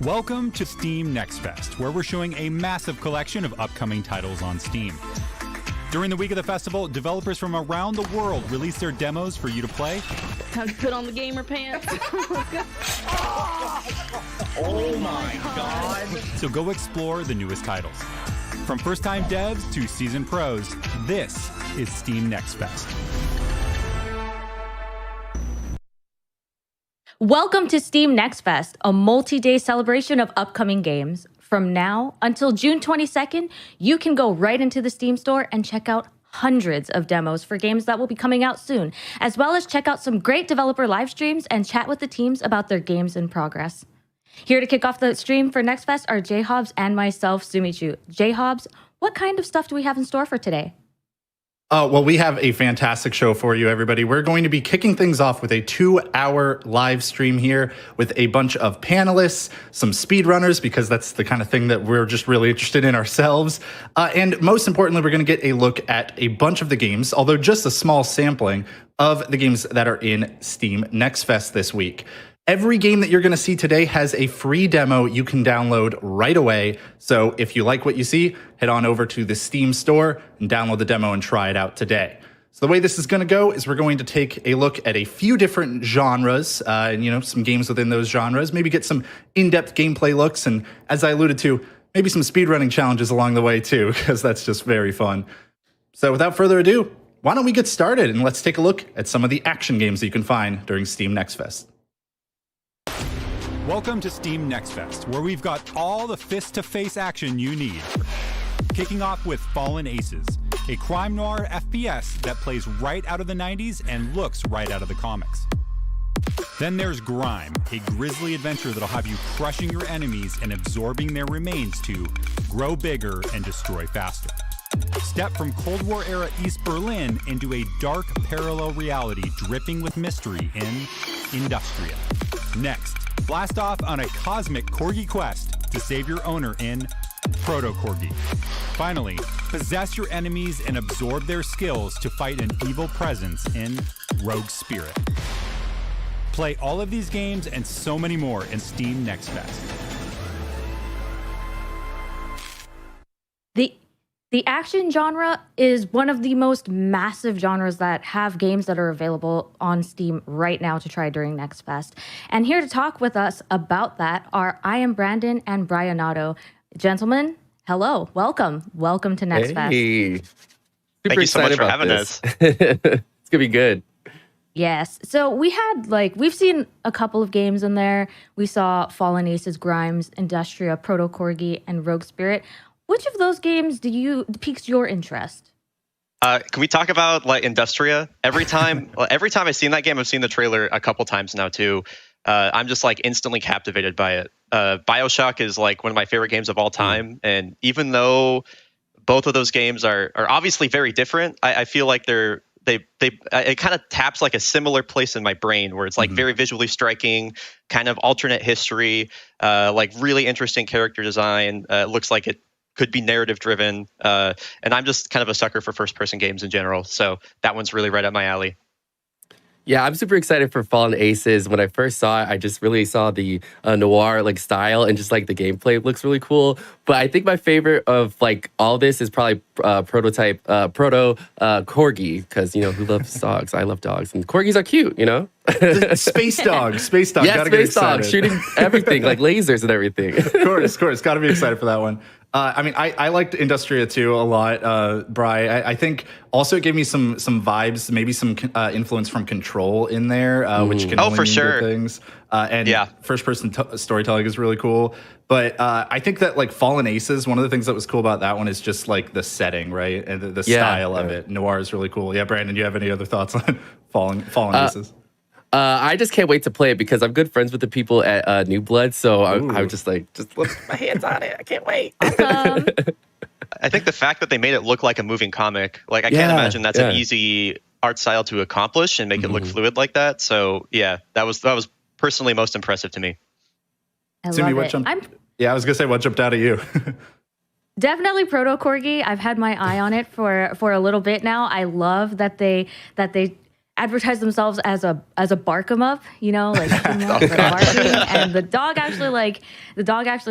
Welcome to Steam Next Fest, where we're showing a massive collection of upcoming titles on Steam. During the week of the festival, developers from around the world release their demos for you to play. Time to put on the gamer pants. Oh my god! So go explore the newest titles. From first-time devs to seasoned pros, this is Steam Next Fest. Welcome to Steam Next Fest, a multi-day celebration of upcoming games. From now until June 22nd, you can go right into the Steam store and check out hundreds of demos for games that will be coming out soon, as well as check out some great developer live streams and chat with the teams about their games in progress. Here to kick off the stream for Next Fest are J-Hobbs and myself, Sumichu. J-Hobbs, what kind of stuff do we have in store for today? Well, we have a fantastic show for you, everybody. We're going to be kicking things off with a 2-hour live stream here with a bunch of panelists, some speedrunners, because that's the kind of thing that we're just really interested in ourselves. And most importantly, we're going to get a look at a bunch of the games, although just a small sampling of the games that are in Steam Next Fest this week. Every game that you're going to see today has a free demo you can download right away. So if you like what you see, head on over to the Steam store and download the demo and try it out today. So the way this is going to go is we're going to take a look at a few different genres, and some games within those genres, maybe get some in-depth gameplay looks, and as I alluded to, maybe some speedrunning challenges along the way too, because that's just very fun. So without further ado, why don't we get started and let's take a look at some of the action games that you can find during Steam Next Fest. Welcome to Steam Next Fest, where we've got all the fist-to-face action you need. Kicking off with Fallen Aces, a crime noir FPS that plays right out of the 90s and looks right out of the comics. Then there's Grime, a grisly adventure that'll have you crushing your enemies and absorbing their remains to grow bigger and destroy faster. Step from Cold War-era East Berlin into a dark parallel reality dripping with mystery in Industria. Next, blast off on a cosmic corgi quest to save your owner in Proto-Corgi. Finally, possess your enemies and absorb their skills to fight an evil presence in Rogue Spirit. Play all of these games and so many more in Steam Next Fest. The action genre is one of the most massive genres that have games that are available on Steam right now to try during Next Fest. And here to talk with us about that are I am Brandon and Brianato. Gentlemen, hello, welcome to Next Fest. Thank you so much for having us. It's gonna be good. Yes. So we've seen a couple of games in there. We saw Fallen Aces, Grimes, Industria, Proto-Corgi, and Rogue Spirit. Which of those games piques your interest? Can we talk about Industria? Every time I've seen that game, I've seen the trailer a couple times now too. I'm just instantly captivated by it. BioShock is one of my favorite games of all time, and even though both of those games are obviously very different, I feel like it kind of taps a similar place in my brain where it's very visually striking, kind of alternate history, really interesting character design. Looks like it could be narrative driven, and I'm just kind of a sucker for first person games in general, so that one's really right up my alley. Yeah, I'm super excited for Fallen Aces. When I first saw it, I just really saw the noir style and just the gameplay looks really cool. But I think my favorite of all this is probably Proto Corgi, because who loves dogs? I love dogs, and corgis are cute. Space dog. Yeah, gotta space dog shooting everything lasers and everything. Of course, gotta be excited for that one. I liked Industria too a lot, Bri. I think also it gave me some vibes, maybe some influence from Control in there, which can only for mean sure. good things. First-person storytelling is really cool. But I think that Fallen Aces, one of the things that was cool about that one is just the setting, right, and the style of it. Noir is really cool. Yeah, Brandon, do you have any other thoughts on Fallen Aces? I just can't wait to play it because I'm good friends with the people at New Blood, so I'm just just put my hands on it. I can't wait. Awesome. I think the fact that they made it look like a moving comic, I can't imagine that's an easy art style to accomplish and make it look fluid like that. So yeah, that was personally most impressive to me. I Sumi, love it. I was gonna say, what jumped out at you? Definitely Proto-Corgi. I've had my eye on it for a little bit now. I love that they advertise themselves as a bark 'em up, you know, like barking, and the dog actually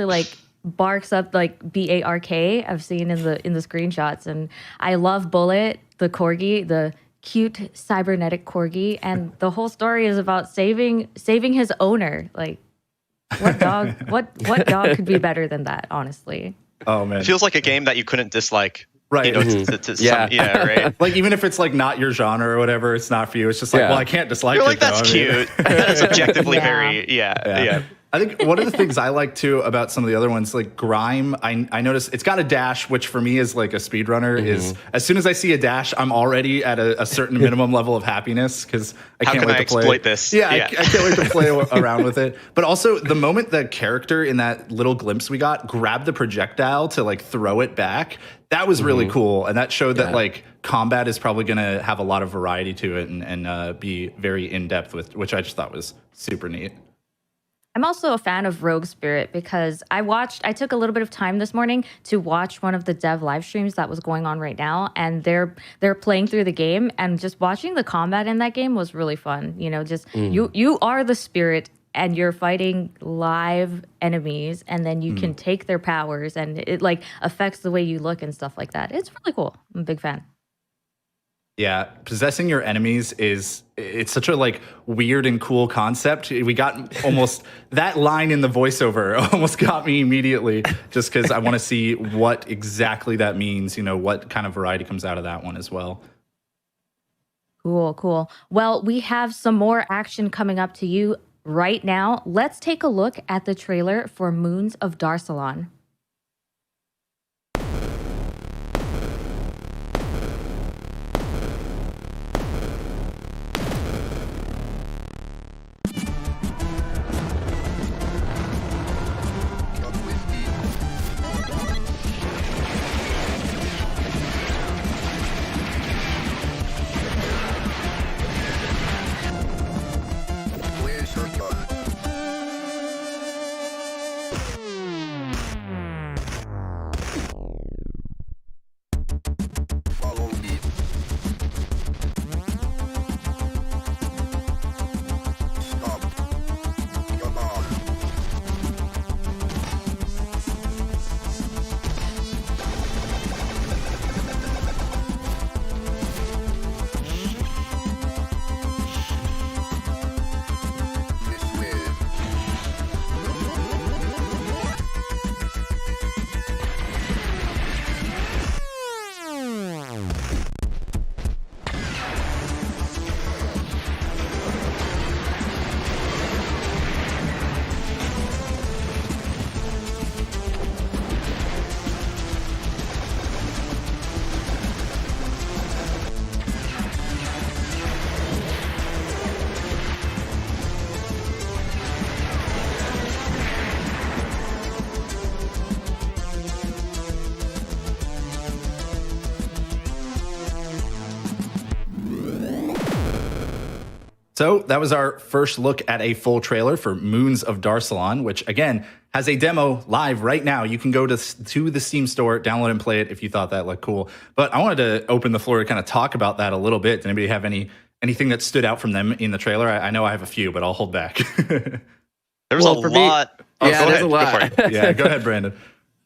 like barks up like BARK. I've seen in the screenshots, and I love Bullet, the corgi, the cute cybernetic corgi, and the whole story is about saving his owner. Like, what dog could be better than that, honestly? Oh man, it feels like a game that you couldn't dislike. Right. You know, yeah, right. Like, even if it's like not your genre or whatever, it's not for you. It's just like, well, I can't dislike You're it. like, that's cute. That is objectively very, yeah. I think one of the things I like too about some of the other ones, like Grime, I noticed it's got a dash, which for me is like a speedrunner. Is as soon as I see a dash, I'm already at a certain minimum level of happiness because I can't wait to play. Exploit this? Yeah, I can't wait to play around with it. But also, the moment the character in that little glimpse we got grabbed the projectile to like throw it back, that was really cool, and that showed that like combat is probably going to have a lot of variety to it and be very in depth with, which I just thought was super neat. I'm also a fan of Rogue Spirit because I took a little bit of time this morning to watch one of the dev live streams that was going on right now, and they're playing through the game, and just watching the combat in that game was really fun. You know, just you are the spirit and you're fighting live enemies, and then you can take their powers, and it like affects the way you look and stuff like that. It's really cool. I'm a big fan. Yeah, possessing your enemies it's such a like weird and cool concept. We got almost that line in the voiceover almost got me immediately, just because I want to see what exactly that means, you know, what kind of variety comes out of that one as well. Cool. Well, we have some more action coming up to you right now. Let's take a look at the trailer for Moons of Darsalon. So that was our first look at a full trailer for Moons of Darsalon, which again has a demo live right now. You can go to the Steam store, download and play it if you thought that looked cool. But I wanted to open the floor to kind of talk about that a little bit. Did anybody have anything that stood out from them in the trailer? I know I have a few, but I'll hold back. There's a lot. There's a lot. Yeah, go ahead, Brandon.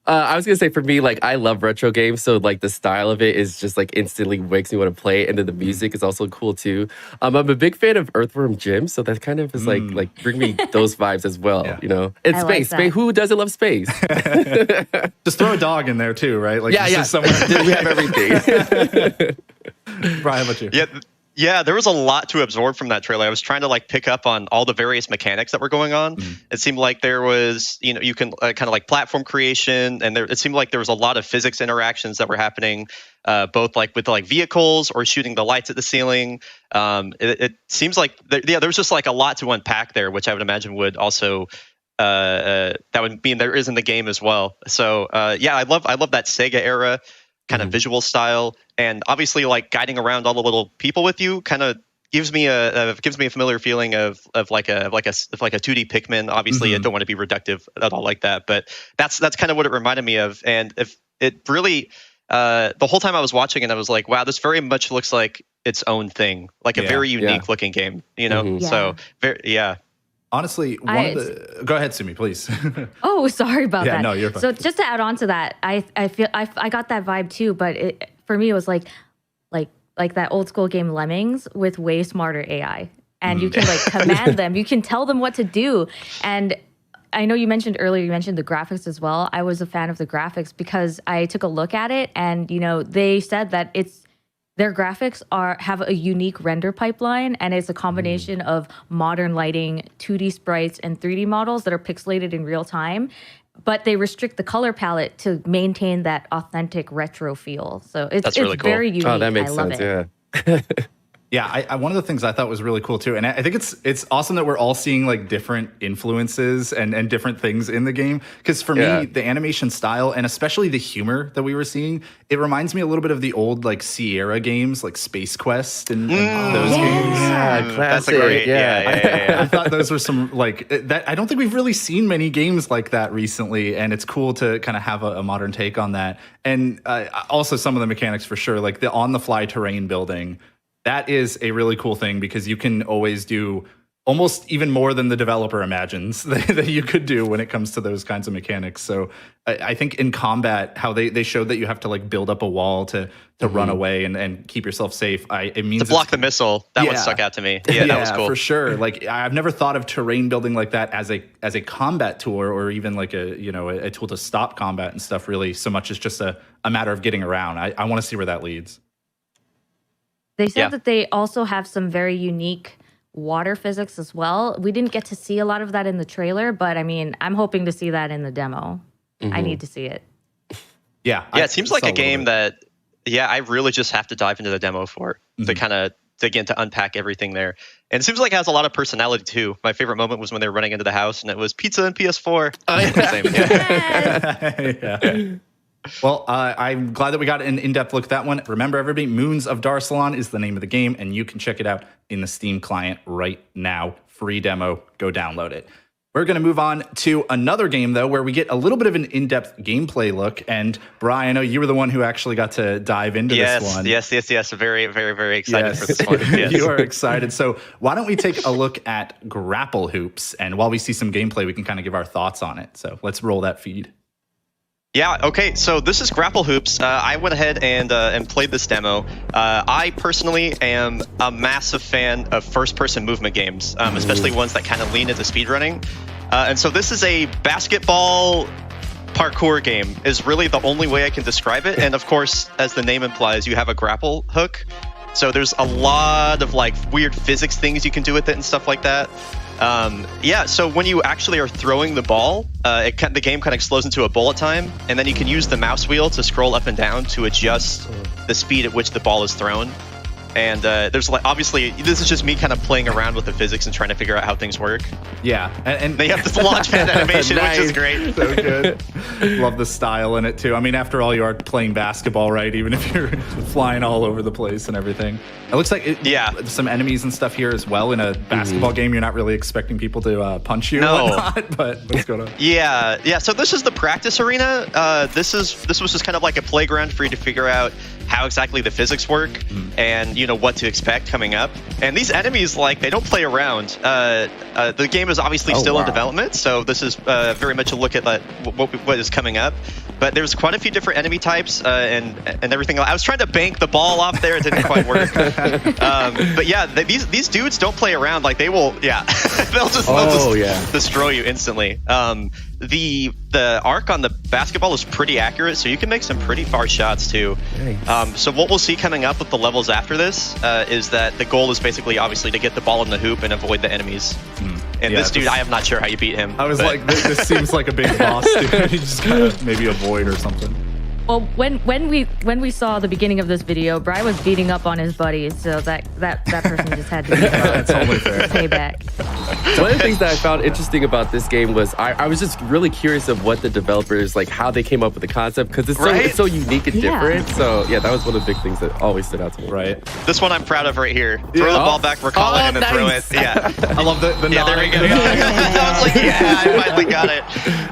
I was gonna say, for me, like, I love retro games, so like the style of it is just like instantly makes me want to play it, and then the music is also cool too. I'm a big fan of Earthworm Jim, so that kind of is like bring me those vibes as well. Yeah. You know, it's space. Like Who doesn't love space? Just throw a dog in there too, right? Like, yeah. We have everything. Brian, how about you? Yeah, there was a lot to absorb from that trailer. I was trying to like pick up on all the various mechanics that were going on. It seemed like there was, you can kind of like platform creation, and it seemed like there was a lot of physics interactions that were happening, both like with like vehicles or shooting the lights at the ceiling. It seems like there was just like a lot to unpack there, which I would imagine would also that would mean there is in the game as well. So I love that Sega era kind of visual style, and obviously like guiding around all the little people with you kind of gives me a familiar feeling of like a 2D Pikmin. Obviously, I don't want to be reductive at all like that, but that's kind of what it reminded me of. And if it really, the whole time I was watching it, I was like, wow, this very much looks like its own thing, like a very unique looking game, you know? So, honestly, go ahead, Sumi, please. Oh, sorry about that. No, you're fine. So just to add on to that, I feel I got that vibe too, but for me it was like that old school game Lemmings with way smarter AI. And you can like command them, you can tell them what to do. And I know you mentioned the graphics as well. I was a fan of the graphics because I took a look at it, and they said that their graphics have a unique render pipeline, and it's a combination of modern lighting, 2D sprites, and 3D models that are pixelated in real time. But they restrict the color palette to maintain that authentic retro feel. So it's really cool. Very unique. Oh, that makes I love sense. it. Yeah. Yeah, one of the things I thought was really cool too, and I think it's awesome that we're all seeing like different influences and different things in the game. Because for me, the animation style and especially the humor that we were seeing, it reminds me a little bit of the old like Sierra games, like Space Quest and those games. Yeah, classic. That's a great. Yeah. I thought those were some like that. I don't think we've really seen many games like that recently, and it's cool to kind of have a modern take on that. And also some of the mechanics for sure, like the on-the-fly terrain building. That is a really cool thing because you can always do almost even more than the developer imagines that you could do when it comes to those kinds of mechanics. So I think in combat, how they showed that you have to like build up a wall to run away and keep yourself safe. It means to block the missile. That one stuck out to me. Yeah, that was cool. For sure. Like I've never thought of terrain building like that as a combat tool or even like a tool to stop combat and stuff really so much as just a matter of getting around. I want to see where that leads. They said that they also have some very unique water physics as well. We didn't get to see a lot of that in the trailer, but I mean, I'm hoping to see that in the demo. I need to see it. Yeah. It seems like a game that, I really just have to dive into the demo for to kind of dig in to unpack everything there. And it seems like it has a lot of personality too. My favorite moment was when they were running into the house and it was pizza and PS4. Yeah. Well, I'm glad that we got an in-depth look at that one. Remember, everybody, Moons of Darsalon is the name of the game, and you can check it out in the Steam client right now. Free demo. Go download it. We're going to move on to another game, though, where we get a little bit of an in-depth gameplay look. And, Brian, I know you were the one who actually got to dive into this one. Yes. Very, very, very excited for this one. Yes. You are excited. So why don't we take a look at Grapple Hoops? And while we see some gameplay, we can kind of give our thoughts on it. So let's roll that feed. Yeah, okay, so this is Grapple Hoops. I went ahead and played this demo. I personally am a massive fan of first-person movement games, especially ones that kind of lean into speedrunning. And so this is a basketball parkour game, is really the only way I can describe it. And of course, as the name implies, you have a grapple hook. So there's a lot of like weird physics things you can do with it and stuff like that. So when you actually are throwing the ball, the game kind of slows into a bullet time, and then you can use the mouse wheel to scroll up and down to adjust the speed at which the ball is thrown. And there's like, obviously, this is just me kind of playing around with the physics and trying to figure out how things work. Yeah, and they have this launch pad animation, nice. Which is great. So good. Love the style in it too. I mean, after all, you are playing basketball, right? Even if you're flying all over the place and everything. It looks like some enemies and stuff here as well. In a basketball game, you're not really expecting people to punch you. No, or whatnot, but what's going on? Yeah. So this is the practice arena. This was just kind of like a playground for you to figure out how exactly the physics work and what to expect coming up. And these enemies, like, they don't play around. The game is obviously still in development, so this is very much a look at what is coming up. But there's quite a few different enemy types and everything. I was trying to bank the ball off there; it didn't quite work. But yeah, these dudes don't play around. Like they will, they'll just destroy you instantly. The arc on the basketball is pretty accurate, so you can make some pretty far shots too. Nice. So what we'll see coming up with the levels after this is that the goal is basically obviously to get the ball in the hoop and avoid the enemies. And this dude, I am not sure how you beat him. I was like, this seems like a big boss, dude. You just gotta maybe avoid or something. Well, when we saw the beginning of this video, Bri was beating up on his buddies, so that person just had to be That's totally fair. Payback. One of the things that I found interesting about this game was I was just really curious of what the developers, like how they came up with the concept, because it's so unique and different. So yeah, that was one of the big things that always stood out to me. Right. This one I'm proud of right here. Throw the ball back, recall it, and then throw it. Yeah. I love the there we go. I was like, I finally got it.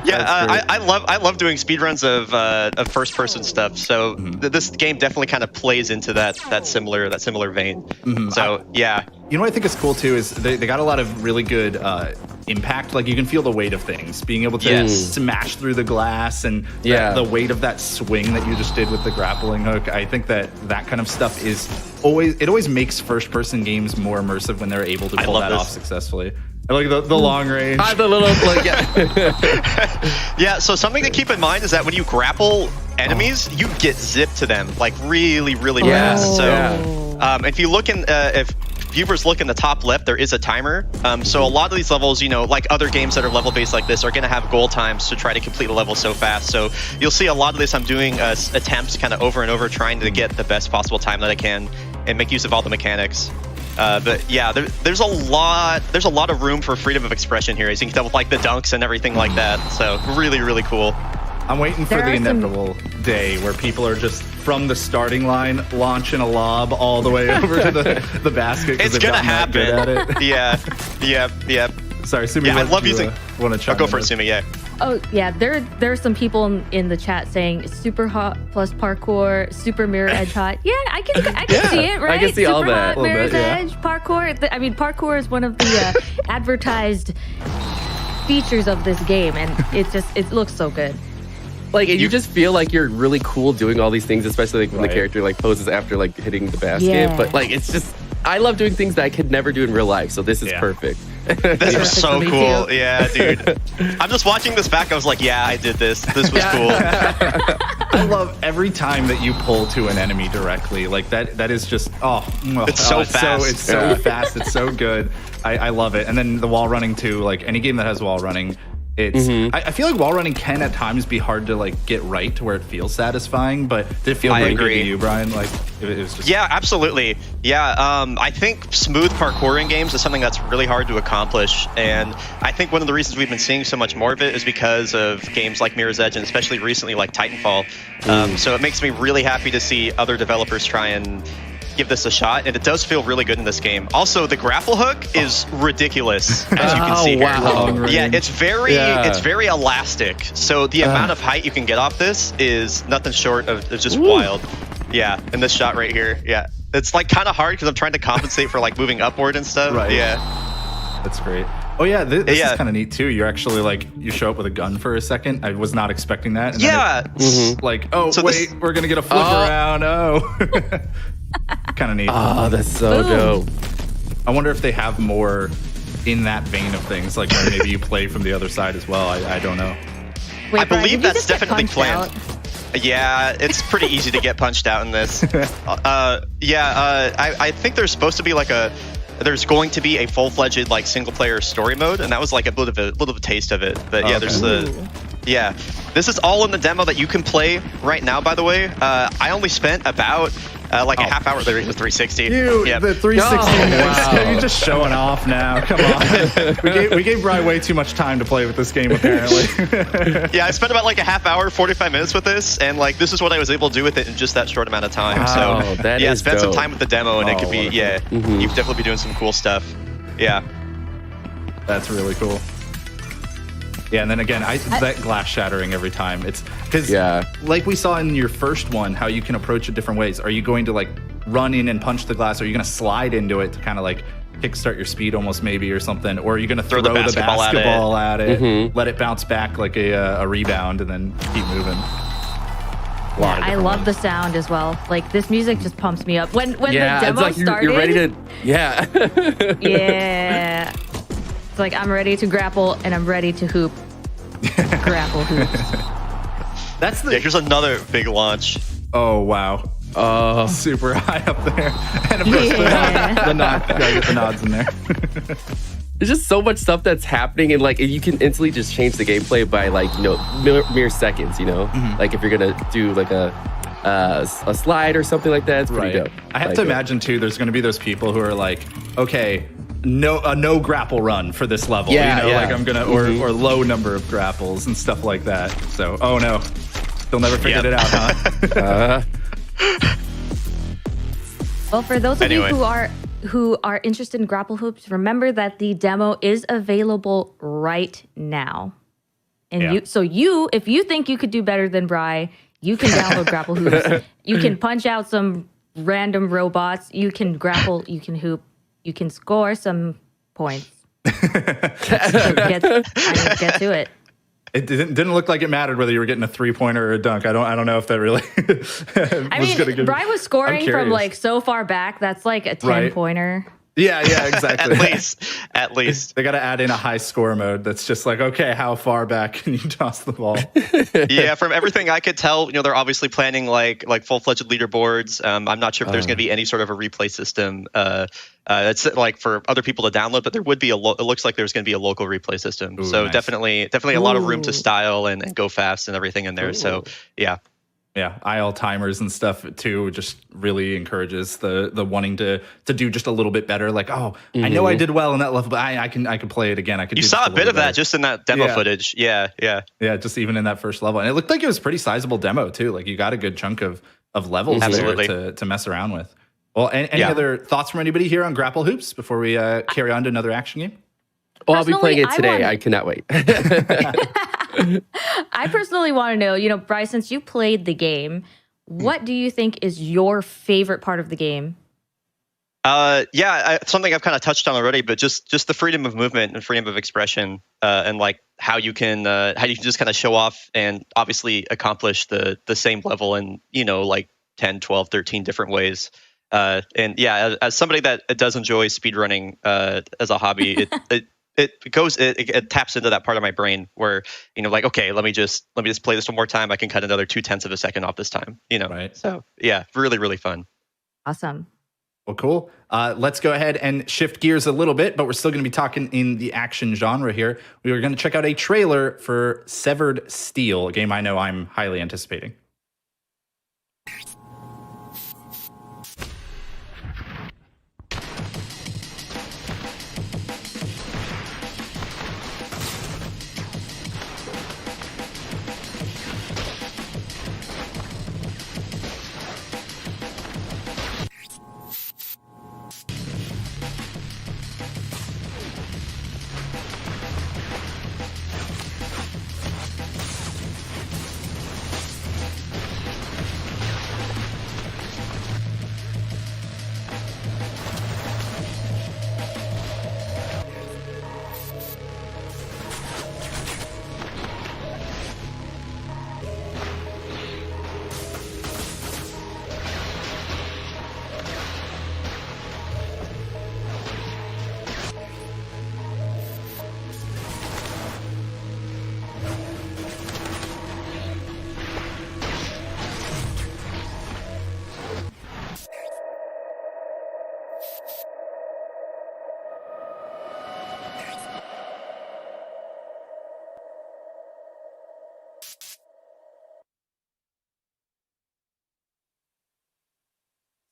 Yeah, I love doing speedruns of first-person person stuff. So this game definitely kind of plays into that similar vein. So yeah. You know what I think is cool too is they got a lot of really good impact. Like you can feel the weight of things, being able to smash through the glass and the weight of that swing that you just did with the grappling hook. I think that kind of stuff is always makes first person games more immersive when they're able to pull that off successfully. I like the long range. The little yeah. So something to keep in mind is that when you grapple enemies, you get zipped to them like really fast. So if you look if viewers look in the top left, there is a timer. So a lot of these levels, like other games that are level based like this, are going to have goal times to try to complete a level so fast. So you'll see a lot of this. I'm doing attempts kind of over and over, trying to get the best possible time that I can and make use of all the mechanics. But yeah, there's a lot of room for freedom of expression here, as you can tell with like the dunks and everything like that. So really cool. I'm waiting for the inevitable day where people are just from the starting line launching a lob all the way over to the basket. It's gonna happen. At it. Yeah. Sorry, Sumi. Yeah, I love using. Want to go for it, Sumi. Yeah. Oh yeah, there are some people in the chat saying super hot plus parkour, super mirror edge hot. Yeah, I can see it, right? I can see super all that. Hot, mirror's edge, parkour. I mean, parkour is one of the advertised features of this game, and it looks so good. Like you just feel like you're really cool doing all these things, especially like when the character like poses after like hitting the basket. Yeah. But like it's just, I love doing things that I could never do in real life. So this is perfect. This was so cool. Yeah, dude. I'm just watching this back. I was like, yeah, I did this. This was cool. I love every time that you pull to an enemy directly. Like that is just it's so fast. It's so fast. It's so good. I love it. And then the wall running too. Like any game that has wall running, it's I feel like wall running can at times be hard to like get right to where it feels satisfying, but did it feel really good to you, Brian? Like it was just absolutely. I think smooth parkour in games is something that's really hard to accomplish, and I think one of the reasons we've been seeing so much more of it is because of games like Mirror's Edge and especially recently like Titanfall. So it makes me really happy to see other developers try and give this a shot, and it does feel really good in this game. Also, the grapple hook is ridiculous, as you can see here. Yeah, it's very elastic. So the amount of height you can get off this is nothing short of just wild. Yeah, and this shot right here. Yeah, it's like kind of hard because I'm trying to compensate for like moving upward and stuff. Right. Yeah, that's great. Oh yeah, this is kind of neat too. You're actually like you show up with a gun for a second. I was not expecting that. And like we're gonna get a flip around. Kind of neat. Oh, that's so dope. I wonder if they have more in that vein of things, like where maybe you play from the other side as well. I don't know. Wait, I believe that's definitely planned. Yeah, it's pretty easy to get punched out in this. I think there's supposed to be like there's going to be a full-fledged like single-player story mode, and that was like a little bit of a taste of it. But there's this is all in the demo that you can play right now. By the way, I only spent about a half hour. There is a 360. The 360. You're just showing off now. Come on. we gave Brian way too much time to play with this game, apparently. I spent about like a half hour, 45 minutes with this, and like this is what I was able to do with it in just that short amount of time. Wow, so spend some time with the demo, and it could be you'd definitely be doing some cool stuff. Yeah, that's really cool. Yeah, and then again, that glass shattering every time. It's because, like we saw in your first one, how you can approach it different ways. Are you going to like run in and punch the glass? Or are you going to slide into it to kind of like kickstart your speed almost maybe or something? Or are you going to throw the basketball at it, let it bounce back like a rebound, and then keep moving? I love the sound as well. Like this music just pumps me up. When the demo started, you're ready to yeah. It's like I'm ready to grapple and I'm ready to hoop. Grapple hoops. Here's another big launch. Oh wow. Super high up there. And of course the nods in there. There's just so much stuff that's happening, and like you can instantly just change the gameplay by like mere seconds. Like if you're gonna do like a slide or something like that, it's pretty dope. I have to imagine too. There's gonna be those people who are like, okay, no grapple run for this level. Like I'm gonna or low number of grapples and stuff like that. So no, they'll never figure it out, huh? Well, for those of you who are interested in grapple hoops, remember that the demo is available right now. And if you think you could do better than Bri, You can download Grapple Hoops. You can punch out some random robots. You can grapple. You can hoop. You can score some points. I need to get to it. It didn't look like it mattered whether you were getting a 3-pointer or a dunk. I don't know if that really. Brian was scoring from like so far back. That's like a 10-pointer. Yeah, exactly. At least they got to add in a high score mode. That's just like, okay, how far back can you toss the ball? Yeah, from everything I could tell, they're obviously planning like full-fledged leaderboards. I'm not sure if there's going to be any sort of a replay system. It's like for other people to download, but there would be it looks like there's going to be a local replay system. Ooh, so nice. definitely a lot of room to style and go fast and everything in there. Ooh. So yeah. Yeah, IL timers and stuff too just really encourages the wanting to do just a little bit better. Like, I know I did well in that level, but I can play it again. You saw a bit of that just in that demo footage. Yeah. Just even in that first level, and it looked like it was a pretty sizable demo too. Like you got a good chunk of levels there to mess around with. Well, any other thoughts from anybody here on Grapple Hoops before we carry on to another action game? Well, I'll be playing it today. I cannot wait. I personally want to know, Bryce, since you played the game, what do you think is your favorite part of the game? Something I've kind of touched on already, but just the freedom of movement and freedom of expression, and like how you can just kind of show off and obviously accomplish the same level in like 10, 12, 13 different ways. As somebody that does enjoy speedrunning as a hobby, it taps into that part of my brain where like, okay, let me just play this one more time. I can cut another 0.2 of a second off this time. Right. So yeah, really, really fun. Awesome. Well, cool. Let's go ahead and shift gears a little bit, but we're still going to be talking in the action genre here. We are going to check out a trailer for Severed Steel, a game I know I'm highly anticipating.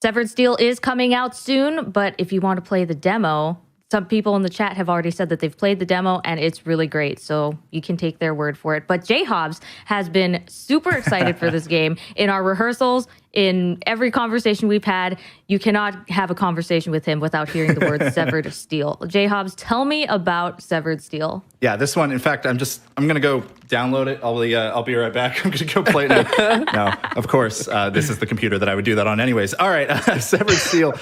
Severed Steel is coming out soon, but if you want to play the demo, some people in the chat have already said that they've played the demo and it's really great, so you can take their word for it. But J-Hobbs has been super excited for this game. In our rehearsals, in every conversation we've had, you cannot have a conversation with him without hearing the word Severed Steel. J-Hobbs, tell me about Severed Steel. Yeah, this one, in fact, I'm going to go download it. I'll be right back. I'm going to go play it now. No, of course, this is the computer that I would do that on anyways. All right, Severed Steel.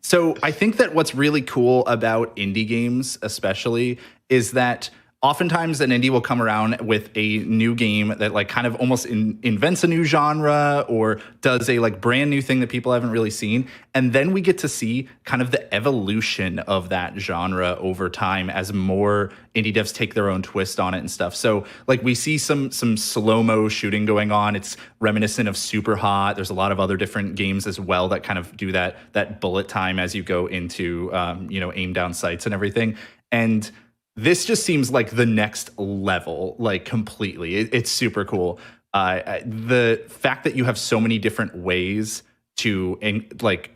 So I think that what's really cool about indie games, especially, is that oftentimes an indie will come around with a new game that like kind of almost invents a new genre or does a like brand new thing that people haven't really seen. And then we get to see kind of the evolution of that genre over time as more indie devs take their own twist on it and stuff. So like we see some slow-mo shooting going on. It's reminiscent of Super Hot. There's a lot of other different games as well that kind of do that bullet time as you go into aim down sights and everything. And this just seems like the next level, like completely. It's super cool. The fact that you have so many different ways to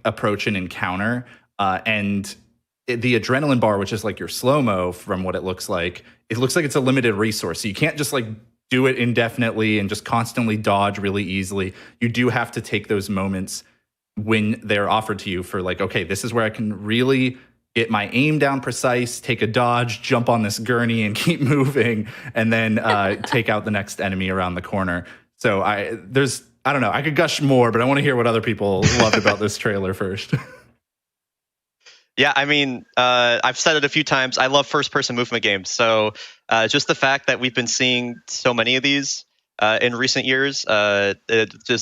approach an encounter, and the adrenaline bar, which is like your slow-mo from what it looks like it's a limited resource. So you can't just like do it indefinitely and just constantly dodge really easily. You do have to take those moments when they're offered to you for like, okay, this is where I can really get my aim down precise, take a dodge, jump on this gurney and keep moving, and then take out the next enemy around the corner. So I don't know. I could gush more, but I want to hear what other people loved about this trailer first. Yeah, I mean, I've said it a few times. I love first-person movement games. So just the fact that we've been seeing so many of these in recent years, it's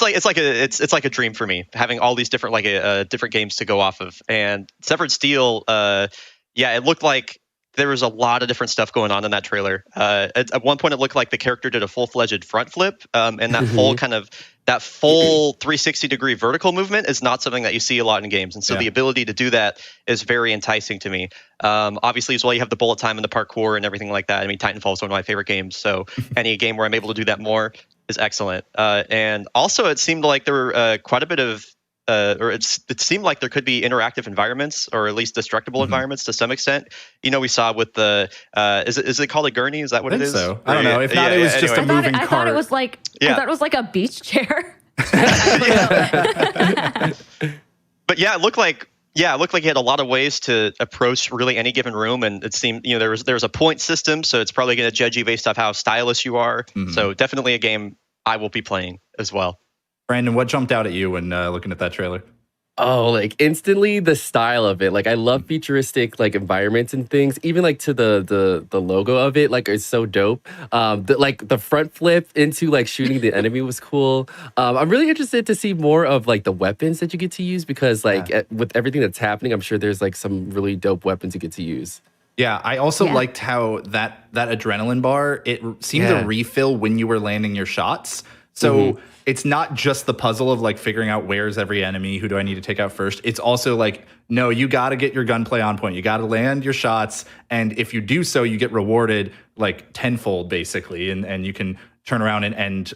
like a dream for me, having all these different different games to go off of. And Severed Steel, it looked like there was a lot of different stuff going on in that trailer. At one point, it looked like the character did a full-fledged front flip, and that full 360-degree vertical movement is not something that you see a lot in games. And so the ability to do that is very enticing to me. Obviously, as well, you have the bullet time and the parkour and everything like that. I mean, Titanfall is one of my favorite games, so any game where I'm able to do that more is excellent. And also, it seemed like there were quite a bit of it seemed like there could be interactive environments, or at least destructible environments to some extent. You know, we saw with the is it called a gurney? Is that what it is? So I don't know. If not, it was just a moving cart. I thought it was like I thought it was like a beach chair. But yeah, it looked like he had a lot of ways to approach really any given room, and it seemed there was a point system, so it's probably going to judge you based off how stylish you are. So definitely a game I will be playing as well. Brandon, what jumped out at you when looking at that trailer? Oh, like instantly the style of it. Like I love futuristic like environments and things. Even like to the logo of it, like it's so dope. The front flip into like shooting the enemy was cool. I'm really interested to see more of like the weapons that you get to use, because with everything that's happening, I'm sure there's like some really dope weapons you get to use. Yeah, I also liked how that adrenaline bar, it seemed to refill when you were landing your shots. So it's not just the puzzle of like figuring out where's every enemy, who do I need to take out first. It's also like, no, you got to get your gunplay on point. You got to land your shots. And if you do so, you get rewarded like tenfold basically. And you can turn around and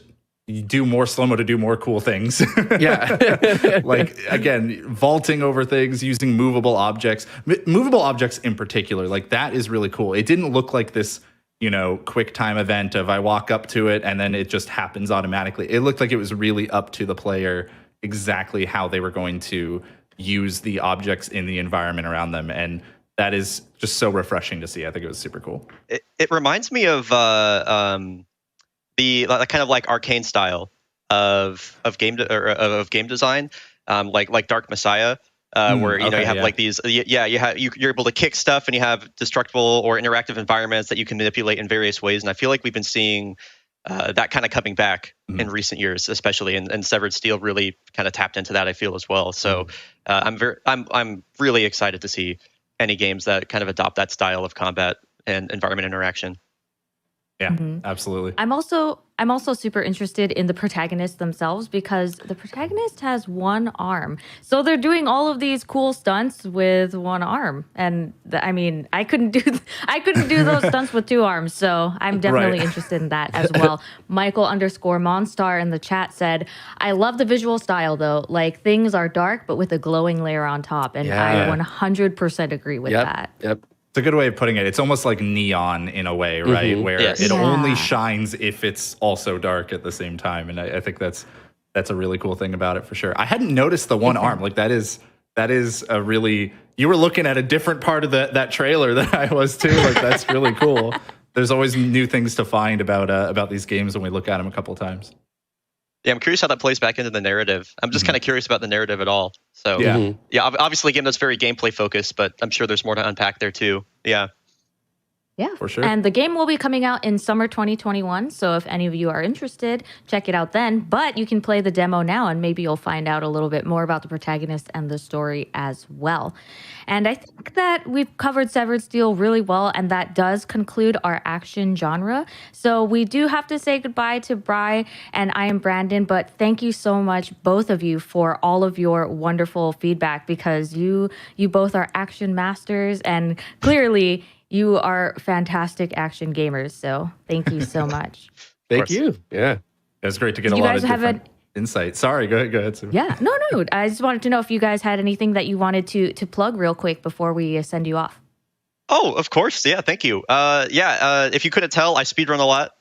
you do more slow-mo to do more cool things. Like, again, vaulting over things, using movable objects in particular. Like that is really cool. It didn't look like this, quick time event of I walk up to it and then it just happens automatically. It looked like it was really up to the player exactly how they were going to use the objects in the environment around them. And that is just so refreshing to see. I think it was super cool. It reminds me of the kind of like arcane style of game design, like Dark Messiah. Where you have like these, you're able to kick stuff, and you have destructible or interactive environments that you can manipulate in various ways. And I feel like we've been seeing that kind of coming back in recent years, especially, and Severed Steel really kind of tapped into that, I feel, as well. So I'm really excited to see any games that kind of adopt that style of combat and environment interaction. Yeah, absolutely. I'm also super interested in the protagonists themselves, because the protagonist has one arm. So they're doing all of these cool stunts with one arm. And I couldn't do those stunts with two arms. So I'm definitely interested in that as well. Michael_Monstar in the chat said, I love the visual style though. Like things are dark, but with a glowing layer on top. And I 100% agree with that. Yep. It's a good way of putting it. It's almost like neon in a way, right? Where it only shines if it's also dark at the same time. And I think that's a really cool thing about it for sure. I hadn't noticed the one arm. Like that is a really, you were looking at a different part of that trailer than I was too. Like that's really cool. There's always new things to find about these games when we look at them a couple of times. Yeah, I'm curious how that plays back into the narrative. I'm just kind of curious about the narrative at all. So obviously a game that's very gameplay focused, but I'm sure there's more to unpack there too. Yeah. Yeah, for sure. And the game will be coming out in summer 2021. So if any of you are interested, check it out then. But you can play the demo now, and maybe you'll find out a little bit more about the protagonist and the story as well. And I think that we've covered Severed Steel really well, and that does conclude our action genre. So we do have to say goodbye to Bri, and I am Brandon. But thank you so much, both of you, for all of your wonderful feedback, because you both are action masters, and clearly you are fantastic action gamers, so thank you so much. Thank you. Yeah. It's great to get a lot of different insight. Sorry, go ahead. Sue. Yeah, no. I just wanted to know if you guys had anything that you wanted to plug real quick before we send you off. Oh, of course. Yeah, thank you. If you couldn't tell, I speedrun a lot,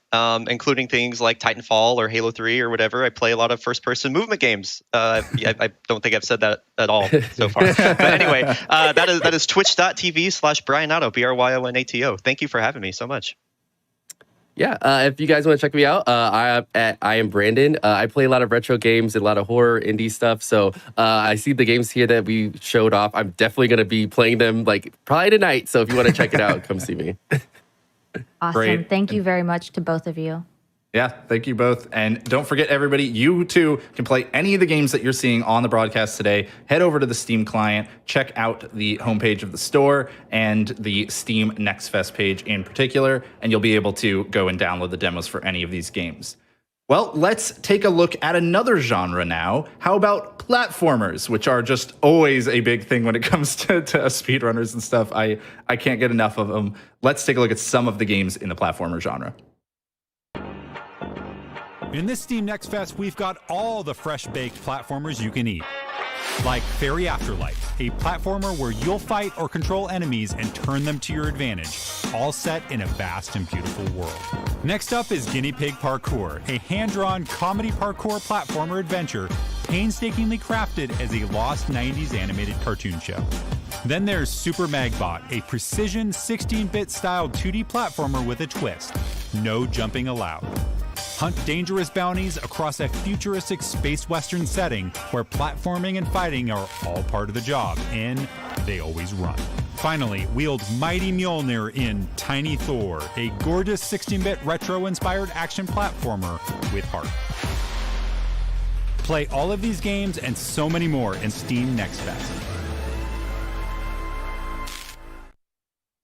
including things like Titanfall or Halo 3 or whatever. I play a lot of first-person movement games. I don't think I've said that at all so far. But anyway, that is twitch.tv/Bryonato, BRYONATO. Thank you for having me so much. Yeah, if you guys want to check me out, I am Brandon. I play a lot of retro games and a lot of horror indie stuff. So I see the games here that we showed off. I'm definitely going to be playing them like probably tonight. So if you want to check it out, come see me. Awesome. Great. Thank you very much to both of you. Yeah, thank you both. And don't forget, everybody, you too can play any of the games that you're seeing on the broadcast today. Head over to the Steam client, check out the homepage of the store and the Steam Next Fest page in particular, and you'll be able to go and download the demos for any of these games. Well, let's take a look at another genre now. How about platformers, which are just always a big thing when it comes to speedrunners and stuff. I can't get enough of them. Let's take a look at some of the games in the platformer genre. In this Steam Next Fest, we've got all the fresh-baked platformers you can eat. Like Fairy Afterlife, a platformer where you'll fight or control enemies and turn them to your advantage, all set in a vast and beautiful world. Next up is Guinea Pig Parkour, a hand-drawn comedy parkour platformer adventure painstakingly crafted as a lost 90s animated cartoon show. Then there's Super Magbot, a precision 16-bit styled 2D platformer with a twist. No jumping allowed. Hunt dangerous bounties across a futuristic space western setting where platforming and fighting are all part of the job, and they always run. Finally, wield Mighty Mjolnir in Tiny Thor, a gorgeous 16-bit retro-inspired action platformer with heart. Play all of these games and so many more in Steam Next Fest.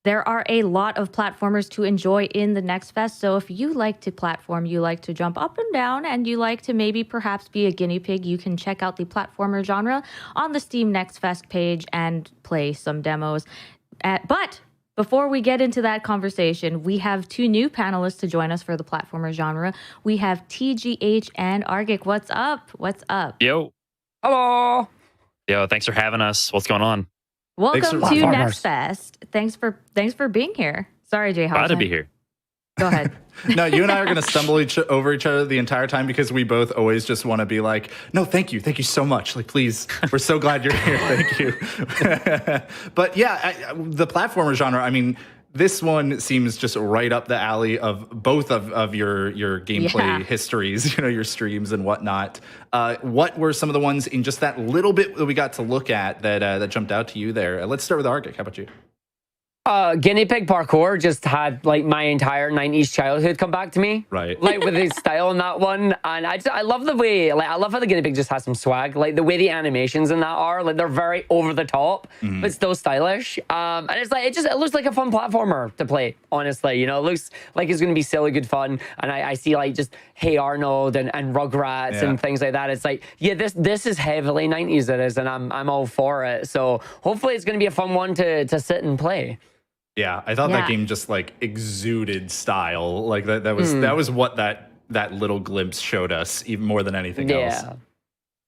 There are a lot of platformers to enjoy in the Next Fest. So if you like to platform, you like to jump up and down, and you like to maybe perhaps be a guinea pig, you can check out the platformer genre on the Steam Next Fest page and play some demos. But before we get into that conversation, we have two new panelists to join us for the platformer genre. We have TGH and Argic. What's up? What's up? Yo. Hello. Yo, thanks for having us. What's going on? Welcome Thanks to for- Next Fest. Thanks for being here. Sorry, Jay. Glad to be here. Go ahead. No, you and I are going to stumble over each other the entire time because we both always just want to be like, no, thank you so much. Like, please, we're so glad you're here. Thank you. But yeah, the platformer genre, I mean, this one seems just right up the alley of both of your gameplay histories, your streams and whatnot. What were some of the ones in just that little bit that we got to look at that jumped out to you there? Let's start with Argic. How about you? Guinea Pig Parkour just had like my entire 90s childhood come back to me. Right. Like with his style in that one. And I love the way, like I love how the Guinea Pig just has some swag. Like the way the animations in that are, like they're very over the top, but still stylish. And it's like, it looks like a fun platformer to play, honestly. It looks like it's going to be silly good fun. And I see like just Hey Arnold and Rugrats and things like that. It's like, yeah, this is heavily 90s it is, and I'm all for it. So hopefully it's going to be a fun one to sit and play. Yeah, I thought that game just like exuded style. Like that was what that little glimpse showed us, even more than anything else.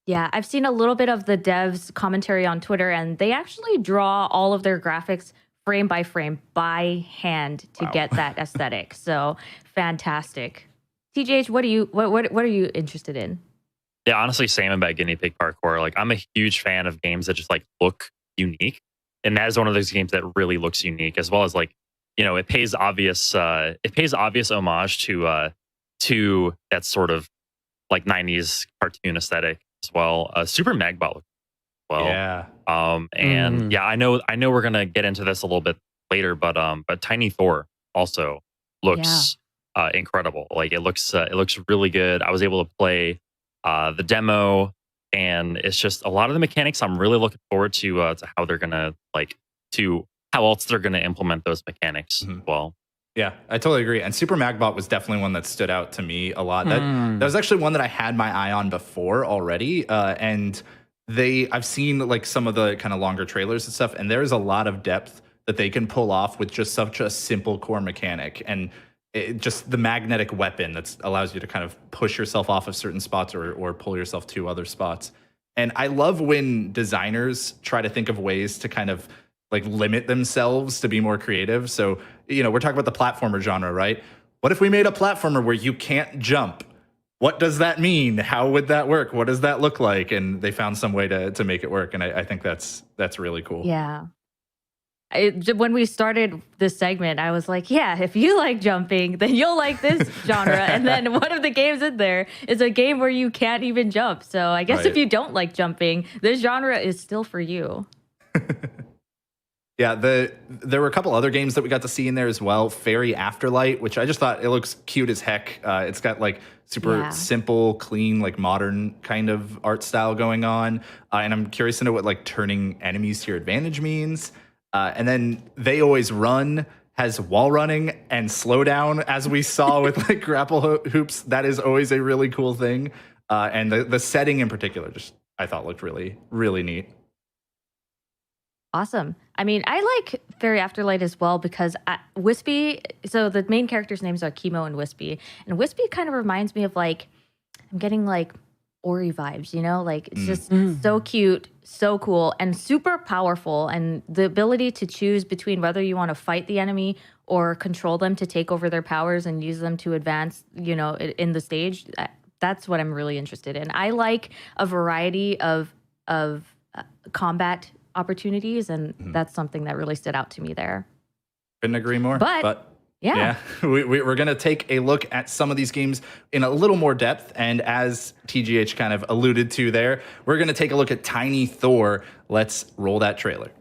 Yeah, I've seen a little bit of the devs' commentary on Twitter, and they actually draw all of their graphics frame by frame by hand to get that aesthetic. So fantastic. TJH, what are you interested in? Yeah, honestly, same about Guinea Pig Parkour. Like, I'm a huge fan of games that just like look unique. And that is one of those games that really looks unique, as well as like, it pays obvious homage to that sort of like 90s cartoon aesthetic as well. Super Magbot as well. Yeah. And I know we're gonna get into this a little bit later, but Tiny Thor also looks incredible. Like it looks really good. I was able to play the demo. And it's just a lot of the mechanics. I'm really looking forward to how they're gonna how else they're gonna implement those mechanics as well. Yeah, I totally agree. And Super Magbot was definitely one that stood out to me a lot. That was actually one that I had my eye on before already. And I've seen like some of the kind of longer trailers and stuff, and there's a lot of depth that they can pull off with just such a simple core mechanic. And just the magnetic weapon that allows you to kind of push yourself off of certain spots or pull yourself to other spots. And I love when designers try to think of ways to kind of like limit themselves to be more creative. So, we're talking about the platformer genre, right? What if we made a platformer where you can't jump? What does that mean? How would that work? What does that look like? And they found some way to make it work. And I think that's really cool. Yeah. when we started this segment, I was like, yeah, if you like jumping, then you'll like this genre. And then one of the games in there is a game where you can't even jump. So I guess if you don't like jumping, this genre is still for you. Yeah, there were a couple other games that we got to see in there as well. Fairy Afterlight, which I just thought it looks cute as heck. It's got like super simple, clean, like modern kind of art style going on. And I'm curious to know what like turning enemies to your advantage means. And then They Always Run has wall running and slow down, as we saw with like grapple hoops. That is always a really cool thing. And the setting in particular, just I thought looked really, really neat. Awesome. I mean, I like Fairy Afterlight as well because Wispy, so the main characters' names are Chemo and Wispy. And Wispy kind of reminds me of like, I'm getting like Ori vibes, you know? Like it's just so cute, so cool, and super powerful. And the ability to choose between whether you want to fight the enemy or control them to take over their powers and use them to advance, you know, in the stage, that's what I'm really interested in. I like a variety of combat opportunities, and that's something that really stood out to me there. Couldn't agree more. But yeah, we're going to take a look at some of these games in a little more depth. And as TGH kind of alluded to there, we're going to take a look at Tiny Thor. Let's roll that trailer.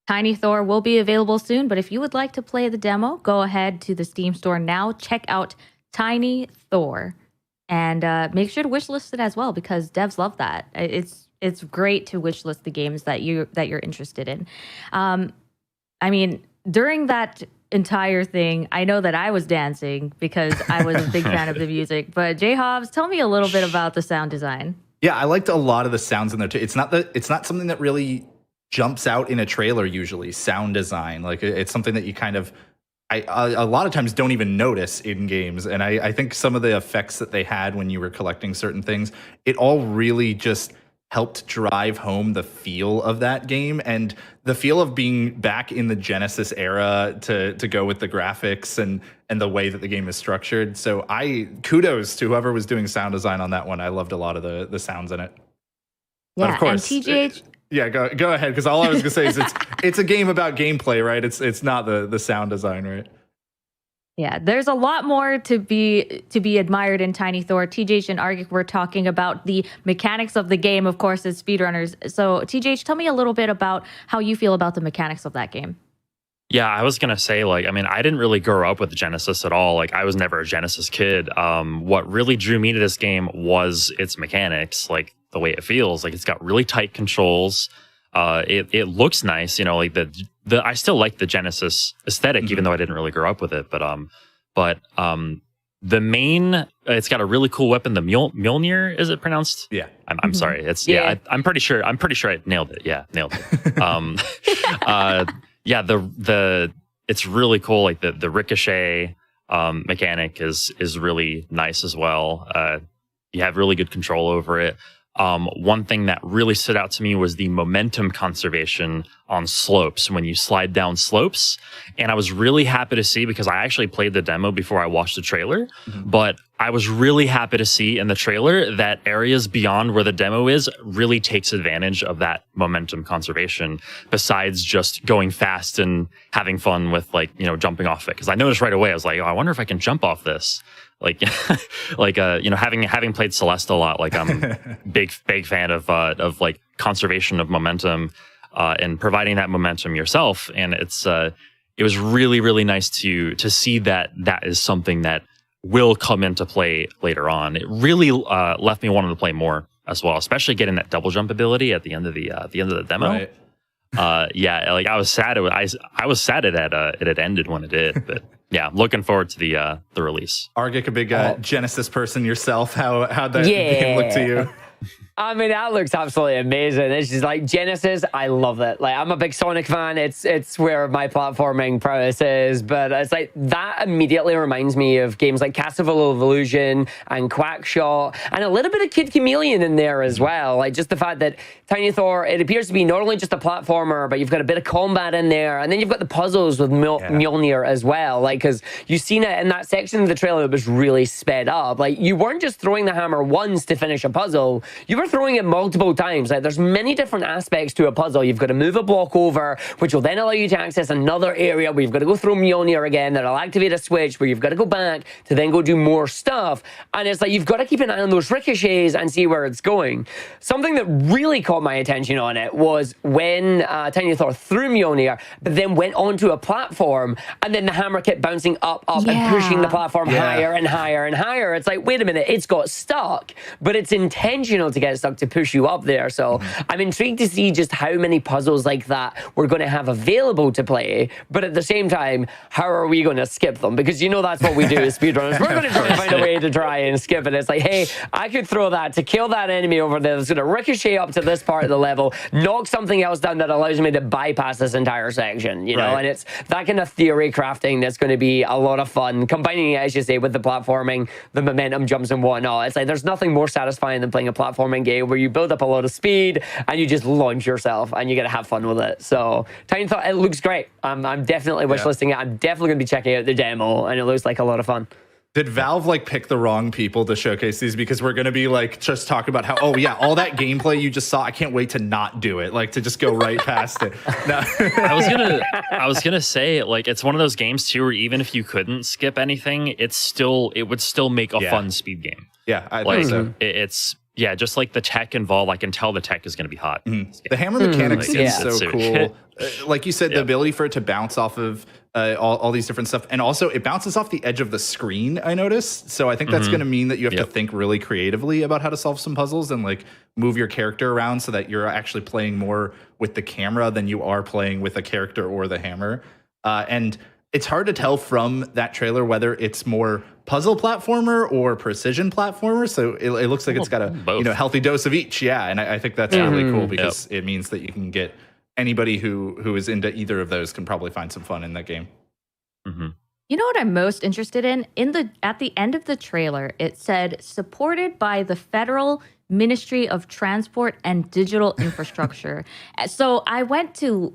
Tiny Thor will be available soon, but if you would like to play the demo, go ahead to the Steam store now. Check out Tiny Thor, and make sure to wishlist it as well because devs love that. It's great to wishlist the games that you're interested in. I mean, during that entire thing, I know that I was dancing because I was a big fan of the music. But Jay Hobbs, tell me a little bit about the sound design. Yeah, I liked a lot of the sounds in there too. It's not something that really jumps out in a trailer usually. Sound design, like it's something that you kind of a lot of times don't even notice in games. And I think some of the effects that they had when you were collecting certain things, it all really just helped drive home the feel of that game and the feel of being back in the Genesis era to go with the graphics and the way that the game is structured. So kudos to whoever was doing sound design on that one. I loved a lot of the sounds in it. Yeah, but of course, and TGH. Yeah, go ahead, because all I was gonna say is it's a game about gameplay, right? It's not the sound design, right? Yeah, there's a lot more to be admired in Tiny Thor. TJH and Argic were talking about the mechanics of the game, of course, as speedrunners. So TJH, tell me a little bit about how you feel about the mechanics of that game. Yeah, I was gonna say, I didn't really grow up with Genesis at all. I was never a Genesis kid. What really drew me to this game was its mechanics, the way it feels. It's got really tight controls. It looks nice, you know, like the I still like the Genesis aesthetic, even though I didn't really grow up with it. But the main, it's got a really cool weapon. The Mjolnir, is it pronounced? Yeah. I'm sorry. It's I'm pretty sure I nailed it. Yeah, nailed it. It's really cool. Like the ricochet mechanic is really nice as well. You have really good control over it. One thing that really stood out to me was the momentum conservation on slopes when you slide down slopes. And I was really happy to see, because I actually played the demo before I watched the trailer, but I was really happy to see in the trailer that areas beyond where the demo is really takes advantage of that momentum conservation, besides just going fast and having fun with, like, you know, jumping off it. Because I noticed right away, I was like, oh, I wonder if I can jump off this. Like, you know, having played Celeste a lot, like, I'm big fan of like conservation of momentum and providing that momentum yourself. And it was really nice to see that is something that will come into play later on. It really left me wanting to play more as well, especially getting that double jump ability at the end of the demo. Right. Yeah, like I was sad. I was sad it had ended when it did, but. Yeah, looking forward to the release. Argic, a big Genesis person yourself. How'd that game look to you? I mean, that looks absolutely amazing. It's just like Genesis, I love it. Like, I'm a big Sonic fan. It's where my platforming prowess is. But it's like that immediately reminds me of games like Castle of Illusion and Quackshot, and a little bit of Kid Chameleon in there as well. Like, just the fact that Tiny Thor, it appears to be not only just a platformer, but you've got a bit of combat in there, and then you've got the puzzles with Mjolnir as well. Like, because you've seen it in that section of the trailer that was really sped up. Like, you weren't just throwing the hammer once to finish a puzzle. You were throwing it multiple times. Like, there's many different aspects to a puzzle. You've got to move a block over, which will then allow you to access another area where you've got to go through Mjolnir again. That'll activate a switch where you've got to go back to then go do more stuff. And it's like, you've got to keep an eye on those ricochets and see where it's going. Something that really caught my attention on it was when Tiny Thor threw Mjolnir, but then went onto a platform, and then the hammer kept bouncing up, and pushing the platform higher and higher and higher. It's like, wait a minute, it's got stuck, but it's intentional to get stuck to push you up there. So I'm intrigued to see just how many puzzles like that we're going to have available to play. But at the same time, how are we going to skip them? Because you know that's what we do as speedrunners. We're going to try to find a way to try and skip it. It's like, hey, I could throw that to kill that enemy over there that's going to ricochet up to this part of the level, knock something else down that allows me to bypass this entire section, you know? And it's that kind of theory crafting that's going to be a lot of fun, combining it, as you say, with the platforming, the momentum jumps and whatnot. It's like, there's nothing more satisfying than playing a platforming game where you build up a lot of speed and you just launch yourself and you get to have fun with it. So Tiny Thought, it looks great. I'm definitely wishlisting it. I'm definitely going to be checking out the demo, and it looks like a lot of fun. Did Valve like pick the wrong people to showcase these? Because we're going to be like just talking about how, oh yeah, all that gameplay you just saw, I can't wait to not do it, like to just go right past it. No. I was gonna say, like, it's one of those games too where even if you couldn't skip anything, it would still make a fun speed game. Yeah, I like, think so. It's just like the tech involved. I can tell the tech is going to be hot. The hammer mechanics is so cool. Like you said, the ability for it to bounce off of all these different stuff, and also it bounces off the edge of the screen, I noticed. So I think that's going to mean that you have to think really creatively about how to solve some puzzles and like move your character around so that you're actually playing more with the camera than you are playing with a character or the hammer. And it's hard to tell from that trailer whether it's more puzzle platformer or precision platformer. So it looks like it's got a healthy dose of each. Yeah, and I think that's really cool because it means that you can get anybody who is into either of those can probably find some fun in that game. You know what I'm most interested in? At the end of the trailer, it said supported by the Federal Ministry of Transport and Digital Infrastructure. So I went to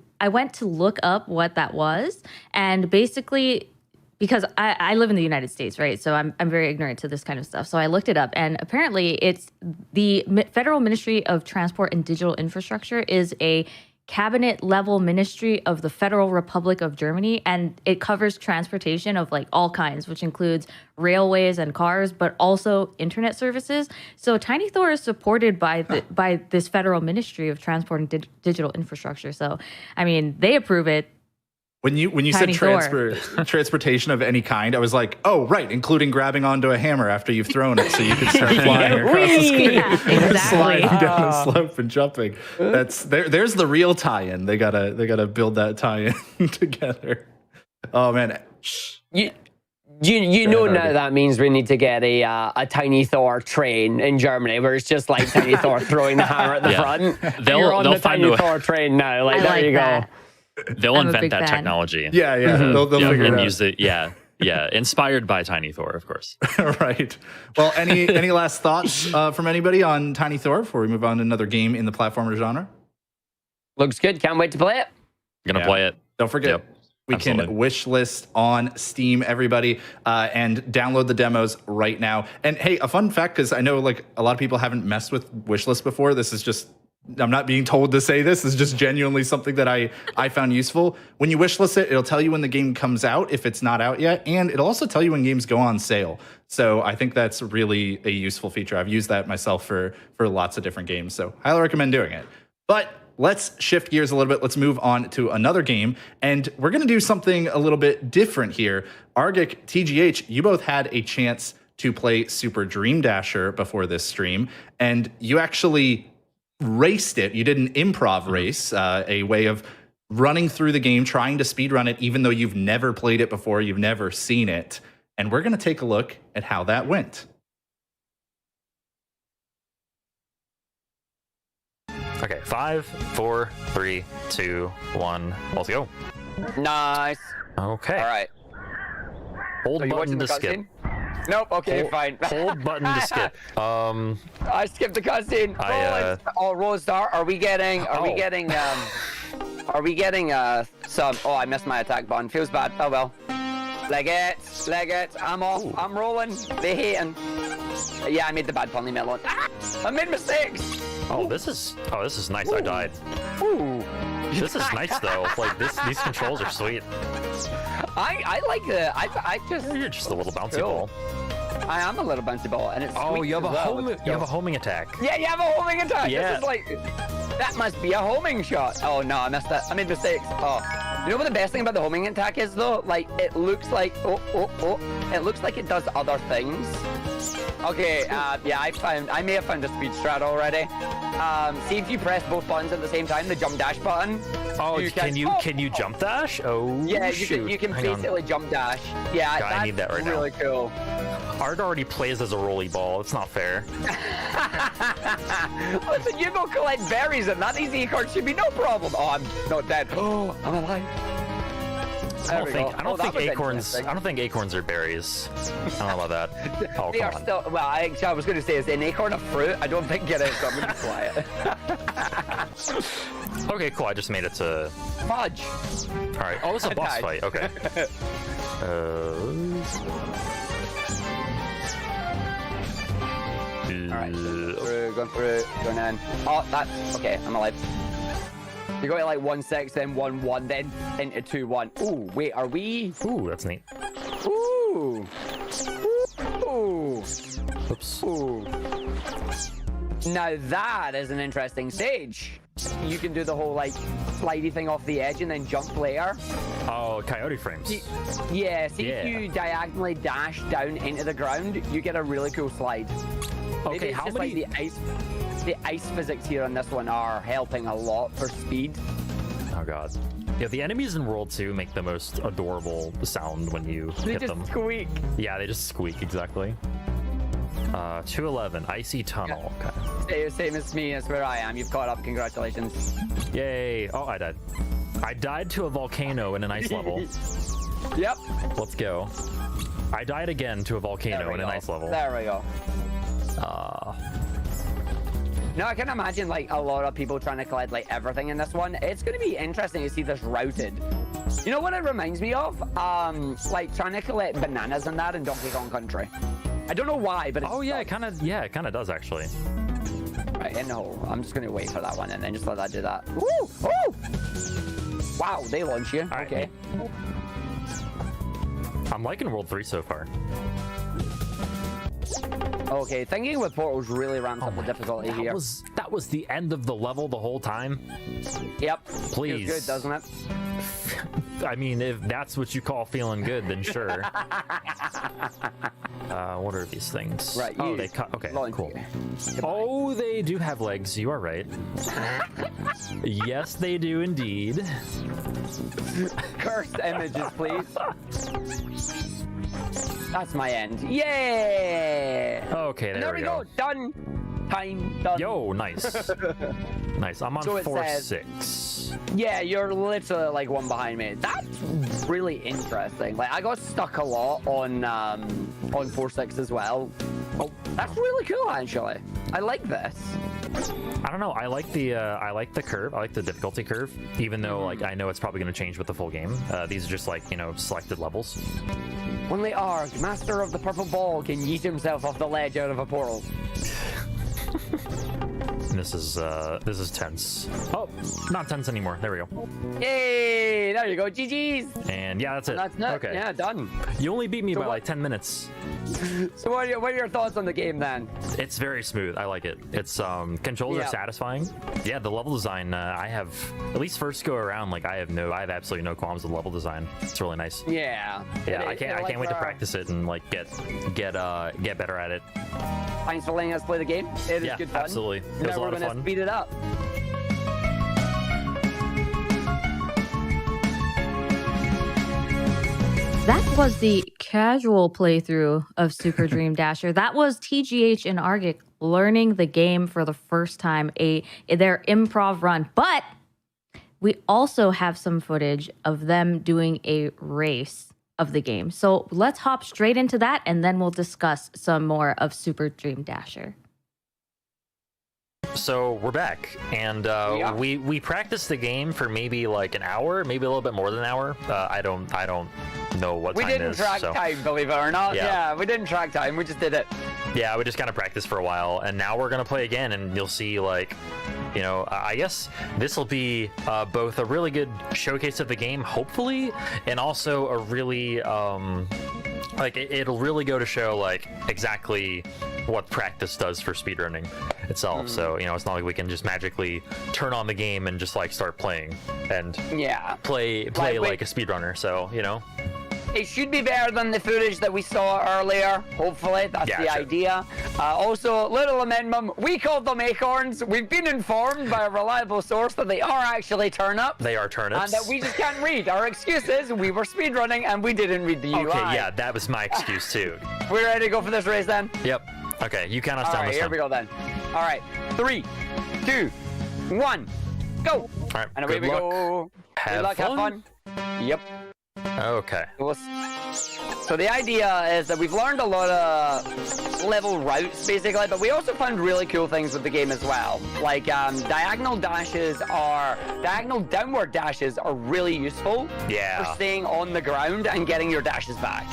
look up what that was, and basically, because I live in the United States, right? So I'm very ignorant to this kind of stuff. So I looked it up, and apparently it's the Federal Ministry of Transport and Digital Infrastructure is a cabinet level ministry of the Federal Republic of Germany, and it covers transportation of like all kinds, which includes railways and cars, but also internet services. So Tiny Thor is supported by this Federal Ministry of Transport and Digital Infrastructure. So I mean, they approve it. When you said Thor. transportation of any kind, I was like, oh, right, including grabbing onto a hammer after you've thrown it so you can start flying across the screen. Yeah, exactly. Sliding down the slope and jumping. There's the real tie-in. They gotta build that tie-in together. Oh man. You know now that means we need to get a Tiny Thor train in Germany where it's just like Tiny Thor throwing the hammer at the front. You're on the Tiny Thor train now. Like, there you go. They'll invent that technology. Yeah. They'll figure it out. Use it. Yeah. Inspired by Tiny Thor, of course. Right. Well, any last thoughts from anybody on Tiny Thor before we move on to another game in the platformer genre? Looks good. Can't wait to play it. Gonna play it. Don't forget. We can wish list on Steam, everybody, and download the demos right now. And hey, a fun fact, because I know like a lot of people haven't messed with wishlist before. This is just, I'm not being told to say this. It's just genuinely something that I found useful. When you wishlist it, it'll tell you when the game comes out if it's not out yet, and it'll also tell you when games go on sale. So I think that's really a useful feature. I've used that myself for lots of different games, so highly recommend doing it. But let's shift gears a little bit. Let's move on to another game. And we're going to do something a little bit different here. Argic, TGH, you both had a chance to play Super Dream Dasher before this stream. And you actually raced it. You did an improv race, a way of running through the game, trying to speedrun it, even though you've never played it before, you've never seen it. And we're going to take a look at how that went. Okay, 5, 4, 3, 2, 1. Let's go. Nice. Okay. All right. Hold button to skip. Nope. Okay, fine. Hold button to skip. I skipped the cutscene. Roll start. Are we getting some? Oh, I missed my attack button. Feels bad. Oh well. Leg it. I'm off. Ooh. I'm rolling. They hating. Yeah, I made the bad pun. Leave me alone. I made mistakes. Oh, this is nice. Ooh. I died. Ooh. This is nice though. Like these controls are sweet. I like the. You're just a little bouncy cool. ball. I am a little bouncy ball, and it's you have a homing attack. Yeah, you have a homing attack. Yeah. This is like that must be a homing shot. Oh no, I missed that. I made mistakes. Oh, you know what the best thing about the homing attack is though? Like it looks like it looks like it does other things. Okay, yeah, I may have found a speed strat already. See if you press both buttons at the same time, the jump dash button. Oh, can you jump dash? Oh, yeah, shoot. you can basically jump dash. Yeah, God, I need that right really now. Cool. Art already plays as a rolly ball. It's not fair. Listen, you go collect berries and that. These acorns should be no problem. Oh, I'm not dead. Oh, I'm alive. I don't think acorns are berries. I don't know about that. Oh, they are still. Well, I was going to say, is an acorn a fruit? I don't think it is. So I'm going to be quiet. Okay, cool. I just made it to fudge. All right. Oh, it's a boss fight. Okay. All right. Going in. Oh, that's okay. I'm alive. You go to like 1-6, then 1-1, then into 2-1. Ooh, wait, are we? Ooh, that's neat. Ooh. Ooh. Oops. Ooh. Now that is an interesting stage. You can do the whole like slidey thing off the edge and then jump layer. Oh, coyote frames. Yeah, see if you diagonally dash down into the ground, you get a really cool slide. Okay, how many? Like the ice physics here on this one are helping a lot for speed. Oh god. Yeah, the enemies in World 2 make the most adorable sound when you hit them. They just squeak. Yeah, they just squeak, exactly. 211, Icy Tunnel. Yeah. Okay. Same as me, as where I am. You've caught up, congratulations. Yay. Oh, I died. I died to a volcano in an ice level. Yep. Let's go. I died again to a volcano in an ice level. There we go. No, I can imagine like a lot of people trying to collect like everything in this one. It's going to be interesting to see this routed. You know what it reminds me of? Like trying to collect bananas and that in Donkey Kong Country. I don't know why, but it's it kind of does actually. Right, in the hole. I'm just going to wait for that one and then just let that do that. Woo! Woo! Wow, they launch you. All okay. Right. I'm liking World 3 so far. Okay, thinking with portals really ramps up the difficulty here. That was the end of the level the whole time? Yep. Please. Feels good, doesn't it? if that's what you call feeling good, then sure. What are these things? Right. Oh, they cut. Okay, cool. Goodbye. Oh, they do have legs. You are right. Yes, they do indeed. Cursed images, please. That's my end. Yeah. Okay, there we go. Done. Time done. Yo, nice. Nice. I'm on So it 4-6. Yeah, you're literally like one behind me. That's really interesting. Like I got stuck a lot on 4-6 as well. Oh, that's really cool actually. I like this. I don't know. I like the curve. I like the difficulty curve, even though like I know it's probably going to change with the full game. These are just like selected levels. Only Arg, master of the purple ball, can yeet himself off the ledge out of a portal. This is tense. Oh, not tense anymore. There we go. Yay! There you go. GG's. And yeah, that's it. That's it. Okay. Yeah, done. You only beat me So by what- like 10 minutes. So what are your thoughts on the game then? It's very smooth. I like it. It's controls Yeah. are satisfying. Yeah, the level design. I have at least first go around. Like I have absolutely no qualms with level design. It's really nice. Yeah. Yeah, I can't wait to practice it and like get better at it. Thanks for letting us play the game. It is Yeah, good fun. absolutely. It was Now a lot we're of gonna fun. speed it up. That was the casual playthrough of Super Dream Dasher. That was TGH and Argic learning the game for the first time, their improv run. But we also have some footage of them doing a race of the game. So let's hop straight into that, and then we'll discuss some more of Super Dream Dasher. So we're back, and we practiced the game for maybe like an hour, maybe a little bit more than an hour. I don't know what We time it didn't is. track so. time, believe it or not. Yeah. Yeah, we didn't track time. We just did it. Yeah, we just kind of practiced for a while, and now we're gonna play again, and you'll see like, I guess this will be both a really good showcase of the game, hopefully, and also a really it'll really go to show like exactly what practice does for speedrunning itself. So it's not like we can just magically turn on the game and just like start playing and Yeah. play like a speedrunner. So It should be better than the footage that we saw earlier. Hopefully, that's Yeah, the sure. idea. Also, little amendment. We called them acorns. We've been informed by a reliable source that they are actually turnips. they are turnips. And that we just can't read. Our excuse is we were speedrunning and we didn't read the UI. Okay, yeah, that was my excuse too. We're ready to go for this race then? Yep. Okay, you count us All down right, this here time. we go then. All right, 3, 2, 1, go. All right, And away good we luck. go. Have Good luck, have fun. fun. Yep. Okay. So the idea is that we've learned a lot of level routes, basically, but we also found really cool things with the game as well. Like diagonal downward dashes are really useful Yeah. for staying on the ground and getting your dashes back.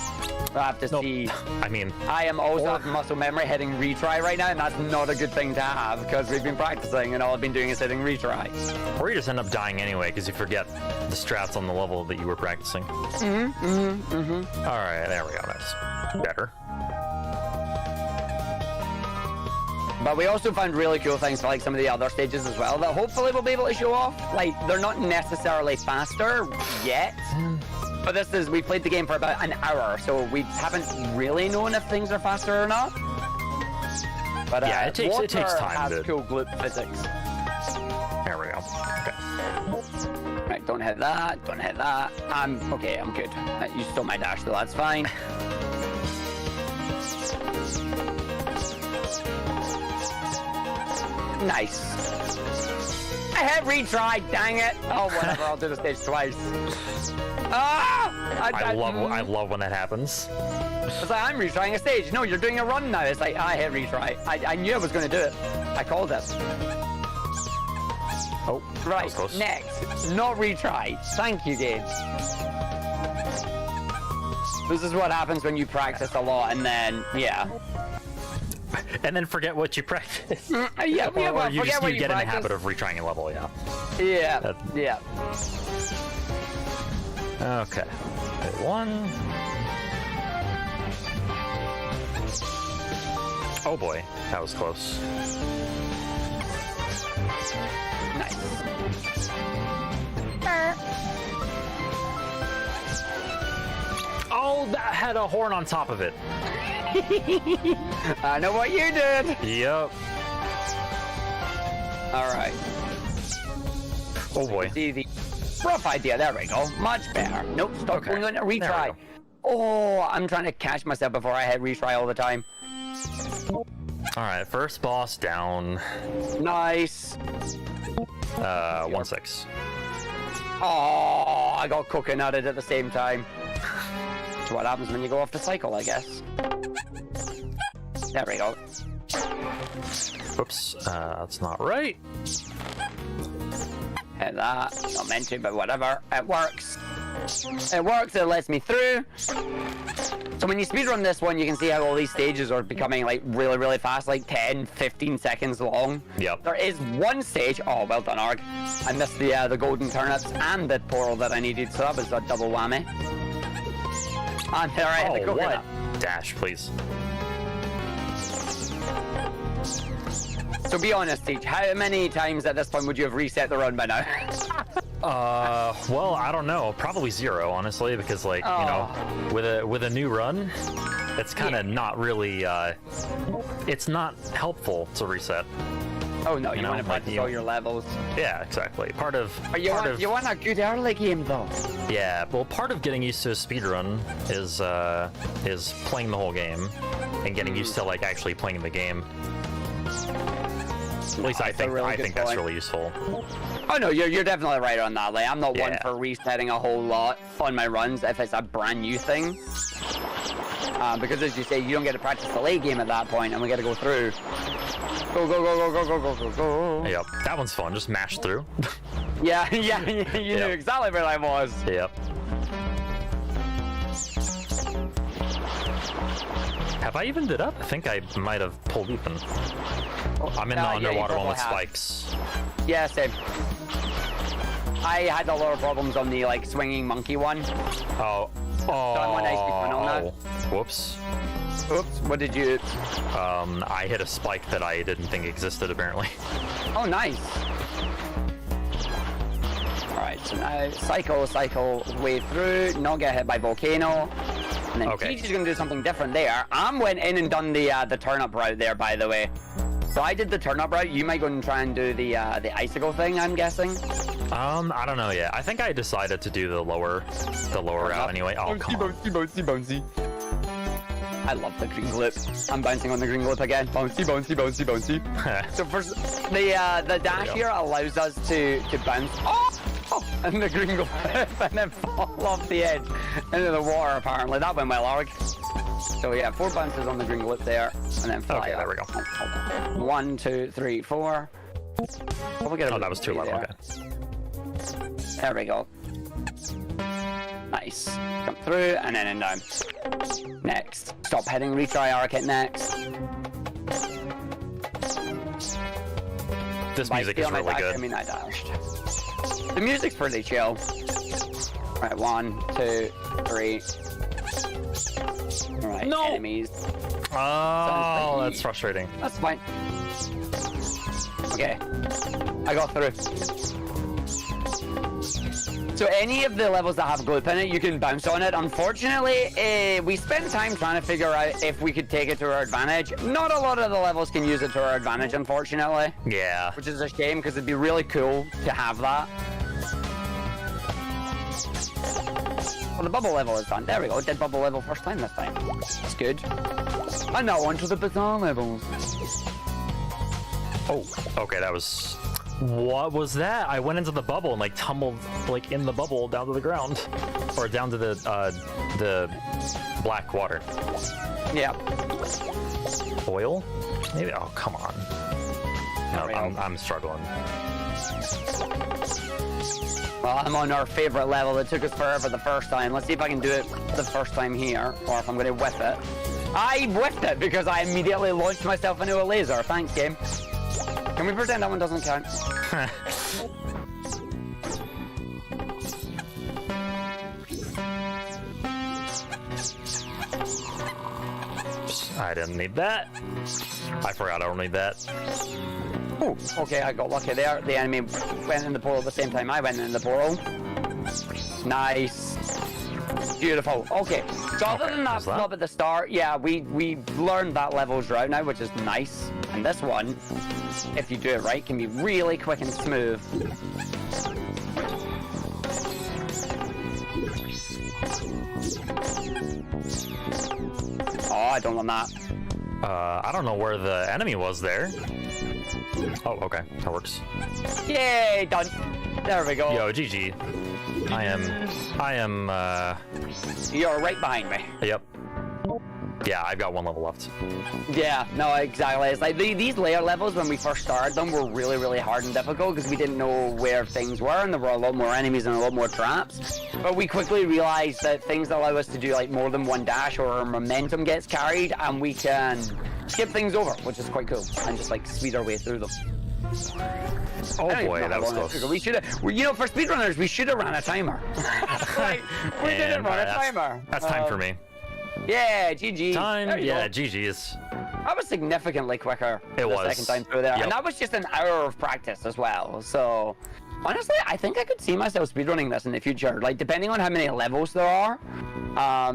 I have to see. I mean, I am also have muscle memory hitting retry right now, and that's not a good thing to have because we've been practicing and all I've been doing is hitting retry. or you just end up dying anyway because you forget the strats on the level that you were practicing. All right, there we go. That's better. But we also found really cool things for like some of the other stages as well that hopefully we'll be able to show off. Like they're not necessarily faster yet, but we played the game for about an hour, so we haven't really known if things are faster or not. But Yeah, it takes time has to- cool gloop physics. There we go. Okay. Right, don't hit that. Don't hit that. I'm okay. I'm good. You stole my dash, though. That's fine. Nice. I have retried. Dang it. Oh, whatever. I'll do the stage twice. Ah! I love when that happens. It's like I'm retrying a stage. No, you're doing a run now. It's like I hit retry. I knew I was going to do it. I called it. Oh, that Right, was close. next. Not retry. Thank you, game. This is what happens when you practice a lot and then, yeah. And then forget what you practice. Yeah, Or well, you forget just what you get in the practice. habit of retrying a level, yeah. Yeah, That- yeah. Okay. Hit one. Oh boy, that was close. Nice. Oh, that had a horn on top of it. I know what you did. Yep. All right. Oh boy. See the rough idea. There we go. Much better. Nope. Stop Okay. going to retry. Oh, I'm trying to catch myself before I hit retry all the time. All right, first boss down. Nice. 1-6. Oh, I got coconutted at the same time. That's what happens when you go off the cycle, I guess. There we go. Oops, that's not right. Hit that. Not meant to, but whatever. It works. It works. It lets me through. So when you speedrun this one, you can see how all these stages are becoming like really, really fast, like 10, 15 seconds long. Yep. There is one stage. Oh, well done, Arg. I missed the golden turnips and the portal that I needed, so that was a double whammy. And there I hit the Oh, coconut. what? Dash, please. So be honest, Teach, how many times at this point would you have reset the run by now? Well, I don't know. Probably 0, honestly, because like, you know, with a new run, it's kind of not really it's not helpful to reset. Oh no, you know, want to practice like, all your levels. Yeah, exactly. Part of You want a good early game though. yeah, well, part of getting used to a speedrun is playing the whole game and getting used to like actually playing the game. At least I think that's really useful. Oh no, you're definitely right on that. Like I'm not one Yeah. for resetting a whole lot on my runs if it's a brand new thing. Because as you say, you don't get to practice the late game at that point, and we got to go through. Go go go go go go go go go. Yep, that one's fun. Just mash through. Yeah, you knew exactly where I was. Yep. Have I evened it up? I think I might have pulled even. I'm in the underwater one with spikes. Yeah, same. I had a lot of problems on the like swinging monkey one. Oh. I'm on ice on that. Whoops. Oops, what did you... I hit a spike that I didn't think existed, apparently. Oh, nice. Alright, so now cycle way through, not get hit by volcano. And then Okay. Peach is going to do something different there. Went in and done the turnip route there, by the way. So I did the turnip route. You might go and try and do the icicle thing, I'm guessing. I don't know yet. I think I decided to do the lower route anyway. Oh, come on. Bouncy. I love the green gloop. I'm bouncing on the green gloop again. Bouncy. So first, the dash here allows us to bounce. Oh! And the green gloop and then fall off the edge into the water. Apparently that went well, Arg. So yeah, 4 bounces on the green gloop there, and then fly Okay, up. there we go. 1, 2, 3, 4. We'll get Oh, that was too low. there. Okay. There we go. Nice. Come through and then down. Next. Stop hitting retry arcade next. This By music is stealing my really dash, good. I mean I dashed. The music's pretty chill. Alright, 1, 2, 3. Alright, No! enemies. Oh, that's frustrating. That's fine. Okay. I got through. So any of the levels that have gloop in it, you can bounce on it. Unfortunately, we spent time trying to figure out if we could take it to our advantage. Not a lot of the levels can use it to our advantage, unfortunately. Yeah. Which is a shame, because it'd be really cool to have that. Well, the bubble level is done. There we go. Did bubble level first time this time. That's good. And now on to the bizarre levels. Oh, okay, that was... What was that? I went into the bubble and like tumbled like in the bubble down to the ground. Or down to the black water. Yeah. Oil? Maybe? Oh, come on. No, There we go. I'm struggling. Well, I'm on our favorite level that took us forever the first time. Let's see if I can do it the first time here, or if I'm going to whiff it. I whiffed it because I immediately launched myself into a laser. Thanks, game. Can we pretend that one doesn't count? I didn't need that. I forgot I don't need that. Oh, okay, I got lucky there. The enemy went in the portal at the same time I went in the portal. Nice. Beautiful. Okay, so So other than that flub at the start, yeah, we learned that levels are out now, which is nice. And this one, if you do it right, can be really quick and smooth. Oh, I don't want that. I don't know where the enemy was there. Oh, okay. That works. Yay, done. There we go. Yo, GG. I am, You're right behind me. Yep. Yeah, I've got 1 level left. Yeah, no, exactly. It's like these layer levels, when we first started them, were really, really hard and difficult because we didn't know where things were, and there were a lot more enemies and a lot more traps. But we quickly realized that things allow us to do like more than one dash, or our momentum gets carried, and we can skip things over, which is quite cool, and just like speed our way through them. Oh boy, that was close. We should have, you know, for speedrunners, we should have ran a timer. Like, we didn't run a timer. That's time for me. Yeah, GG. Time, yeah, GG's. That was significantly quicker. It was. The second time through there. Yep. And that was just an hour of practice as well. So, honestly, I think I could see myself speedrunning this in the future. Like, depending on how many levels there are,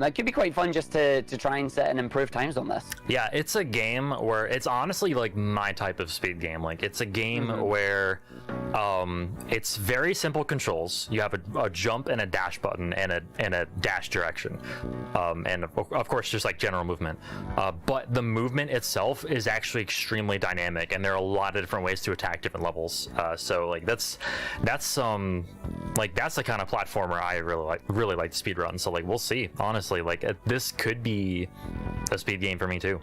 it could be quite fun just to try and set and improve times on this. Yeah, it's a game where it's honestly like my type of speed game. Like, it's a game where it's very simple controls. You have a jump and a dash button and a dash direction, and of course just like general movement. But the movement itself is actually extremely dynamic, and there are a lot of different ways to attack different levels. So like that's the kind of platformer I really like to speed run. So like we'll see. Honestly, like this could be a speed game for me too.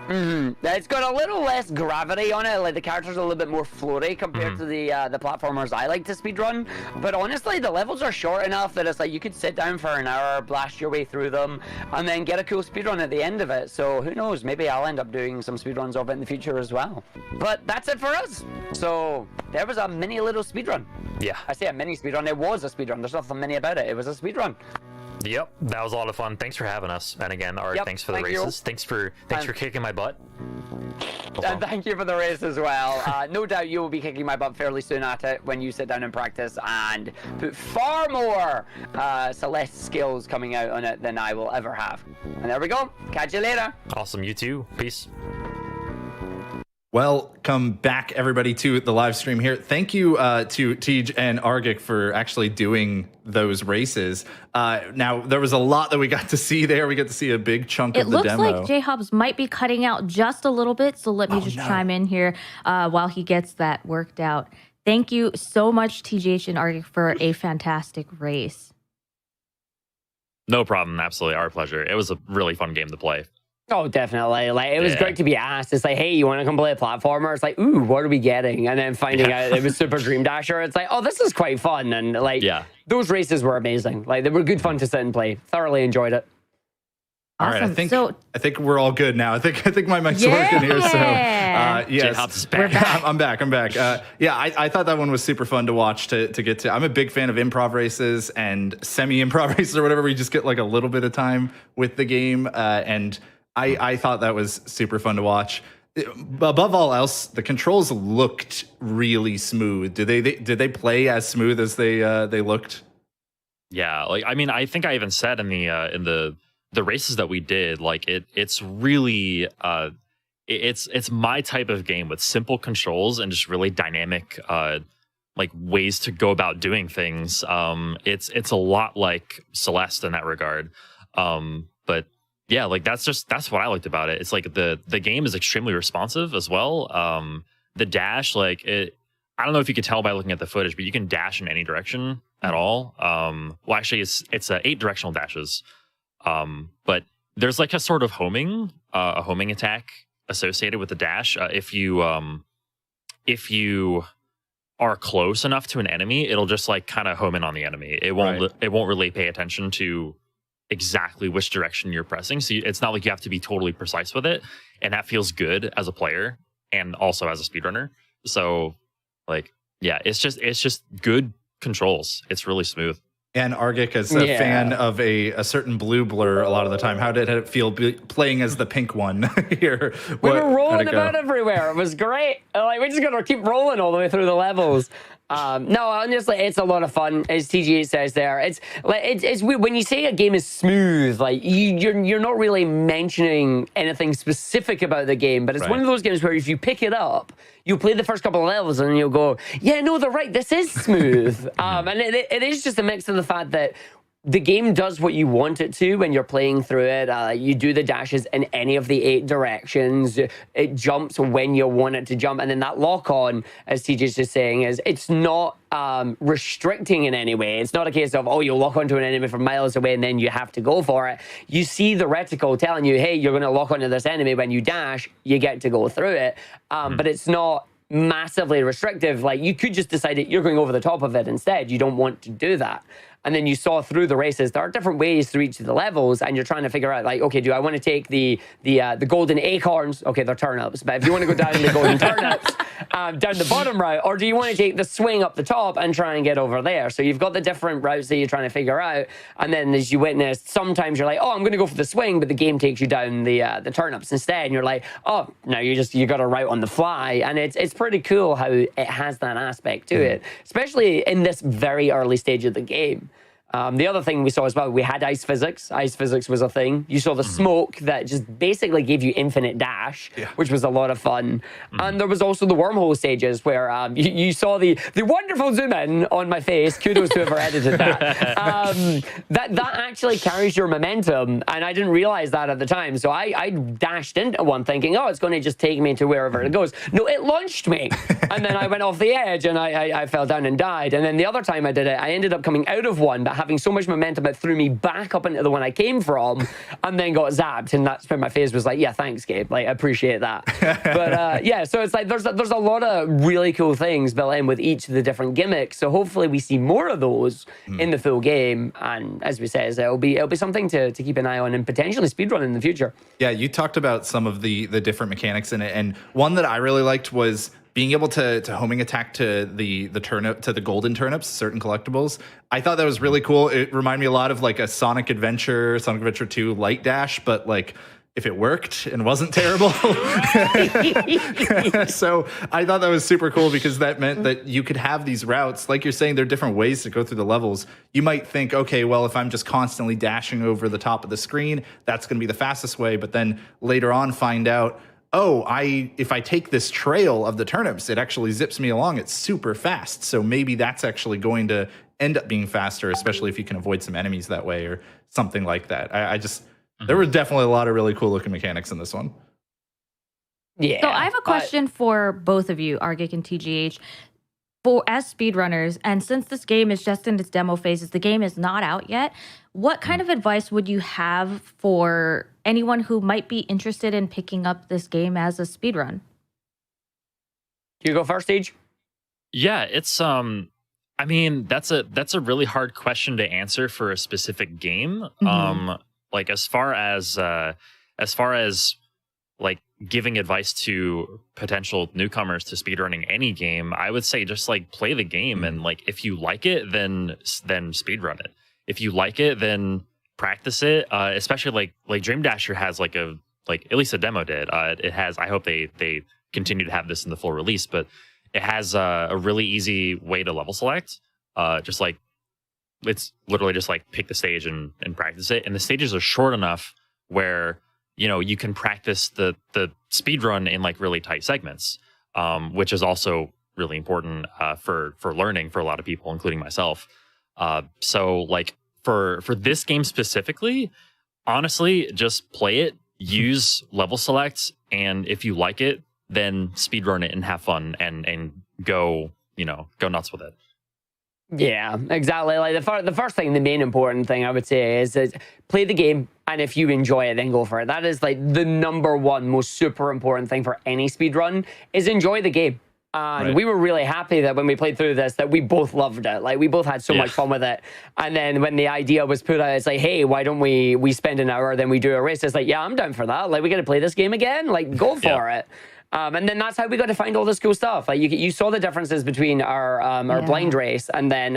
It's got a little less gravity on it. Like the characters are a little bit more floaty compared to the platformers I like to speedrun. But honestly, the levels are short enough that it's like you could sit down for an hour, blast your way through them, and then get a cool speedrun at the end of it. So who knows? Maybe I'll end up doing some speedruns of it in the future as well. But that's it for us. So there was a mini little speedrun. Yeah. I say a mini speedrun. It was a speedrun. There's nothing mini about it. It was a speedrun. Yep, that was a lot of fun. Thanks for having us. And again, Art, thanks for the races. Thanks for kicking my butt. And thank you for the race as well. No doubt you will be kicking my butt fairly soon at it when you sit down and practice and put far more Celeste skills coming out on it than I will ever have. And there we go. Catch you later. Awesome. You too. Peace. Welcome back, everybody, to the live stream here. Thank you to Tej and Argic for actually doing those races. Now, there was a lot that we got to see there. We got to see a big chunk of the demo. It looks like J-Hobbs might be cutting out just a little bit, so let me chime in here while he gets that worked out. Thank you so much, TGH and Argic, for a fantastic race. No problem. Absolutely. Our pleasure. It was a really fun game to play. Oh, definitely. Like, it was great to be asked. It's like, hey, you want to come play a platformer? It's like, ooh, what are we getting? And then finding out it was Super Dream Dasher. It's like, oh, this is quite fun. And like, those races were amazing. Like, they were good fun to sit and play. Thoroughly enjoyed it. Awesome. All right, I think we're all good now. I think my mic's working here. So yes, J-Hobbs is back. I'm back. I thought that one was super fun to watch to get to. I'm a big fan of improv races and semi-improv races or whatever. We just get like a little bit of time with the game, and I thought that was super fun to watch. Above all else, the controls looked really smooth. Did they play as smooth as they looked? Yeah, like I mean, I think I even said in the races that we did, like it's really it's my type of game with simple controls and just really dynamic like ways to go about doing things. It's a lot like Celeste in that regard. But yeah, like that's what I liked about it. It's like the game is extremely responsive as well. The dash, like I don't know if you could tell by looking at the footage, but you can dash in any direction at all. Well, actually, it's 8 directional dashes. But there's like a sort of homing attack associated with the dash. If you are close enough to an enemy, it'll just like kind of home in on the enemy. It won't really pay attention to exactly which direction you're pressing. So it's not like you have to be totally precise with it, and that feels good as a player and also as a speedrunner. So like, yeah, it's just good controls. It's really smooth. And Argic, as a fan of a certain blue blur a lot of the time, how did it feel playing as the pink one here? We were rolling about everywhere. It was great. Like, we just got to keep rolling all the way through the levels. No, honestly, it's a lot of fun, as TGH says there. It's weird when you say a game is smooth. Like you're not really mentioning anything specific about the game, but it's one of those games where if you pick it up, you play the first couple of levels and you'll go, yeah, no, they're right. This is smooth, and it is just a mix of the fact that the game does what you want it to when you're playing through it. You do the dashes in any of the 8 directions. It jumps when you want it to jump. And then that lock-on, as TJ's just saying, is it's not restricting in any way. It's not a case of, oh, you lock onto an enemy from miles away and then you have to go for it. You see the reticle telling you, hey, you're going to lock onto this enemy. When you dash, you get to go through it. But it's not massively restrictive. Like, you could just decide that you're going over the top of it instead. You don't want to do that. And then you saw through the races, there are different ways through each of the levels, and you're trying to figure out, like, okay, do I want to take the golden acorns? Okay, they're turnips, but if you want to go down the golden turnips, down the bottom route, or do you want to take the swing up the top and try and get over there? So you've got the different routes that you're trying to figure out, and then as you witnessed, sometimes you're like, oh, I'm going to go for the swing, but the game takes you down the turnips instead, and you're like, oh, no, you got a route on the fly, and it's pretty cool how it has that aspect to it, especially in this very early stage of the game. The other thing we saw as well, we had ice physics. Ice physics was a thing. You saw the smoke that just basically gave you infinite dash, which was a lot of fun. And there was also the wormhole stages where you saw the wonderful zoom in on my face. Kudos to whoever edited that. That actually carries your momentum, and I didn't realize that at the time. So I dashed into one thinking, oh, it's going to just take me to wherever it goes. No, it launched me. And then I went off the edge and I fell down and died. And then the other time I did it, I ended up coming out of one, but having so much momentum, it threw me back up into the one I came from, and then got zapped. And that's when my face was like, yeah, thanks, Gabe. Like, I appreciate that. But yeah, so it's like there's a lot of really cool things built in with each of the different gimmicks. So hopefully we see more of those in the full game. And as we said, it'll be something to keep an eye on and potentially speedrun in the future. Yeah, you talked about some of the different mechanics in it, and one that I really liked was being able to homing attack to the golden turnips, certain collectibles. I thought that was really cool. It reminded me a lot of like a Sonic Adventure 2 light dash, but like if it worked and wasn't terrible. So I thought that was super cool because that meant that you could have these routes. Like you're saying, there are different ways to go through the levels. You might think, okay, well, if I'm just constantly dashing over the top of the screen, that's going to be the fastest way. But then later on find out, oh, if I take this trail of the turnips, it actually zips me along. It's super fast. So maybe that's actually going to end up being faster, especially if you can avoid some enemies that way or something like that. There were definitely a lot of really cool looking mechanics in this one. Yeah. So I have a question for both of you, Argic and TGH. As speedrunners, and since this game is just in its demo phases, the game is not out yet, what kind of advice would you have for anyone who might be interested in picking up this game as a speedrun? You go first, Stage? Yeah, it's I mean, that's a really hard question to answer for a specific game. Like as far as like giving advice to potential newcomers to speedrunning any game, I would say just like play the game, and like if you like it, then speedrun it. If you like it, then practice it. Especially like Dream Dasher has like at least a demo did. It has. I hope they continue to have this in the full release, but it has a really easy way to level select. Just like it's literally just like pick the stage and practice it, and the stages are short enough where you can practice the speed run in like really tight segments, which is also really important for learning for a lot of people, including myself. So like for this game specifically, honestly, just play it, use level selects, and if you like it, then speed run it and have fun and go nuts with it. Yeah, exactly. Like the first thing, the main important thing I would say is play the game, and if you enjoy it, then go for it. That is like the number one most super important thing for any speedrun is enjoy the game. And we were really happy that when we played through this, that we both loved it. Like we both had so much fun with it. And then when the idea was put out, it's like, hey, why don't we spend an hour, then we do a race? It's like, yeah, I'm down for that. Like we got to play this game again. Like go for it. And then that's how we got to find all this cool stuff. Like you saw the differences between our blind race and then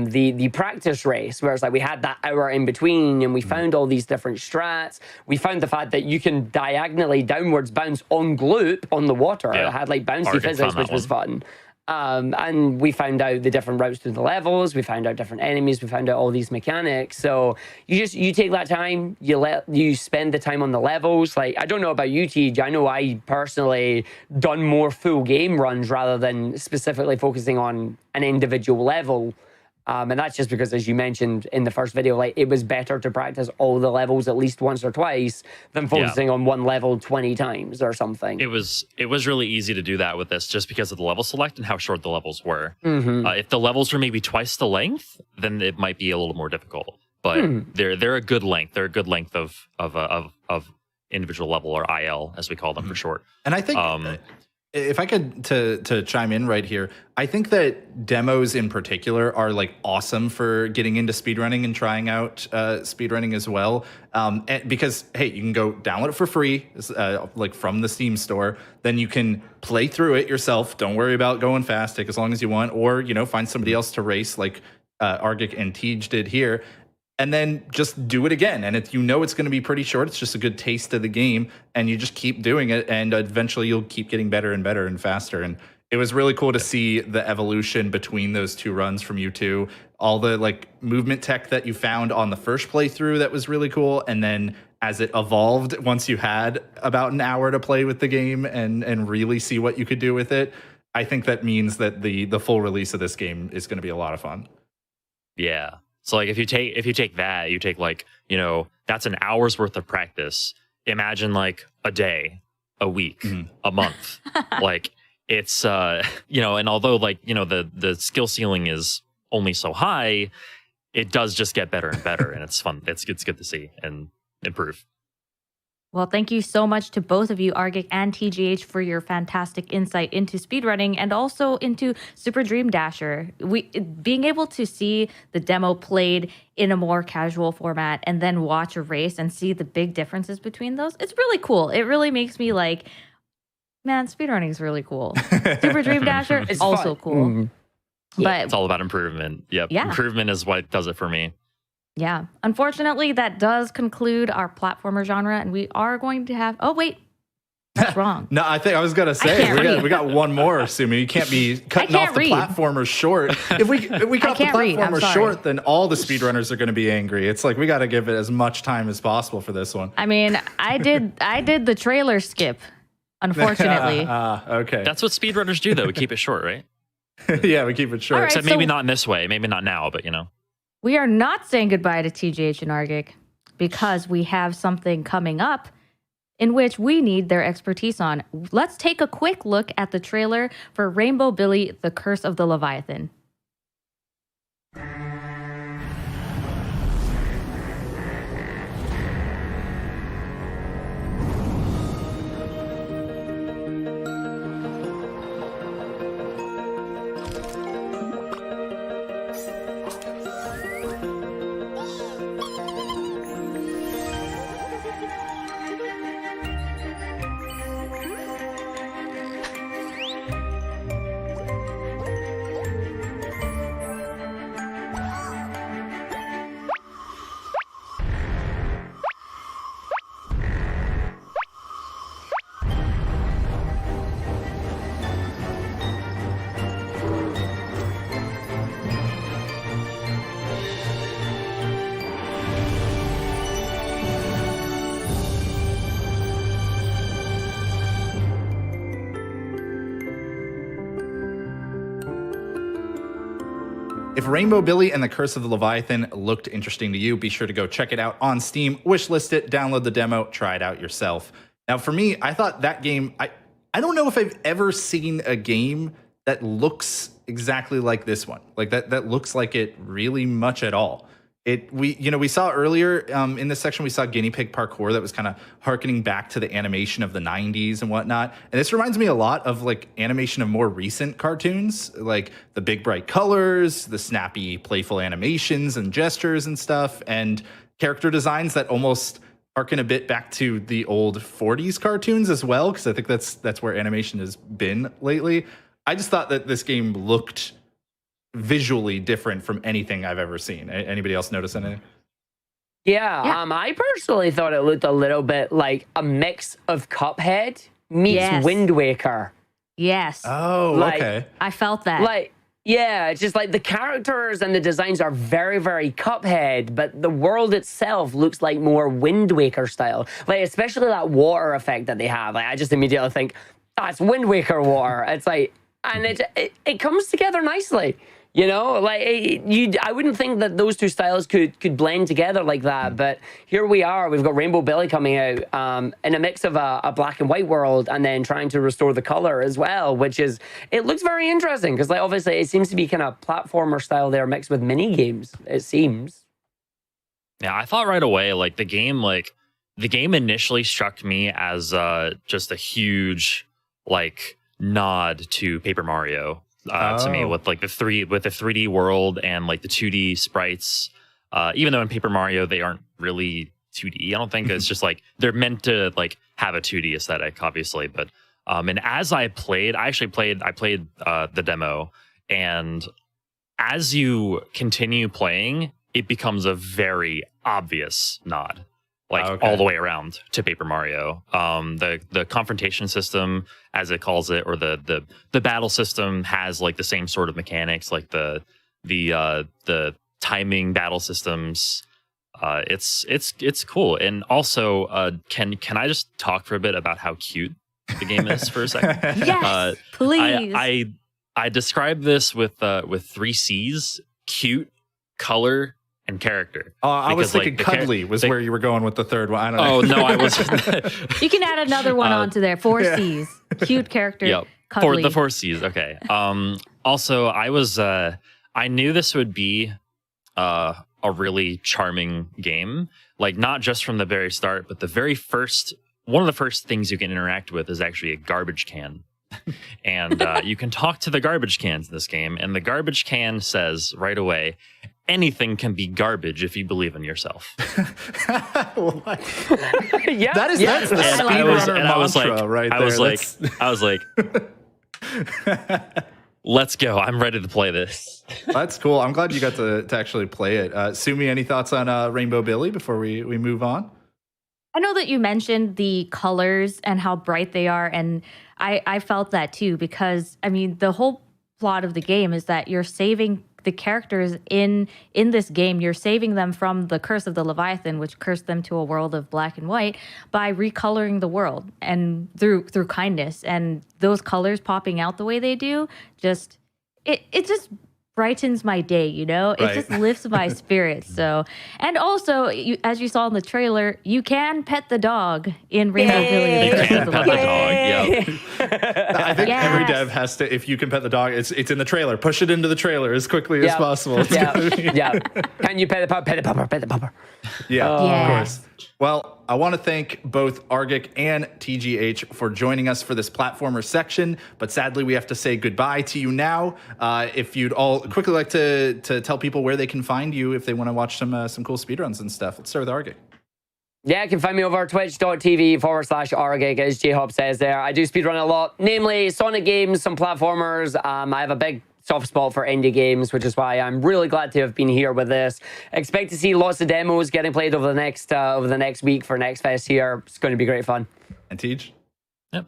the practice race, where it's like we had that hour in between, and we found all these different strats. We found the fact that you can diagonally downwards bounce on gloop on the water. It had like bouncy physics, which was fun. And we found out the different routes through the levels. We found out different enemies. We found out all these mechanics. So you take that time. You spend the time on the levels. Like, I don't know about you, TJ. I know I personally done more full game runs rather than specifically focusing on an individual level. And that's just because, as you mentioned in the first video, like, it was better to practice all the levels at least once or twice than focusing on one level 20 times or something. It was really easy to do that with this just because of the level select and how short the levels were. If the levels were maybe twice the length, then it might be a little more difficult. But they're a good length. They're a good length of individual level, or IL as we call them for short. And I think if I could to chime in right here, I think that demos in particular are like awesome for getting into speedrunning and trying out speedrunning as well. Because, hey, you can go download it for free, like from the Steam store. Then you can play through it yourself. Don't worry about going fast. Take as long as you want. Or, find somebody else to race like Argic and Tej did here. And then just do it again. And it's going to be pretty short. It's just a good taste of the game. And you just keep doing it. And eventually you'll keep getting better and better and faster. And it was really cool to see the evolution between those two runs from you two. All the like movement tech that you found on the first playthrough that was really cool. And then as it evolved, once you had about an hour to play with the game and really see what you could do with it, I think that means that the full release of this game is going to be a lot of fun. Yeah. So like if you take that, you take like, that's an hour's worth of practice. Imagine like a day, a week, a month. Like it's and although like, the skill ceiling is only so high, it does just get better and better, and it's fun. It's good to see and improve. Well, thank you so much to both of you, Argic and TGH, for your fantastic insight into speedrunning and also into Super Dream Dasher. Being able to see the demo played in a more casual format and then watch a race and see the big differences between those, it's really cool. It really makes me like, man, speedrunning is really cool. Super Dream Dasher is also cool. But it's all about improvement. Yep. Yeah. Improvement is what does it for me. Yeah. Unfortunately, that does conclude our platformer genre, and we are going to have... Oh, wait. That's wrong. No, I think I was going to say, we got one more, Sumi. You can't be cutting off the platformers short. If we cut the platformers short, then all the speedrunners are going to be angry. It's like we got to give it as much time as possible for this one. I mean, I did the trailer skip, unfortunately. Okay. That's what speedrunners do, though. We keep it short, right? Yeah, we keep it short. Right, except maybe not in this way. Maybe not now, but We are not saying goodbye to TGH and Argic because we have something coming up in which we need their expertise on. Let's take a quick look at the trailer for Rainbow Billy, The Curse of the Leviathan. If Rainbow Billy and the Curse of the Leviathan looked interesting to you, be sure to go check it out on Steam, wishlist it, download the demo, try it out yourself. Now, for me, I thought that game, I don't know if I've ever seen a game that looks exactly like this one. Like that looks like it really much at all. We saw earlier in this section, we saw guinea pig parkour that was kind of harkening back to the animation of the 90s and whatnot. And this reminds me a lot of like animation of more recent cartoons, like the big bright colors, the snappy, playful animations and gestures and stuff, and character designs that almost harken a bit back to the old 40s cartoons as well, because I think that's where animation has been lately. I just thought that this game looked visually different from anything I've ever seen. Anybody else notice anything? Yeah. I personally thought it looked a little bit like a mix of Cuphead meets Wind Waker. Yes. Oh, Like, okay. I felt that. Like, yeah, it's just like the characters and the designs are very, very Cuphead, but the world itself looks like more Wind Waker style. Like, especially that water effect that they have. Like, I just immediately think, that's Wind Waker water. It's like, and it comes together nicely. You know, like I wouldn't think that those two styles could blend together like that. But here we are. We've got Rainbow Billy coming out in a mix of a black and white world, and then trying to restore the color as well, which is it looks very interesting because like obviously it seems to be kind of platformer style there mixed with mini games. It seems. Yeah, I thought right away like the game initially struck me as just a huge like nod to Paper Mario. To me, with like the 3D world and like the 2D sprites, even though in Paper Mario they aren't really 2D. I don't think it's just like they're meant to like have a 2D aesthetic, obviously. But and as I played, I played the demo, and as you continue playing, it becomes a very obvious nod. Like all the way around to Paper Mario. The confrontation system, as it calls it, or the battle system has like the same sort of mechanics, like the timing battle systems. It's cool. And also, can I just talk for a bit about how cute the game is for a second? Yes, please. I describe this with 3 C's: cute, color, and character. Oh, I was thinking like, cuddly was where you were going with the third one. I don't know. Oh, no, I was. You can add another one onto there. 4 C's. Cute character. Yep. Cuddly. The 4 C's. Okay. Also, I knew this would be a really charming game. Like, not just from the very start, but one of the first things you can interact with is actually a garbage can. And you can talk to the garbage cans in this game. And the garbage can says right away, anything can be garbage if you believe in yourself. What? Yeah, that's the speedrunner mantra right there. I was like, let's go. I'm ready to play this. That's cool. I'm glad you got to actually play it. Sumi, any thoughts on Rainbow Billy before we move on? I know that you mentioned the colors and how bright they are, and I felt that too, because I mean the whole plot of the game is that you're saving the characters in this game. You're saving them from the curse of the Leviathan, which cursed them to a world of black and white, by recoloring the world and through kindness. And those colors popping out the way they do, just it just brightens my day, you know? It just lifts my spirits. So, and also, as you saw in the trailer, you can pet the dog in Rainbow Billy. You can pet the dog, yeah. I think every dev has to, if you can pet the dog, it's in the trailer. Push it into the trailer as quickly as possible. Yeah. Can you pet the pup? Pet the pupper, pet the pupper. Yeah, of course. Well, I want to thank both Argic and TGH for joining us for this platformer section, but sadly we have to say goodbye to you now. If you'd all quickly like to tell people where they can find you if they want to watch some cool speedruns and stuff. Let's start with Argic. Yeah, you can find me over twitch.tv/Argic, as J-Hop says there. I do speedrun a lot, namely Sonic games, some platformers. I have a big soft spot for indie games, which is why I'm really glad to have been here with this. Expect to see lots of demos getting played over the next week for Next Fest here. It's going to be great fun. And Tej? Yep.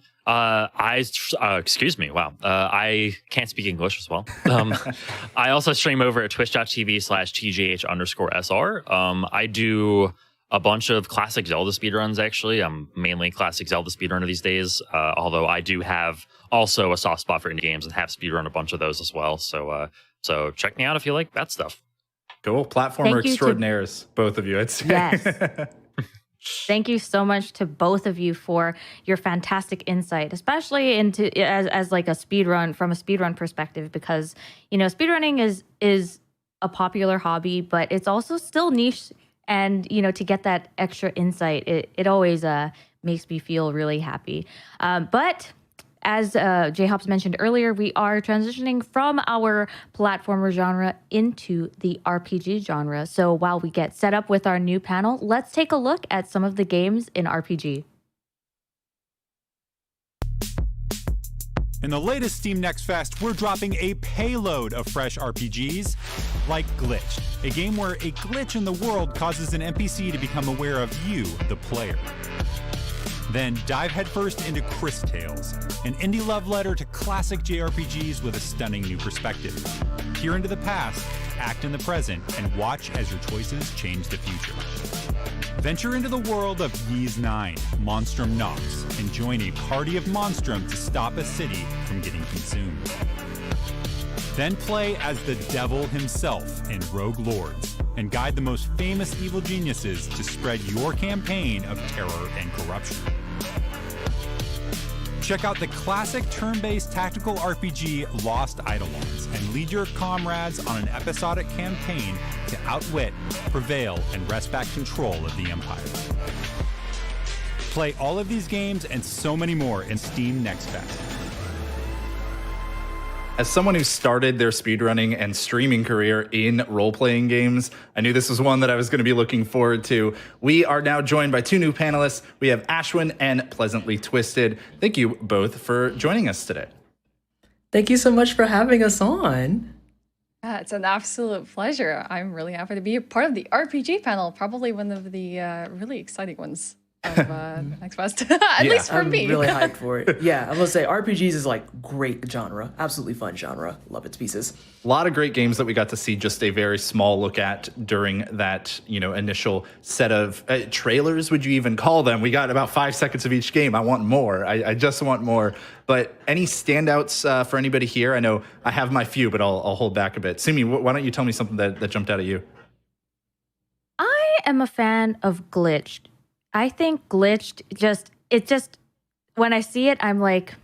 Excuse me. Wow. I can't speak English as well. I also stream over at twitch.tv/TGH_SR. I do a bunch of classic Zelda speedruns, actually. I'm mainly a classic Zelda speedrunner these days, although I do have also a soft spot for indie games and have speedrun a bunch of those as well. So check me out if you like that stuff. Cool. Platformer extraordinaires, both of you. Yes. Thank you so much to both of you for your fantastic insight, especially into as like a speedrun, from a speedrun perspective, because, you know, speedrunning is a popular hobby, but it's also still niche. And, you know, to get that extra insight, it always makes me feel really happy. But as J-Hops mentioned earlier, we are transitioning from our platformer genre into the RPG genre. So while we get set up with our new panel, let's take a look at some of the games in RPG. In the latest Steam Next Fest, we're dropping a payload of fresh RPGs, like Glitch, a game where a glitch in the world causes an NPC to become aware of you, the player. Then dive headfirst into Chris Tales, an indie love letter to classic JRPGs with a stunning new perspective. Peer into the past, act in the present, and watch as your choices change the future. Venture into the world of Ys 9, Monstrum Nox, and join a party of Monstrum to stop a city from getting consumed. Then play as the devil himself in Rogue Lords, and guide the most famous evil geniuses to spread your campaign of terror and corruption. Check out the classic turn-based tactical RPG Lost Eidolons and lead your comrades on an episodic campaign to outwit, prevail, and wrest back control of the Empire. Play all of these games and so many more in Steam Next Fest. As someone who started their speedrunning and streaming career in role-playing games, I knew this was one that I was going to be looking forward to. We are now joined by two new panelists. We have Ashwin and Pleasantly Twisted. Thank you both for joining us today. Thank you so much for having us on. Yeah, it's an absolute pleasure. I'm really happy to be a part of the RPG panel, probably one of the really exciting ones of Next Fest, at least for me. I'm really hyped for it. Yeah, I'm gonna say RPGs is like great genre, absolutely fun genre. Love its pieces. A lot of great games that we got to see just a very small look at during that, initial set of trailers. Would you even call them? We got about 5 seconds of each game. I want more. I just want more. But any standouts for anybody here? I know I have my few, but I'll hold back a bit. Simi, why don't you tell me something that jumped out at you? I am a fan of Glitched. I think Glitched when I see it, I'm like,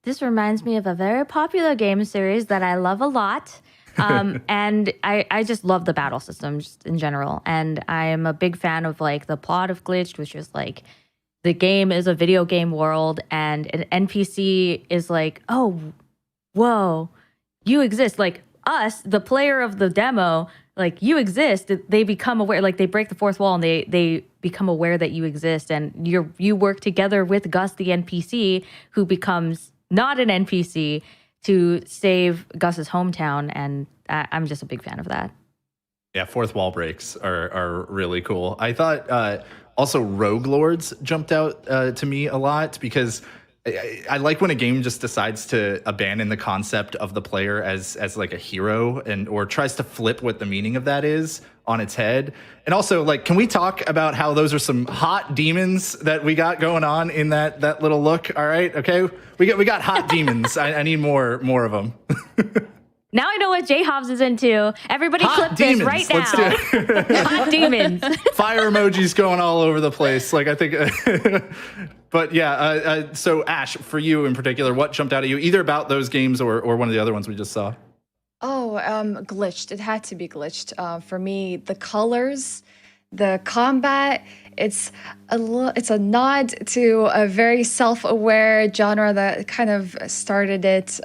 this reminds me of a very popular game series that I love a lot. And I just love the battle system just in general. And I am a big fan of like the plot of Glitched, which is like the game is a video game world and an NPC is like, oh, whoa, you exist. Like us, the player of the demo, like you exist. They become aware, like they break the fourth wall and they become aware that you exist. And you work together with Gus, the NPC, who becomes not an NPC to save Gus's hometown. And I'm just a big fan of that. Yeah, fourth wall breaks are really cool. I thought also Rogue Lords jumped out to me a lot because I like when a game just decides to abandon the concept of the player as like a hero or tries to flip what the meaning of that is on its head. And also, like, can we talk about how those are some hot demons that we got going on in that little look? All right, okay, we got hot demons. I need more of them. Now I know what J Hobbs is into. Everybody hot clip demons. this right Let's now. do it. Hot demons. Fire emojis going all over the place. Like, I think, but yeah. So Ash, for you in particular, what jumped out at you, either about those games or one of the other ones we just saw? Oh, Glitched. It had to be Glitched. For me, the colors, the combat, it's a nod to a very self-aware genre that kind of started it.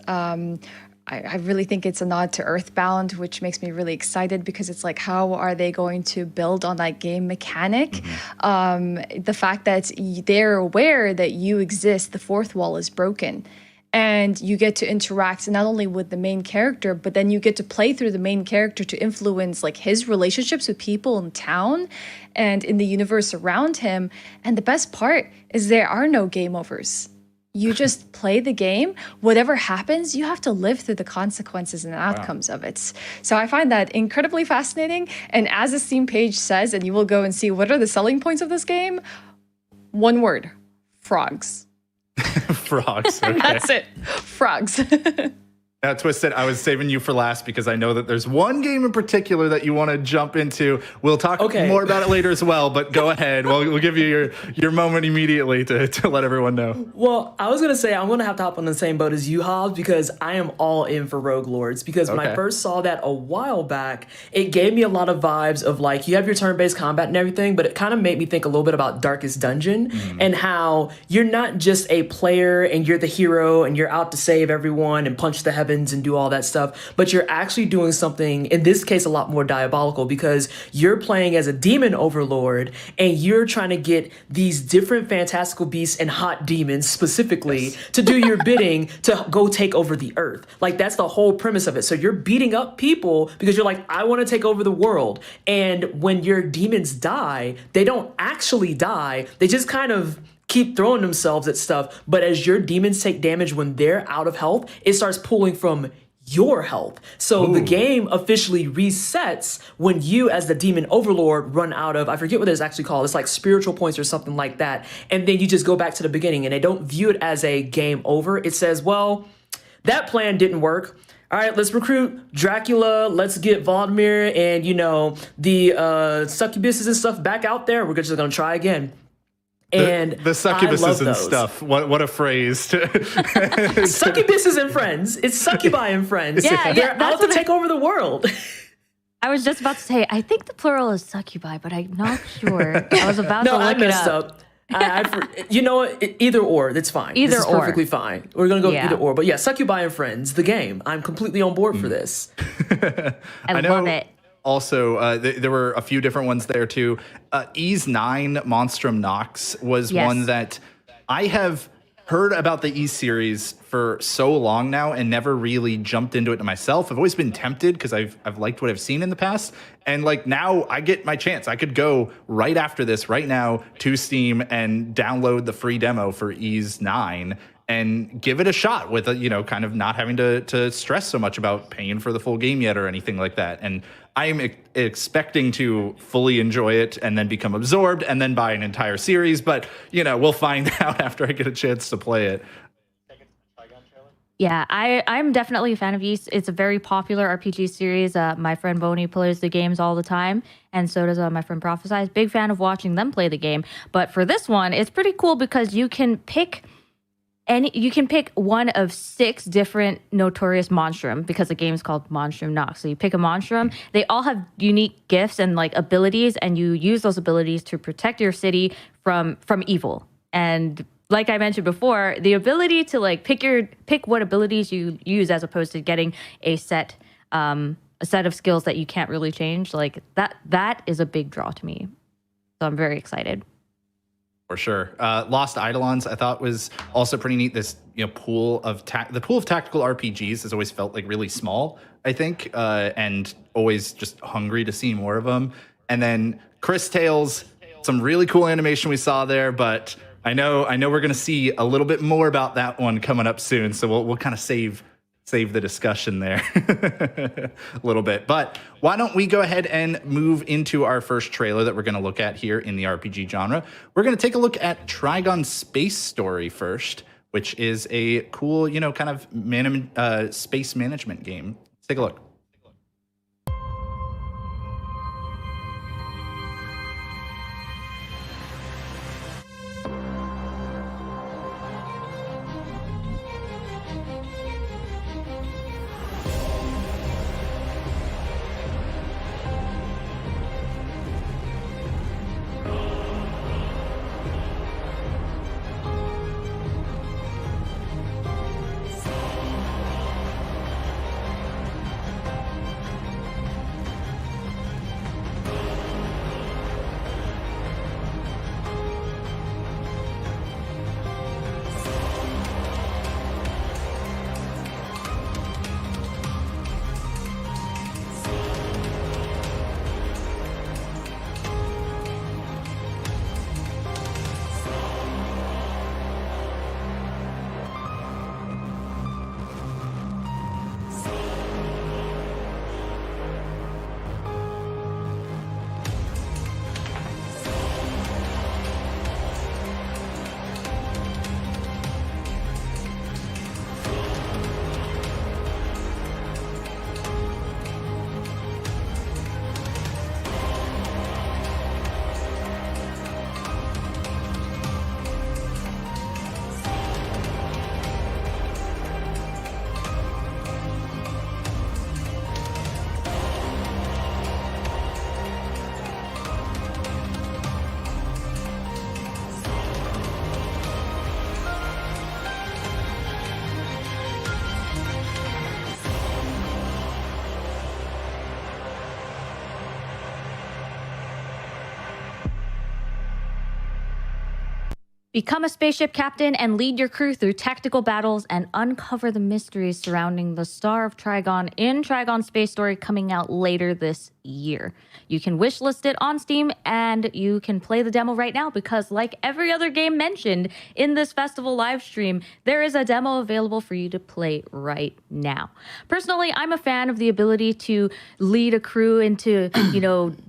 I really think it's a nod to Earthbound, which makes me really excited because it's like, how are they going to build on that game mechanic? Mm-hmm. The fact that they're aware that you exist, the fourth wall is broken. And you get to interact not only with the main character, but then you get to play through the main character to influence like his relationships with people in town and in the universe around him. And the best part is there are no game overs. You just play the game. Whatever happens, you have to live through the consequences and outcomes of it. So I find that incredibly fascinating. And as the Steam page says, and you will go and see what are the selling points of this game, one word, frogs. Frogs. Okay. That's it. Frogs. Now, Twisted, I was saving you for last because I know that there's one game in particular that you want to jump into. We'll talk more about it later as well, but go ahead. We'll give you your moment immediately to let everyone know. Well, I was going to say I'm going to have to hop on the same boat as you, Hobbs, because I am all in for Rogue Lords. Because when I first saw that a while back, it gave me a lot of vibes of like, you have your turn-based combat and everything, but it kind of made me think a little bit about Darkest Dungeon and how you're not just a player and you're the hero and you're out to save everyone and punch the heavens and do all that stuff, but you're actually doing something, in this case, a lot more diabolical because you're playing as a demon overlord and you're trying to get these different fantastical beasts and hot demons specifically to do your bidding to go take over the earth. Like, that's the whole premise of it. So you're beating up people because you're like, I want to take over the world. And when your demons die, they don't actually die. They just kind of keep throwing themselves at stuff. But as your demons take damage when they're out of health, it starts pulling from your health. So the game officially resets when you, as the demon overlord, run out of, I forget what it's actually called. It's like spiritual points or something like that. And then you just go back to the beginning, and they don't view it as a game over. It says, well, that plan didn't work. All right, let's recruit Dracula. Let's get Vladimir and, you know, the succubuses and stuff back out there. We're just going to try again. And the succubuses and stuff. What a phrase. Succubuses and friends. It's succubi and friends. Yeah, they're out to take over the world. I was just about to say, I think the plural is succubi, but I'm not sure. I was about to look I messed it up. you know what? Either or, that's fine. Either this is or. perfectly fine. We're gonna go either or. But yeah, succubi and friends, the game. I'm completely on board for this. I love it. Also, there were a few different ones there too. Ease 9 Monstrum Nox was one that I have heard about the Ease series for so long now and never really jumped into it myself. I've always been tempted because I've liked what I've seen in the past. And like now I get my chance. I could go right after this, right now, to Steam and download the free demo for Ease 9 and give it a shot with, kind of not having to stress so much about paying for the full game yet or anything like that. And I'm expecting to fully enjoy it and then become absorbed and then buy an entire series. But, we'll find out after I get a chance to play it. Yeah, I'm definitely a fan of Ys. It's a very popular RPG series. My friend Boney plays the games all the time, and so does my friend Prophesize. Big fan of watching them play the game. But for this one, it's pretty cool because you can pick one of 6 different notorious monstrum because the game's called Monstrum Nox. So you pick a monstrum. They all have unique gifts and like abilities, and you use those abilities to protect your city from evil. And like I mentioned before, the ability to like pick what abilities you use as opposed to getting a set of skills that you can't really change, like that is a big draw to me. So I'm very excited. For sure. Lost Eidolons, I thought was also pretty neat. This pool of tactical RPGs has always felt like really small, I think, and always just hungry to see more of them. And then Chris Tales, some really cool animation we saw there, but I know we're gonna see a little bit more about that one coming up soon. So we'll kind of save the discussion there a little bit. But why don't we go ahead and move into our first trailer that we're going to look at here in the RPG genre. We're going to take a look at Trigon Space Story first, which is a cool, kind of space management game. Let's take a look. Become a spaceship captain and lead your crew through tactical battles and uncover the mysteries surrounding the Star of Trigon in Trigon Space Story, coming out later this year. You can wishlist it on Steam and you can play the demo right now because, like every other game mentioned in this festival live stream, there is a demo available for you to play right now. Personally, I'm a fan of the ability to lead a crew into,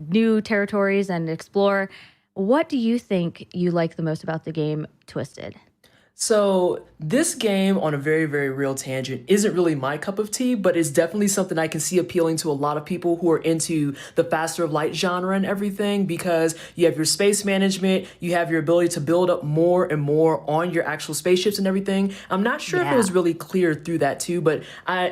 new territories and explore. What do you think you like the most about the game, Twisted? So this game, on a very, very real tangent, isn't really my cup of tea, but it's definitely something I can see appealing to a lot of people who are into the faster of light genre and everything, because you have your space management, you have your ability to build up more and more on your actual spaceships and everything. I'm not sure if it was really clear through that too, but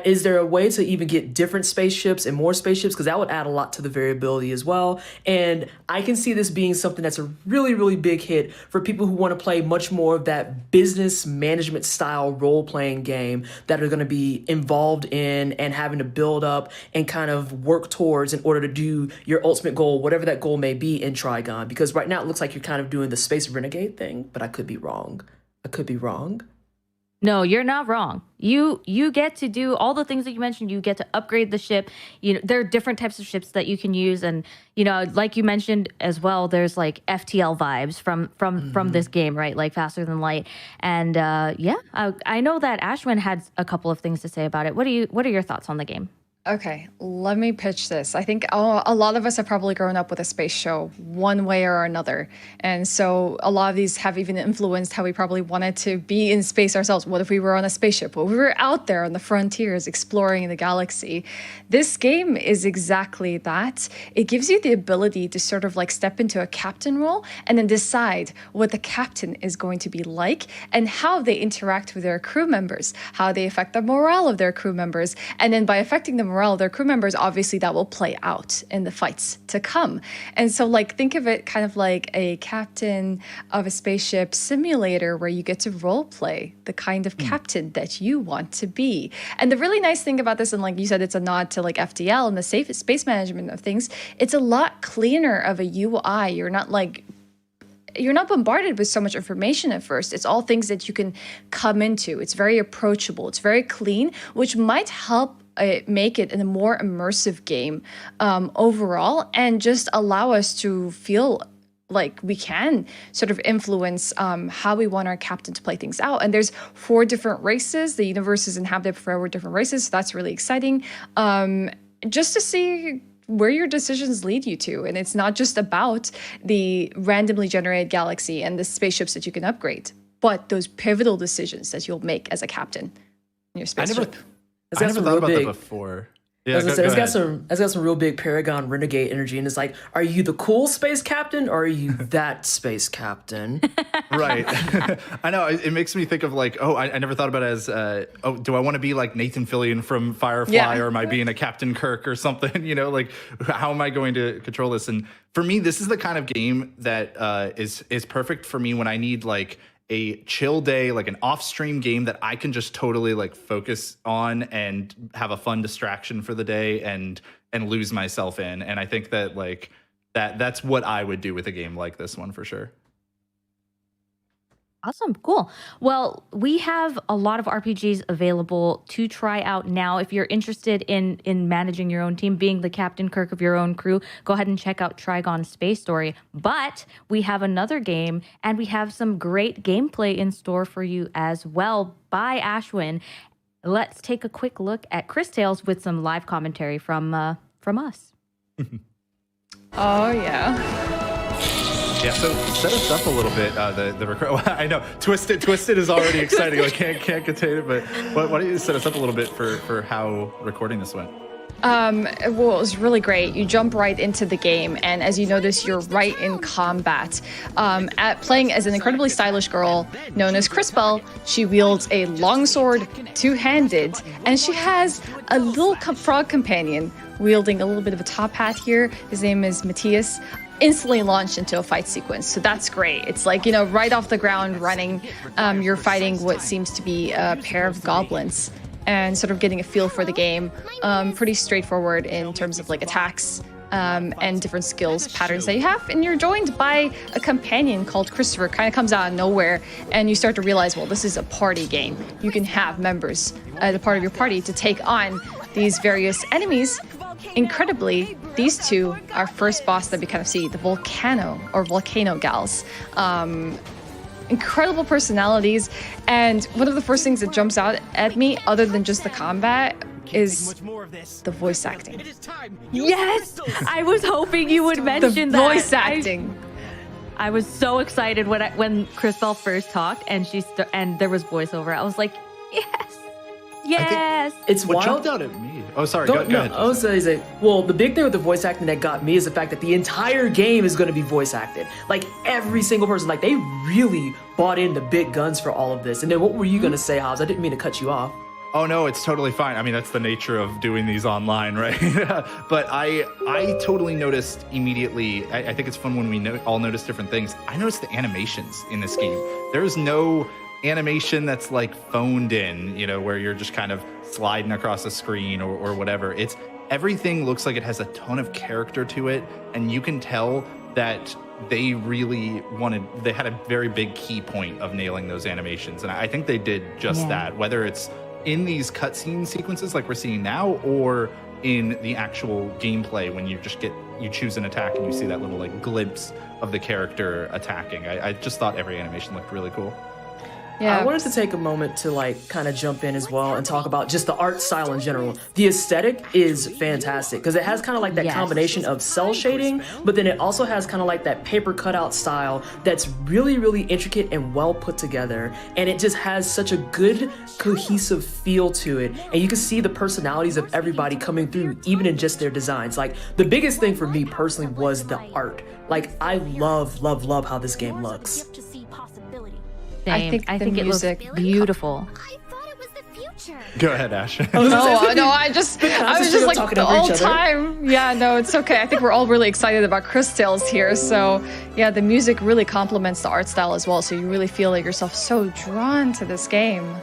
is there a way to even get different spaceships and more spaceships? Because that would add a lot to the variability as well. And I can see this being something that's a really, really big hit for people who want to play much more of that business management style role-playing game that are going to be involved in and having to build up and kind of work towards in order to do your ultimate goal, whatever that goal may be in Trigon. Because right now it looks like you're kind of doing the Space Renegade thing, but I could be wrong. No, you're not wrong. You get to do all the things that you mentioned. You get to upgrade the ship. There are different types of ships that you can use, and like you mentioned as well, there's like FTL vibes from this game, right? Like faster than light. And I know that Ashwin had a couple of things to say about it. What are your thoughts on the game? Okay, let me pitch this. I think a lot of us have probably grown up with a space show one way or another. And so a lot of these have even influenced how we probably wanted to be in space ourselves. What if we were on a spaceship? What if we were out there on the frontiers exploring the galaxy? This game is exactly that. It gives you the ability to sort of like step into a captain role and then decide what the captain is going to be like and how they interact with their crew members, how they affect the morale of their crew members. And then by affecting the morale of their crew members, obviously that will play out in the fights to come. And so like think of it kind of like a captain of a spaceship simulator where you get to role play the kind of captain that you want to be. And the really nice thing about this, and like you said, it's a nod to like FTL and the safe space management of things, it's a lot cleaner of a UI. You're not bombarded with so much information at first. It's all things that you can come into. It's very approachable. It's very clean, which might help make it a more immersive game overall, and just allow us to feel like we can sort of influence how we want our captain to play things out. And there's 4 different races. The universe is inhabited by 4 different races, so that's really exciting. Just to see where your decisions lead you to. And it's not just about the randomly generated galaxy and the spaceships that you can upgrade, but those pivotal decisions that you'll make as a captain in your spaceship. I never thought about that before. Yeah, it's got some real big Paragon Renegade energy, and it's like, are you the cool space captain or are you that space captain? Right. I know, it makes me think of like, I never thought about it as, do I want to be like Nathan Fillion from Firefly, or am I being a Captain Kirk or something? Like how am I going to control this? And for me, this is the kind of game that is perfect for me when I need like a chill day, like an off-stream game that I can just totally like focus on and have a fun distraction for the day and lose myself in. And I think that like that's what I would do with a game like this one for sure. Awesome. Cool. Well, we have a lot of RPGs available to try out now. If you're interested in managing your own team, being the Captain Kirk of your own crew, go ahead and check out Trigon Space Story. But we have another game, and we have some great gameplay in store for you as well by Ashwin. Let's take a quick look at Chris Tales with some live commentary from us. Oh, yeah. Yeah, so set us up a little bit. The record. I know Twisted is already exciting. I can't contain it. But why don't you set us up a little bit for how recording this went? Well, it was really great. You jump right into the game, and as you notice, you're right in combat. At playing as an incredibly stylish girl known as Crispell, she wields a longsword, two-handed, and she has a little frog companion wielding a little bit of a top hat here. His name is Matthias. Instantly launched into a fight sequence, so that's great. It's like, right off the ground running, you're fighting what seems to be a pair of goblins and sort of getting a feel for the game. Pretty straightforward in terms of like attacks, and different skills patterns that you have. And you're joined by a companion called Christopher, kind of comes out of nowhere. And you start to realize, well, this is a party game. You can have members as a part of your party to take on these various enemies. Incredibly, these two, our first boss that we kind of see, the Volcano Gals. Incredible personalities. And one of the first things that jumps out at me, other than just the combat, is the voice acting. Yes! I was hoping you would mention the that. voice acting. I was so excited when Crystal first talked and and there was voiceover. I was like, yes! Yes! It's What wild. jumped out at me? Oh, sorry. Go ahead. I was gonna say, well, the big thing with the voice acting that got me is the fact that the entire game is going to be voice acted. Like every single person, like they really bought in the big guns for all of this. And then what were you going to say, Hobbs? I didn't mean to cut you off. Oh no, it's totally fine. I mean, that's the nature of doing these online, right? But I totally noticed immediately. I think it's fun when we all notice different things. I noticed the animations in this game. There's no animation that's like phoned in, you know, where you're just kind of sliding across the screen or whatever. It's everything looks like it has a ton of character to it, and you can tell that they had a very big key point of nailing those animations, and I think they did just that, whether it's in these cutscene sequences like we're seeing now or in the actual gameplay when you choose an attack and you see that little like glimpse of the character attacking. I just thought every animation looked really cool. Yeah, I wanted to take a moment to like kind of jump in as well and talk about just the art style in general. The aesthetic is fantastic because it has kind of like that combination of cell shading, but then it also has kind of like that paper cutout style that's really, really intricate and well put together. And it just has such a good cohesive feel to it. And you can see the personalities of everybody coming through, even in just their designs. Like the biggest thing for me personally was the art. Like I love, love, love how this game looks. I think it looks beautiful. Go ahead, Ash. No, I was just like the whole time. Yeah, no, it's okay. I think we're all really excited about Chris Tales here. So yeah, the music really complements the art style as well. So you really feel like yourself so drawn to this game.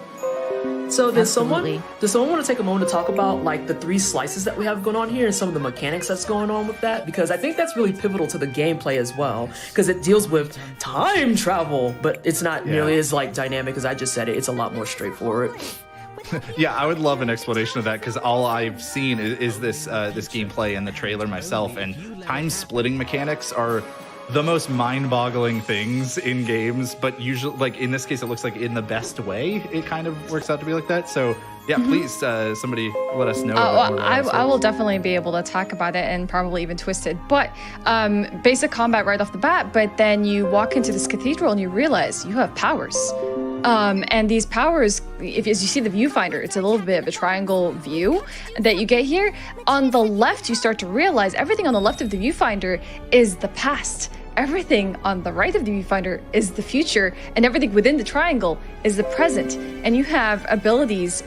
So does someone want to take a moment to talk about like the 3 slices that we have going on here and some of the mechanics that's going on with that? Because I think that's really pivotal to the gameplay as well, because it deals with time travel, but it's not nearly as like dynamic as I just said it. It's a lot more straightforward. Yeah, I would love an explanation of that because all I've seen is this gameplay and the trailer myself, and time splitting mechanics are the most mind-boggling things in games, but usually, like in this case, it looks like in the best way, it kind of works out to be like that. So yeah, please, somebody let us know. I will definitely be able to talk about it and probably even twist it. But basic combat right off the bat, but then you walk into this cathedral and you realize you have powers. And these powers, as you see the viewfinder, it's a little bit of a triangle view that you get here. On the left, you start to realize everything on the left of the viewfinder is the past. Everything on the right of the viewfinder is the future, and everything within the triangle is the present. And you have abilities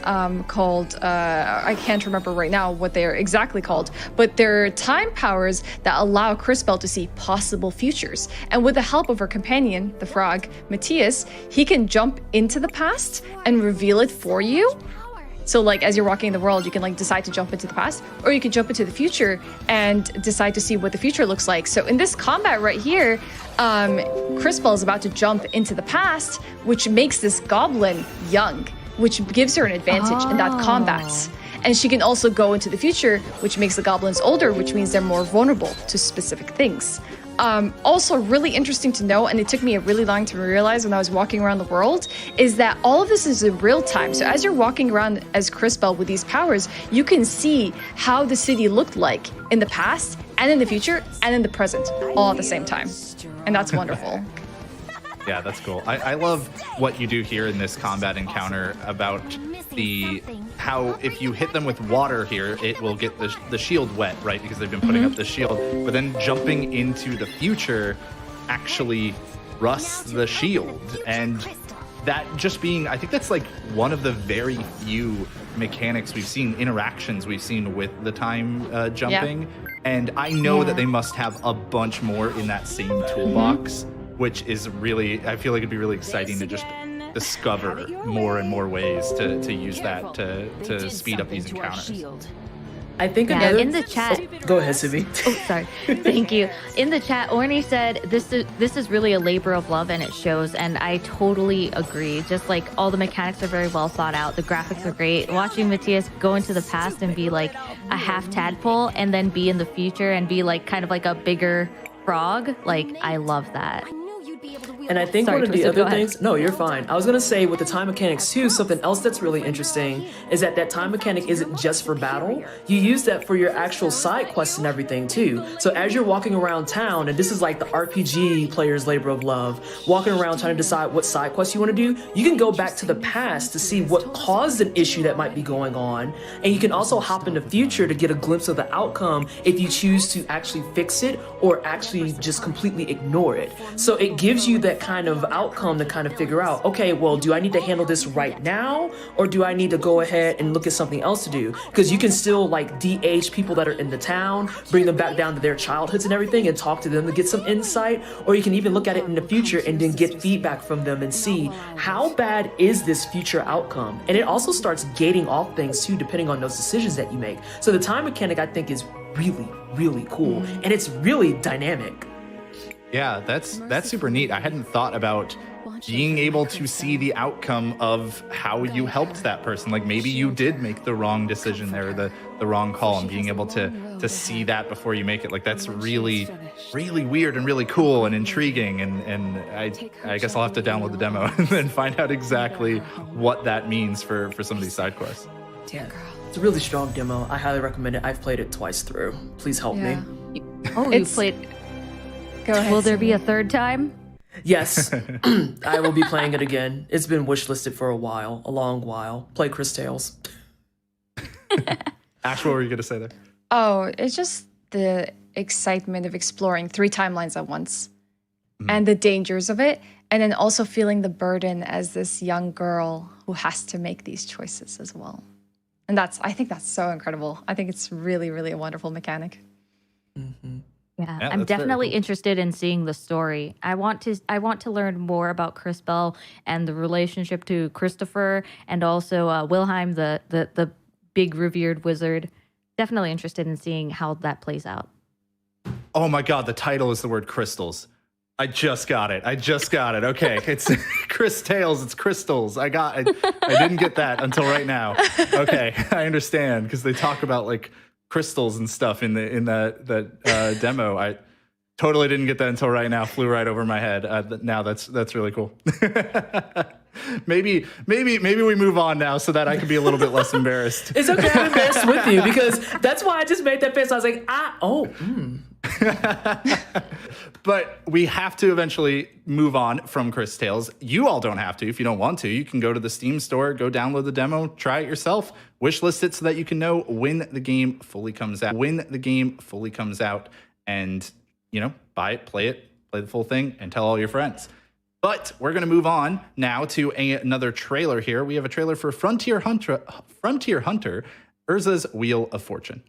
called, I can't remember right now what they're exactly called, but they're time powers that allow Crispell to see possible futures. And with the help of her companion, the frog, Matthias, he can jump into the past and reveal it for you. So like as you're walking in the world, you can like decide to jump into the past, or you can jump into the future and decide to see what the future looks like. So in this combat right here, Crispell is about to jump into the past, which makes this goblin young, which gives her an advantage in that combat. And she can also go into the future, which makes the goblins older, which means they're more vulnerable to specific things. Also really interesting to know, and it took me a really long time to realize when I was walking around the world, is that all of this is in real time. So as you're walking around as Crispell with these powers, you can see how the city looked like in the past and in the future and in the present all at the same time. And that's wonderful. Yeah, that's cool. I love what you do here in this combat encounter about how if you hit them with water here, it will get the shield wet, right? Because they've been putting up the shield. But then jumping into the future actually rusts the shield. And that just being, I think that's like one of the very few mechanics we've seen, interactions we've seen with the time jumping. And I know that they must have a bunch more in that same toolbox, which is really, I feel like it'd be really exciting to just discover more and more ways to use that to speed up these encounters. I think Yeah, another in the chat. Oh, go ahead, Sibi. Oh, sorry. Thank you. In the chat, Orny said this is really a labor of love, and it shows. And I totally agree. Just like all the mechanics are very well thought out, the graphics are great. Watching Matthias go into the past and be like a half tadpole, and then be in the future and be like kind of like a bigger frog. Like, I love that. And I think one of the other things, no, you're fine. I was gonna say with the time mechanics too, something else that's really interesting is that time mechanic isn't just for battle. You use that for your actual side quests and everything too. So as you're walking around town, and this is like the RPG player's labor of love, walking around trying to decide what side quests you want to do, you can go back to the past to see what caused an issue that might be going on. And you can also hop in the future to get a glimpse of the outcome if you choose to actually fix it or actually just completely ignore it. So it gives you that kind of outcome to kind of figure out, okay, well, do I need to handle this right now, or do I need to go ahead and look at something else to do? Because you can still like de-age people that are in the town, bring them back down to their childhoods and everything, and talk to them to get some insight, or you can even look at it in the future and then get feedback from them and see how bad is this future outcome. And it also starts gating off things too, depending on those decisions that you make. So the time mechanic, I think, is really, really cool, and it's really dynamic. Yeah, that's super neat. I hadn't thought about being able to see the outcome of how you helped that person. Like maybe you did make the wrong decision there, the wrong call, and being able to see that before you make it. Like that's really, really weird and really cool and intriguing. And I guess I'll have to download the demo and then find out exactly what that means for some of these side quests. Yeah, it's a really strong demo. I highly recommend it. I've played it twice through. Please help me. Oh, you played. Go ahead. Will there be a third time? Yes, I will be playing it again. It's been wishlisted for a while, a long while. Play Chris Tales. Ash, what were you going to say there? Oh, it's just the excitement of exploring 3 timelines at once and the dangers of it. And then also feeling the burden as this young girl who has to make these choices as well. And I think that's so incredible. I think it's really, really a wonderful mechanic. Yeah, Yeah, I'm that's very definitely cool. interested in seeing the story. I want to learn more about Chris Bell and the relationship to Christopher, and also Wilhelm, the big revered wizard. Definitely interested in seeing how that plays out. Oh my God, the title is the word crystals. I just got it. Okay, it's Chris Tales. It's crystals. I didn't get that until right now. Okay, I understand because they talk about like crystals and stuff in that demo. I totally didn't get that until right now. Flew right over my head. Now that's really cool. maybe we move on now so that I can be a little bit less embarrassed. It's okay, I'm embarrassed with you because that's why I just made that face. I was like, But we have to eventually move on from Chris Tales. You all don't have to if you don't want to. You can go to the Steam store, go download the demo, try it yourself, wishlist it so that you can know when the game fully comes out. And, buy it, play the full thing, and tell all your friends. But we're going to move on now to another trailer here. We have a trailer for Frontier Hunter, Urza's Wheel of Fortune.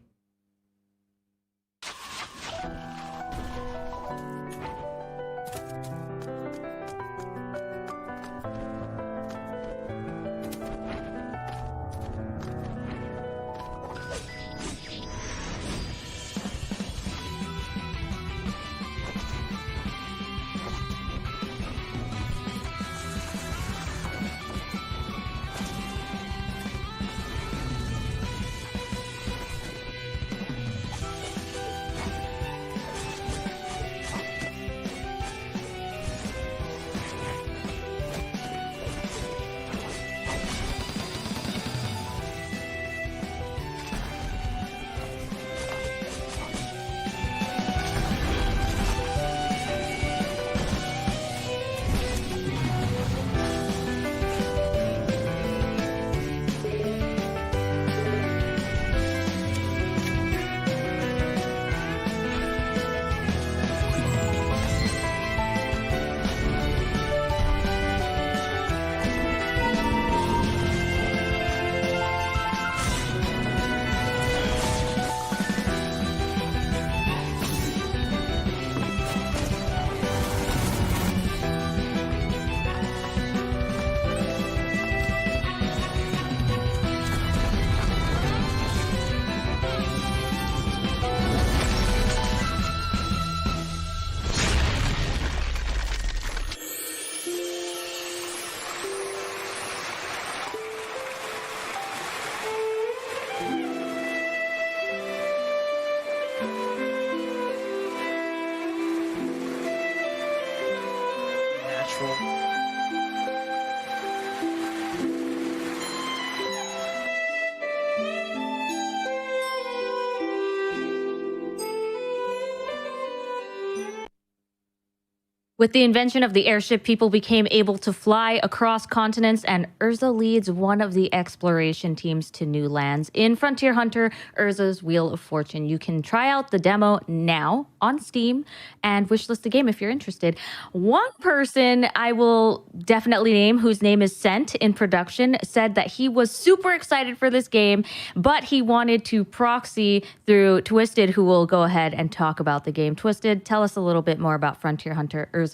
With the invention of the airship, people became able to fly across continents, and Urza leads one of the exploration teams to new lands in Frontier Hunter, Urza's Wheel of Fortune. You can try out the demo now on Steam and wishlist the game if you're interested. One person I will definitely name, whose name is Sent in production, said that he was super excited for this game, but he wanted to proxy through Twisted, who will go ahead and talk about the game. Twisted, tell us a little bit more about Frontier Hunter, Urza's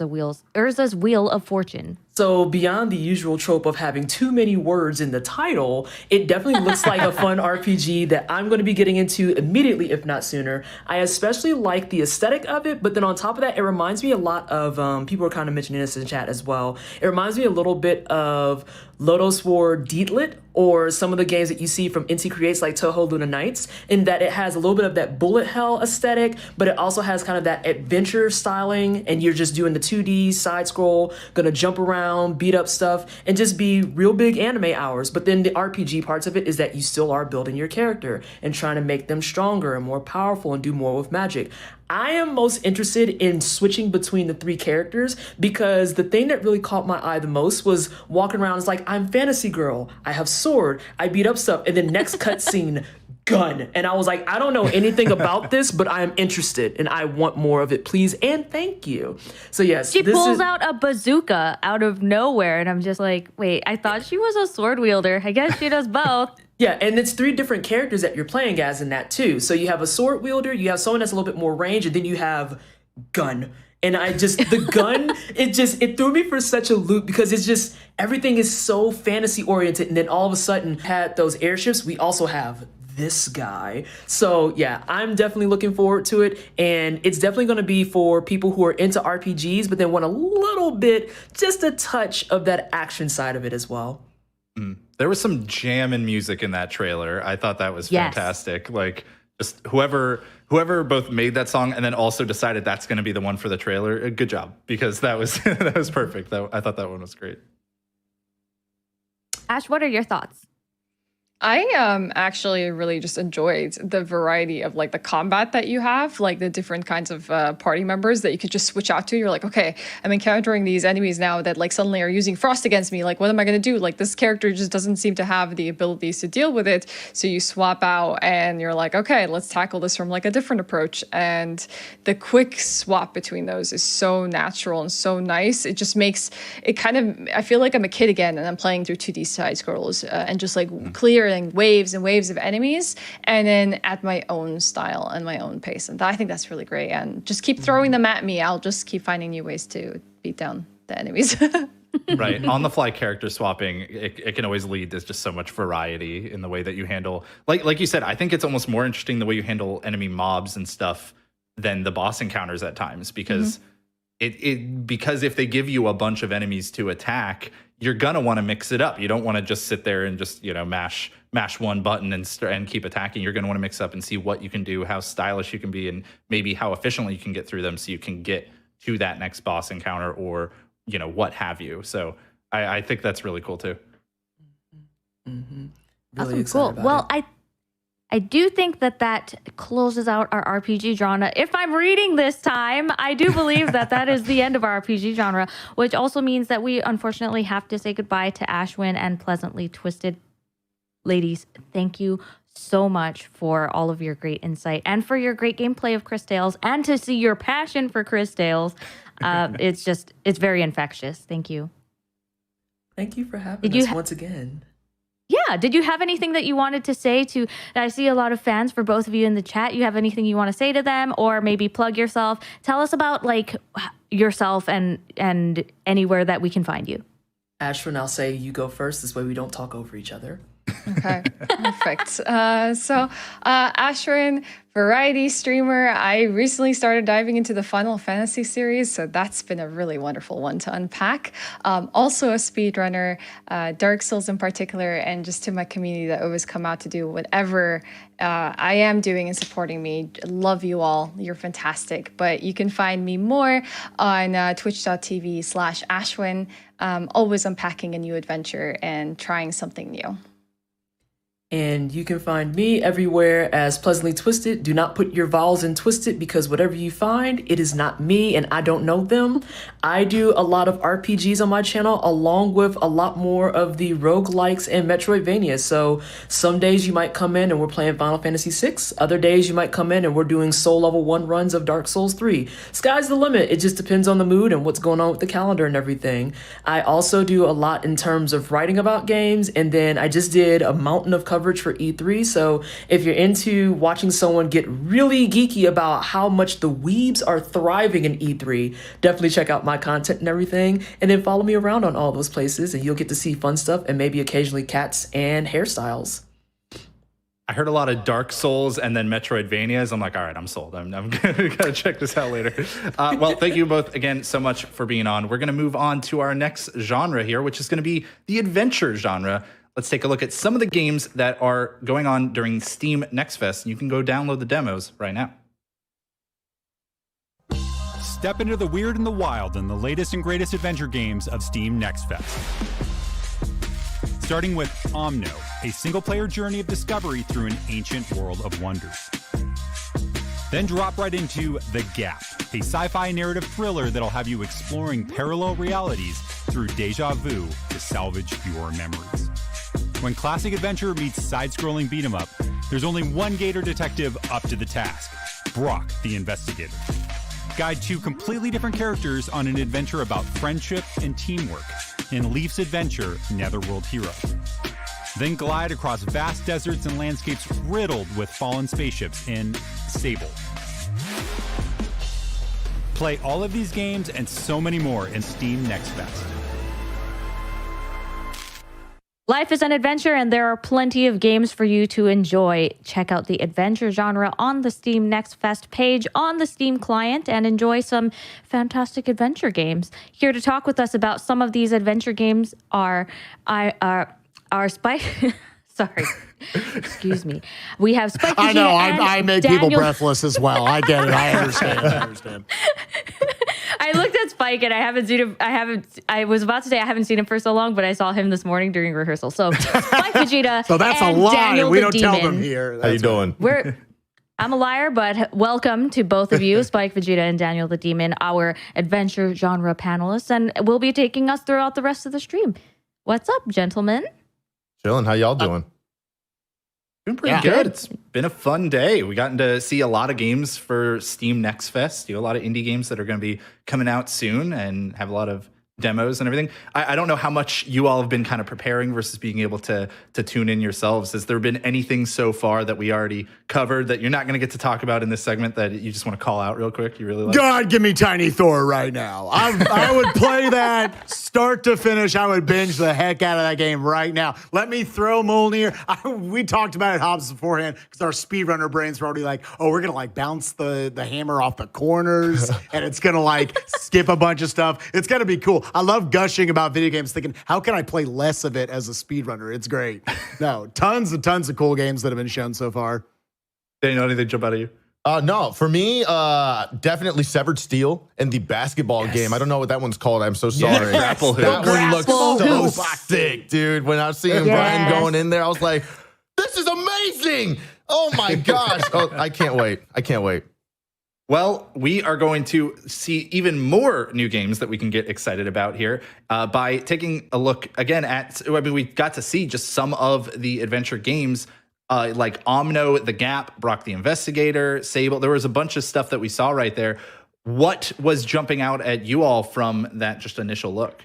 Wheel of Fortune. So beyond the usual trope of having too many words in the title, it definitely looks like a fun RPG that I'm going to be getting into immediately, if not sooner. I especially like the aesthetic of it, but then on top of that, it reminds me a lot of, people are kind of mentioning this in chat as well, it reminds me a little bit of Lodos War Dietlit, or some of the games that you see from NC Creates like Toho Luna Nights, in that it has a little bit of that bullet hell aesthetic, but it also has kind of that adventure styling, and you're just doing the 2D side scroll, gonna jump around, beat up stuff, and just be real big anime hours. But then the RPG parts of it is that you still are building your character and trying to make them stronger and more powerful and do more with magic. I am most interested in switching between the three characters, because the thing that really caught my eye the most was walking around. It's like, I'm fantasy girl, I have sword, I beat up stuff, and then next cutscene, gun. And I was like, I don't know anything about this, but I am interested and I want more of it, please and thank you. So yes, she pulls out a bazooka out of nowhere, and I'm just like, wait, I thought she was a sword wielder. I guess she does both. Yeah, and it's three different characters that you're playing as in that too. So you have a sword wielder, you have someone that's a little bit more range, and then you have gun. And I just, the gun, it threw me for such a loop, because it's just, everything is so fantasy oriented. And then all of a sudden, had those airships, we also have this guy. So yeah, I'm definitely looking forward to it. And it's definitely going to be for people who are into RPGs, but then want a little bit, just a touch of that action side of it as well. There was some jamming music in that trailer. I thought that was fantastic. Like, just whoever both made that song and then also decided that's going to be the one for the trailer. Good job, because that was that was perfect. I thought that one was great. Ash, what are your thoughts? I actually really just enjoyed the variety of like the combat that you have, like the different kinds of party members that you could just switch out to. You're like, okay, I'm encountering these enemies now that like suddenly are using frost against me. Like, what am I going to do? Like, this character just doesn't seem to have the abilities to deal with it. So you swap out and you're like, okay, let's tackle this from like a different approach. And the quick swap between those is so natural and so nice. It just makes it kind of, I feel like I'm a kid again and I'm playing through 2D side scrolls and just like clearing waves and waves of enemies, and then at my own style and my own pace. And I think that's really great. And just keep throwing them at me. I'll just keep finding new ways to beat down the enemies. Right. On the fly character swapping, it can always lead to just so much variety in the way that you handle, like you said, I think it's almost more interesting the way you handle enemy mobs and stuff than the boss encounters at times, because because if they give you a bunch of enemies to attack, you're gonna want to mix it up. You don't want to just sit there and just, mash one button and keep attacking. You're gonna want to mix up and see what you can do, how stylish you can be, and maybe how efficiently you can get through them so you can get to that next boss encounter, or what have you. So I think that's really cool too. Really awesome, excited cool. about Well, it. I do think that closes out our RPG genre. If I'm reading this time, I do believe that is the end of our RPG genre, which also means that we unfortunately have to say goodbye to Ashwin and Pleasantly Twisted. Ladies, thank you so much for all of your great insight and for your great gameplay of Chris Tales, and to see your passion for Chris Tales. It's very infectious. Thank you. Thank you for having us once again. Yeah. Did you have anything that you wanted to say to, I see a lot of fans for both of you in the chat. You have anything you want to say to them, or maybe plug yourself? Tell us about like yourself and anywhere that we can find you. Ashwin, I'll say you go first. This way we don't talk over each other. Okay, perfect. So Ashwin, variety streamer. I recently started diving into the Final Fantasy series, so that's been a really wonderful one to unpack. Also a speedrunner, Dark Souls in particular, and just to my community that always come out to do whatever I am doing and supporting me. Love you all. You're fantastic. But you can find me more on twitch.tv/Ashwin, always unpacking a new adventure and trying something new. And you can find me everywhere as Pleasantly Twisted. Do not put your vowels in twisted because whatever you find, it is not me and I don't know them. I do a lot of RPGs on my channel along with a lot more of the roguelikes and Metroidvania. So some days you might come in and we're playing Final Fantasy VI. Other days you might come in and we're doing Soul Level 1 runs of Dark Souls 3. Sky's the limit. It just depends on the mood and what's going on with the calendar and everything. I also do a lot in terms of writing about games, and then I just did a mountain of coverage for E3. So if you're into watching someone get really geeky about how much the weebs are thriving in E3, definitely check out my content and everything, and then follow me around on all those places and you'll get to see fun stuff and maybe occasionally cats and hairstyles. I heard a lot of Dark Souls and then Metroidvanias. I'm like, all right, I'm sold. I'm gonna check this out later. Well, thank you both again so much for being on. We're gonna move on to our next genre here, which is gonna be the adventure genre. Let's take a look at some of the games that are going on during Steam Next Fest. You can go download the demos right now. Step into the weird and the wild in the latest and greatest adventure games of Steam Next Fest. Starting with Omno, a single-player journey of discovery through an ancient world of wonders. Then drop right into The Gap, a sci-fi narrative thriller that'll have you exploring parallel realities through deja vu to salvage your memories. When classic adventure meets side-scrolling beat-em-up, there's only one Gator detective up to the task, Brock the Investigator. Guide two completely different characters on an adventure about friendship and teamwork in Leaf's adventure, Netherworld Hero. Then glide across vast deserts and landscapes riddled with fallen spaceships in Sable. Play all of these games and so many more in Steam Next Fest. Life is an adventure, and there are plenty of games for you to enjoy. Check out the adventure genre on the Steam Next Fest page on the Steam client and enjoy some fantastic adventure games. Here to talk with us about some of these adventure games are Spike. Sorry. Excuse me. We have Spike. I know. I make people breathless as well. I get it. I understand. I looked at Spike and I haven't seen him. I was about to say I haven't seen him for so long, but I saw him this morning during rehearsal. So Spike Vegeta. So that's and a lie. Daniel We the don't Demon. tell them here. That's How you doing? I'm a liar, but welcome to both of you, Spike Vegeta and Daniel the Demon, our adventure genre panelists, and will be taking us throughout the rest of the stream. What's up, gentlemen? Chilling. How y'all doing? Doing pretty good. It's been a fun day. We gotten to see a lot of games for Steam Next Fest. A lot of indie games that are going to be coming out soon and have a lot of demos and everything. I don't know how much you all have been kind of preparing versus being able to tune in yourselves. Has there been anything so far that we already covered that you're not going to get to talk about in this segment that you just want to call out real quick? You really like? God, give me Tiny Thor right now. I would play that start to finish. I would binge the heck out of that game right now. Let me throw Mjolnir. We talked about it, Hobbs, beforehand, because our speedrunner brains were already like, oh, we're going to like bounce the hammer off the corners and it's going to like skip a bunch of stuff. It's going to be cool. I love gushing about video games, thinking, how can I play less of it as a speedrunner? It's great. No, tons and tons of cool games that have been shown so far. Daniel, anything jump out of you? No, for me, definitely Severed Steel and the basketball game. I don't know what that one's called. I'm so sorry. Grapple Hoop. That one looks so Hoop. sick, dude. When I was seeing Brian going in there, I was like, this is amazing. Oh my gosh. Oh, I can't wait. Well, we are going to see even more new games that we can get excited about here by taking a look again at, we got to see just some of the adventure games like Omno, The Gap, Brock the Investigator, Sable. There was a bunch of stuff that we saw right there. What was jumping out at you all from that just initial look?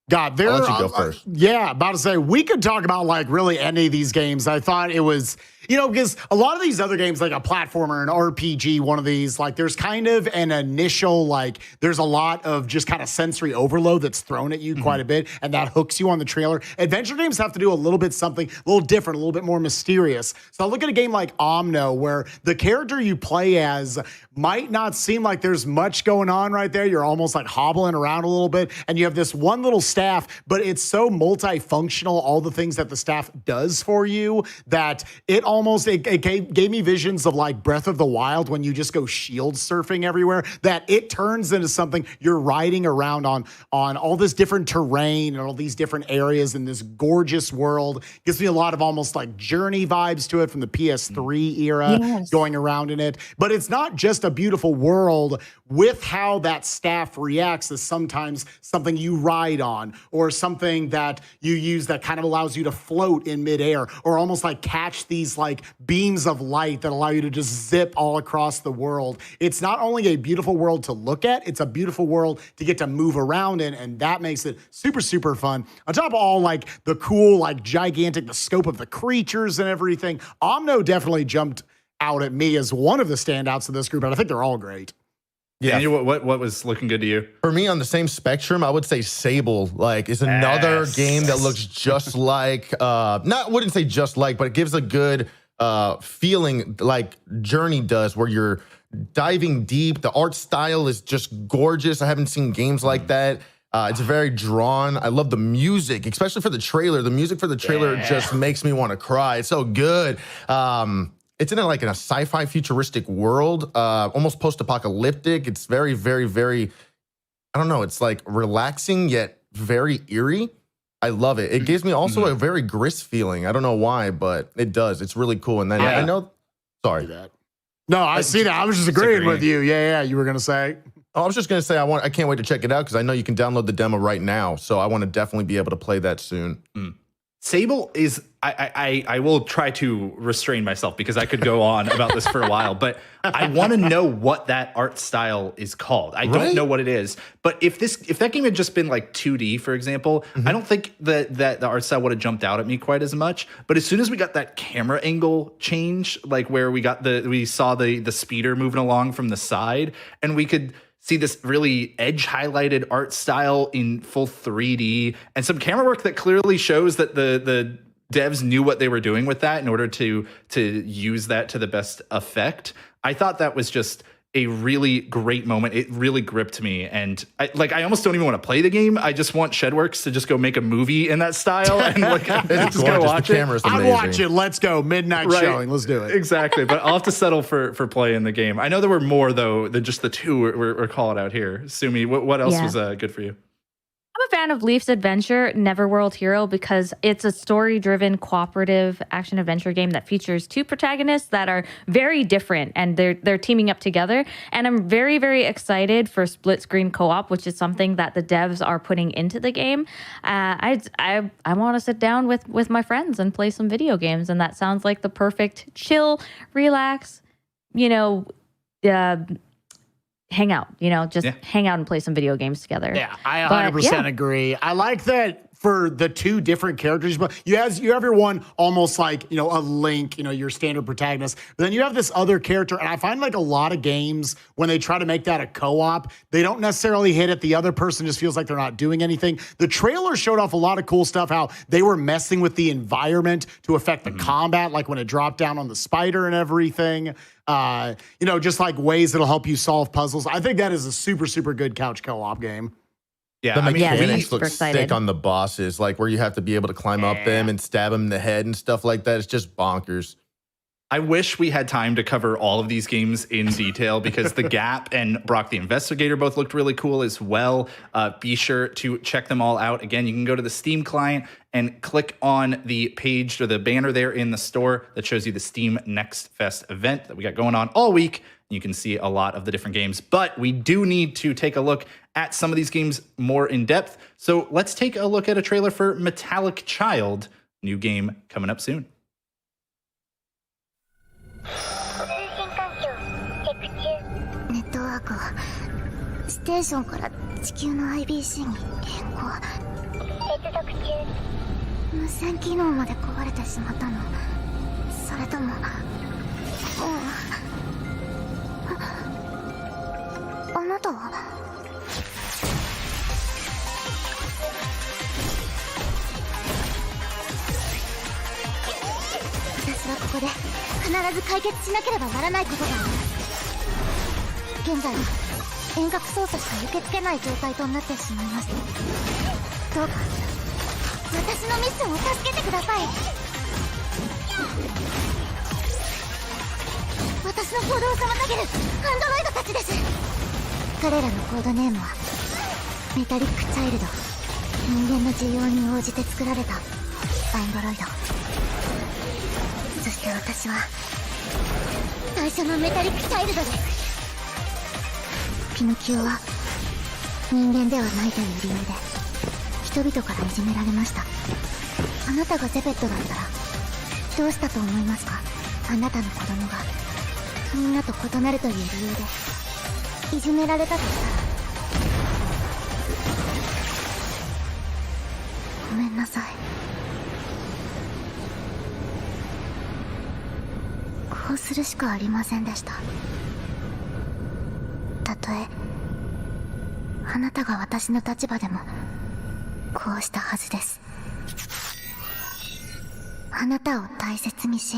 God, I'll let you go first. Yeah, about to say, we could talk about like really any of these games. I thought it was, because a lot of these other games, like a platformer, an RPG, one of these, like there's kind of an initial, like there's a lot of just kind of sensory overload that's thrown at you quite a bit, and that hooks you on the trailer. Adventure games have to do a little bit something a little different, a little bit more mysterious. So I look at a game like Omno, where the character you play as might not seem like there's much going on right there. You're almost like hobbling around a little bit, and you have this one little staff, but it's so multifunctional, all the things that the staff does for you, that it almost, it gave me visions of like Breath of the Wild when you just go shield surfing everywhere, that it turns into something you're riding around on all this different terrain and all these different areas in this gorgeous world. Gives me a lot of almost like Journey vibes to it from the PS3 era, going around in it. But it's not just a beautiful world with how that staff reacts as sometimes something you ride on or something that you use that kind of allows you to float in midair or almost like catch these like beams of light that allow you to just zip all across the world. It's not only a beautiful world to look at, it's a beautiful world to get to move around in, and that makes it super, super fun. On top of all like the cool, like gigantic, the scope of the creatures and everything, Omno definitely jumped out at me as one of the standouts of this group, and I think they're all great. Yeah. Daniel, what was looking good to you? For me, on the same spectrum, I would say Sable is another game that looks just like, wouldn't say just like, but it gives a good feeling like Journey does, where you're diving deep. The art style is just gorgeous. I haven't seen games like that. It's very drawn. I love the music, especially for the trailer. The music for the trailer just makes me want to cry. It's so good. It's in a sci-fi futuristic world, almost post-apocalyptic. It's very, very, very, I don't know, it's like relaxing yet very eerie. I love it. It gives me also a very Gris feeling. I don't know why, but it does. It's really cool. And then I know, sorry. No, I see that. I was just agreeing with you. Yeah, you were going to say. Oh, I was just going to say, I can't wait to check it out because I know you can download the demo right now. So I want to definitely be able to play that soon. Sable is, I will try to restrain myself because I could go on about this for a while, but I want to know what that art style is called. I don't know what it is, but if that game had just been like 2D, for example, I don't think that the art style would have jumped out at me quite as much. But as soon as we got that camera angle change, like where we saw the speeder moving along from the side, and we could see this really edge highlighted art style in full 3D and some camera work that clearly shows that the devs knew what they were doing with that in order to use that to the best effect. I thought that was just a really great moment. It really gripped me. And I almost don't even want to play the game. I just want Shedworks to just go make a movie in that style and just go watch it. I'd watch it. Let's go. Midnight showing. Let's do it. Exactly. But I'll have to settle for playing the game. I know there were more, though, than just the two we're calling out here. Sumi, what else was good for you? I'm a fan of Leaf's Adventure, Neverworld Hero, because it's a story-driven, cooperative action-adventure game that features two protagonists that are very different, and they're teaming up together. And I'm very, very excited for split-screen co-op, which is something that the devs are putting into the game. I want to sit down with my friends and play some video games, and that sounds like the perfect chill, relax, hang out, hang out and play some video games together. Yeah, I 100% agree. I like that for the two different characters, but you have your one almost like, a Link, your standard protagonist, but then you have this other character, and I find like a lot of games, when they try to make that a co-op, they don't necessarily hit it. The other person just feels like they're not doing anything. The trailer showed off a lot of cool stuff, how they were messing with the environment to affect the combat, like when it dropped down on the spider and everything. Just like ways that'll help you solve puzzles. I think that is a super, super good couch co-op game. Yeah, the mechanics look sick on the bosses, like where you have to be able to climb up them and stab them in the head and stuff like that. It's just bonkers. I wish we had time to cover all of these games in detail because The Gap and Brock the Investigator both looked really cool as well. Be sure to check them all out. Again, you can go to the Steam client and click on the page or the banner there in the store that shows you the Steam Next Fest event that we got going on all week. You can see a lot of the different games, but we do need to take a look at some of these games more in depth. So let's take a look at a trailer for Metallic Child, new game coming up soon. ネットワークをステーションから地球の IBC に変更。接続中。無線機能まで壊れてしまったの。それともあなたは？私はここで必ず解決しなければならないことがあります。現在は遠隔操作しか受け付けない状態となってしまいます。どうか私のミッションを助けてください。私の行動を妨げるアンドロイドたちです。彼らのコードネームはメタリックチャイルド。人間の需要に応じて作られたアンドロイド。そして私は最初のメタリックチャイルドです。ピノキオは人間ではないという理由で人々からいじめられました。あなたがゼペットだったらどうしたと思いますか？あなたの子供がみんなと異なるという理由でいじめられたとしたら。ごめんなさい。こうするしかありませんでした。たとえあなたが私の立場でもこうしたはずです。あなたを大切にし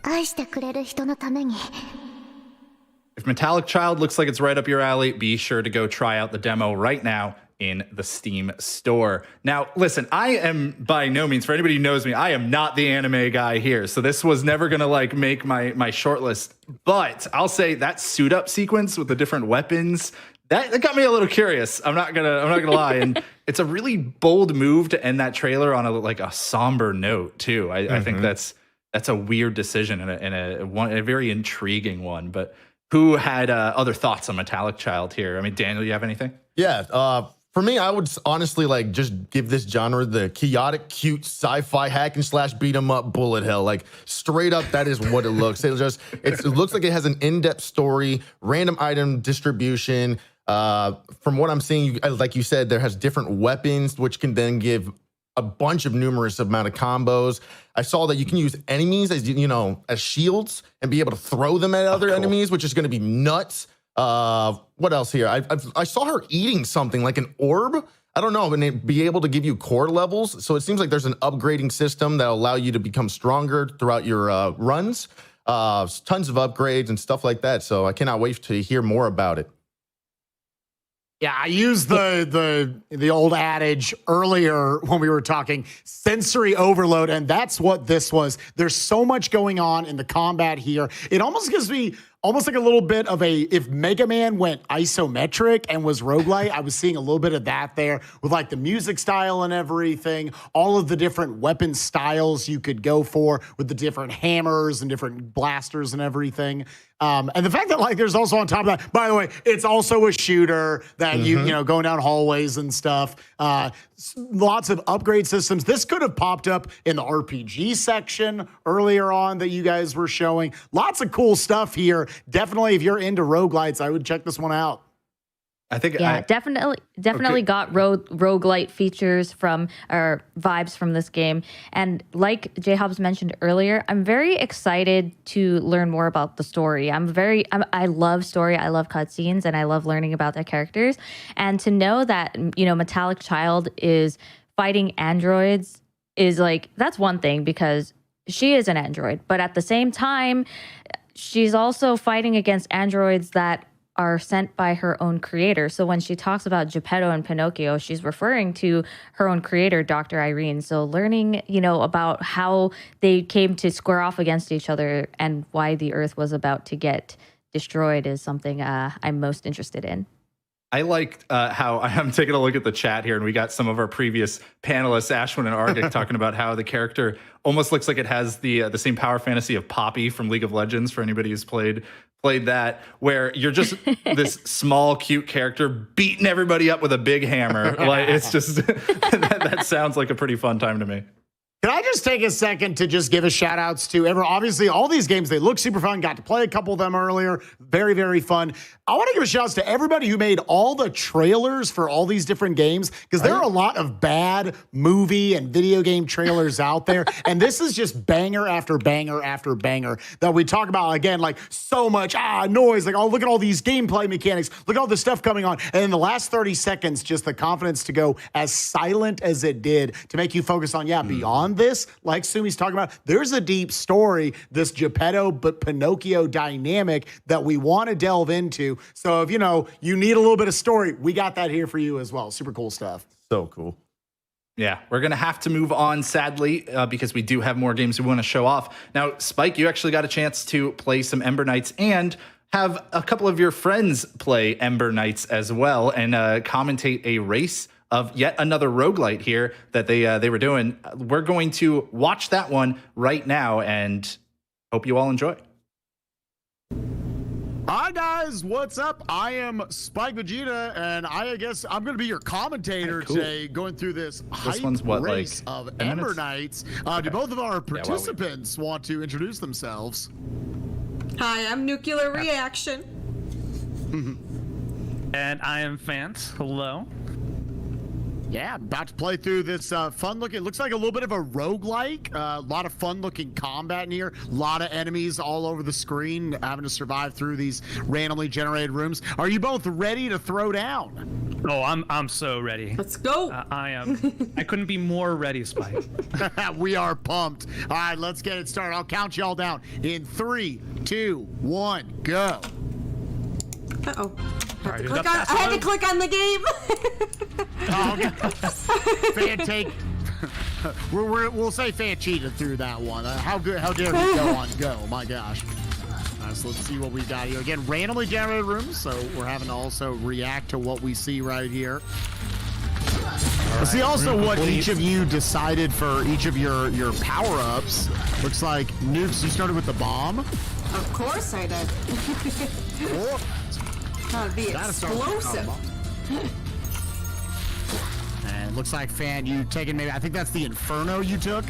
愛してくれる人のために。 If Metallic Child looks like it's right up your alley, be sure to go try out the demo right now in the Steam store. Now, listen, I am by no means, for anybody who knows me, I am not the anime guy here. So this was never going to like make my short list. But I'll say that suit up sequence with the different weapons, that got me a little curious. I'm not gonna lie. And it's a really bold move to end that trailer on a somber note too. I think that's a weird decision and a very intriguing one. But who had other thoughts on Metallic Child here? I mean, Daniel, you have anything? Yeah. For me, I would honestly just give this genre the chaotic, cute sci-fi hack and slash beat 'em up bullet hell. Like straight up, that is what it looks. It looks like it has an in-depth story, random item distribution. From what I'm seeing, like you said, there has different weapons, which can then give a bunch of numerous amount of combos. I saw that you can use enemies as as shields and be able to throw them at other enemies, which is going to be nuts. What else here? I saw her eating something like an orb. I don't know, and it'd be able to give you core levels. So it seems like there's an upgrading system that'll allow you to become stronger throughout your runs. Tons of upgrades and stuff like that. So I cannot wait to hear more about it. Yeah, I used the old adage earlier when we were talking sensory overload, and that's what this was. There's so much going on in the combat here. It almost gives me almost like a little bit of if Mega Man went isometric and was roguelite, I was seeing a little bit of that there with like the music style and everything, all of the different weapon styles you could go for with the different hammers and different blasters and everything. And the fact that there's also on top of that, by the way, it's also a shooter that you going down hallways and stuff. Lots of upgrade systems. This could have popped up in the RPG section earlier on that you guys were showing. Lots of cool stuff here. Definitely, if you're into roguelites, I would check this one out. I think definitely got roguelite features from or vibes from this game. And like J Hobbs mentioned earlier, I'm very excited to learn more about the story. I love story, I love cutscenes, and I love learning about the characters. And to know that Metallic Child is fighting androids is that's one thing because she is an android, but at the same time, she's also fighting against androids that are sent by her own creator. So when she talks about Geppetto and Pinocchio, she's referring to her own creator, Dr. Irene. So learning, about how they came to square off against each other and why the Earth was about to get destroyed is something I'm most interested in. I liked how I'm taking a look at the chat here, and we got some of our previous panelists, Ashwin and Argic, talking about how the character almost looks like it has the same power fantasy of Poppy from League of Legends. For anybody who's played that, where you're just this small, cute character beating everybody up with a big hammer. It's just that sounds like a pretty fun time to me. Can I just take a second to just give a shout outs to everyone? Obviously, all these games, they look super fun. Got to play a couple of them earlier. Very, very fun. I want to give a shout out to everybody who made all the trailers for all these different games, because there are a lot of bad movie and video game trailers out there. And this is just banger after banger after banger that we talk about, again, so much noise. Look at all these gameplay mechanics. Look at all this stuff coming on. And in the last 30 seconds, just the confidence to go as silent as it did to make you focus on, beyond this, like Sumi's talking about, there's a deep story, this Geppetto but Pinocchio dynamic that we want to delve into. So if you need a little bit of story, we got that here for you as well. Super cool stuff. So cool. Yeah, we're going to have to move on, sadly, because we do have more games we want to show off. Now, Spike, you actually got a chance to play some Ember Knights and have a couple of your friends play Ember Knights as well and commentate a race of yet another roguelite here that they were doing. We're going to watch that one right now and hope you all enjoy. Hi guys, what's up? I am Spike Vegeta, and I guess I'm going to be your commentator today, going through this one's what, race like of 10 Ember minutes? Knights. Do both of our participants want to introduce themselves? Hi, I'm Nuclear Reaction. And I am Fant. Hello. Yeah, about to play through this fun-looking, looks like a little bit of a roguelike. A lot of fun-looking combat in here. A lot of enemies all over the screen, having to survive through these randomly generated rooms. Are you both ready to throw down? Oh, I'm so ready. Let's go. I am. I couldn't be more ready, Spike. We are pumped. All right, let's get it started. I'll count y'all down in 3, 2, 1, go. Uh-oh. I had to click on the game. Oh, okay. Fan take. We'll say Fan cheated through that one. How dare he go on go? My gosh. So let's see what we got here. Again, randomly generated rooms, so we're having to also react to what we see right here. Let's see also what each of you decided for each of your power-ups. Looks like Nukes, you started with the bomb. Of course I did. The explosive. And it looks like Fan, you taken maybe, I think that's the Inferno you took.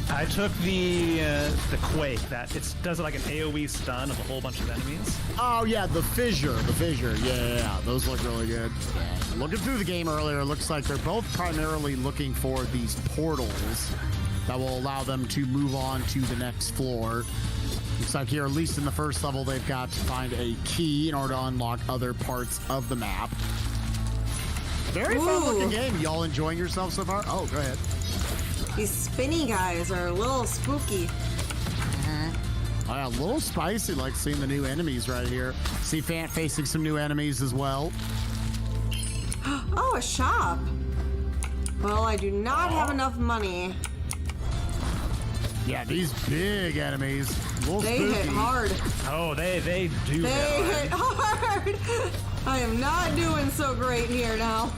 I took the Quake. That it does like an AoE stun of a whole bunch of enemies. Oh yeah, the Fissure. Yeah, those look really good. Yeah. Looking through the game earlier, it looks like they're both primarily looking for these portals that will allow them to move on to the next floor. Looks like here, at least in the first level, they've got to find a key in order to unlock other parts of the map. Very fun-looking game. Y'all enjoying yourself so far? Oh, go ahead. These spinny guys are a little spooky. Oh, yeah, a little spicy, like seeing the new enemies right here. See Fant facing some new enemies as well. Oh, a shop. Well, I do not have enough money. Yeah, these big enemies. They hit hard. Oh, they do. They hit hard. I am not doing so great here now.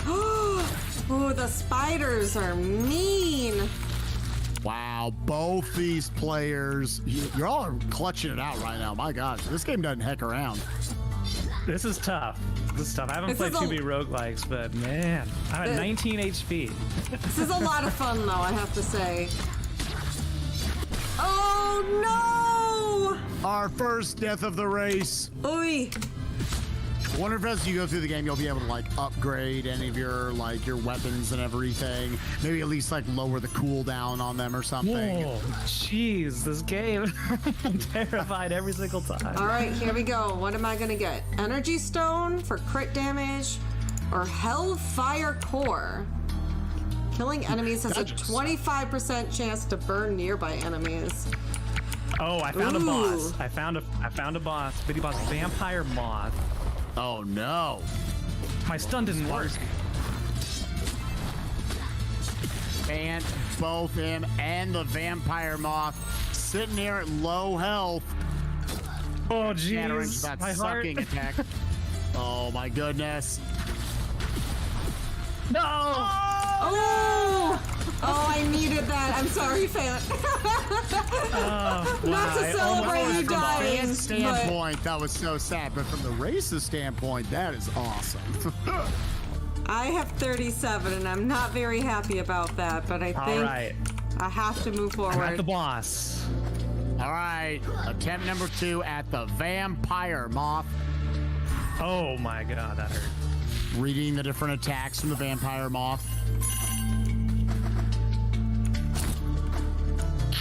Oh, the spiders are mean. Wow, both these players, you're all clutching it out right now. My gosh, this game doesn't heck around. This is tough. I haven't played too many roguelikes, but man, I'm at 19 HP. This is a lot of fun, though, I have to say. Oh, no! Our first death of the race. Oy. I wonder if as you go through the game, you'll be able to like upgrade any of your weapons and everything. Maybe at least like lower the cooldown on them or something. Whoa, jeez, this game. I'm terrified every single time. All right, here we go. What am I gonna get? Energy Stone for crit damage or Hellfire Core? Killing enemies has a 25% chance to burn nearby enemies. Oh, I found a boss. I found a boss. Bitty boss, Vampire Moth. Oh no. My stun didn't work. And both him and the Vampire Moth sitting there at low health. Oh jeez. That my sucking heart. attack. Oh my goodness. No! Oh! Oh, I needed that. I'm sorry, Fan. Not to celebrate you dying. From a fan standpoint, that was so sad, but from the race's standpoint, that is awesome. I have 37, and I'm not very happy about that, but I think I have to move forward. At the boss. All right, attempt number 2 at the Vampire Moth. Oh my god, that hurt. Reading the different attacks from the Vampire Moth.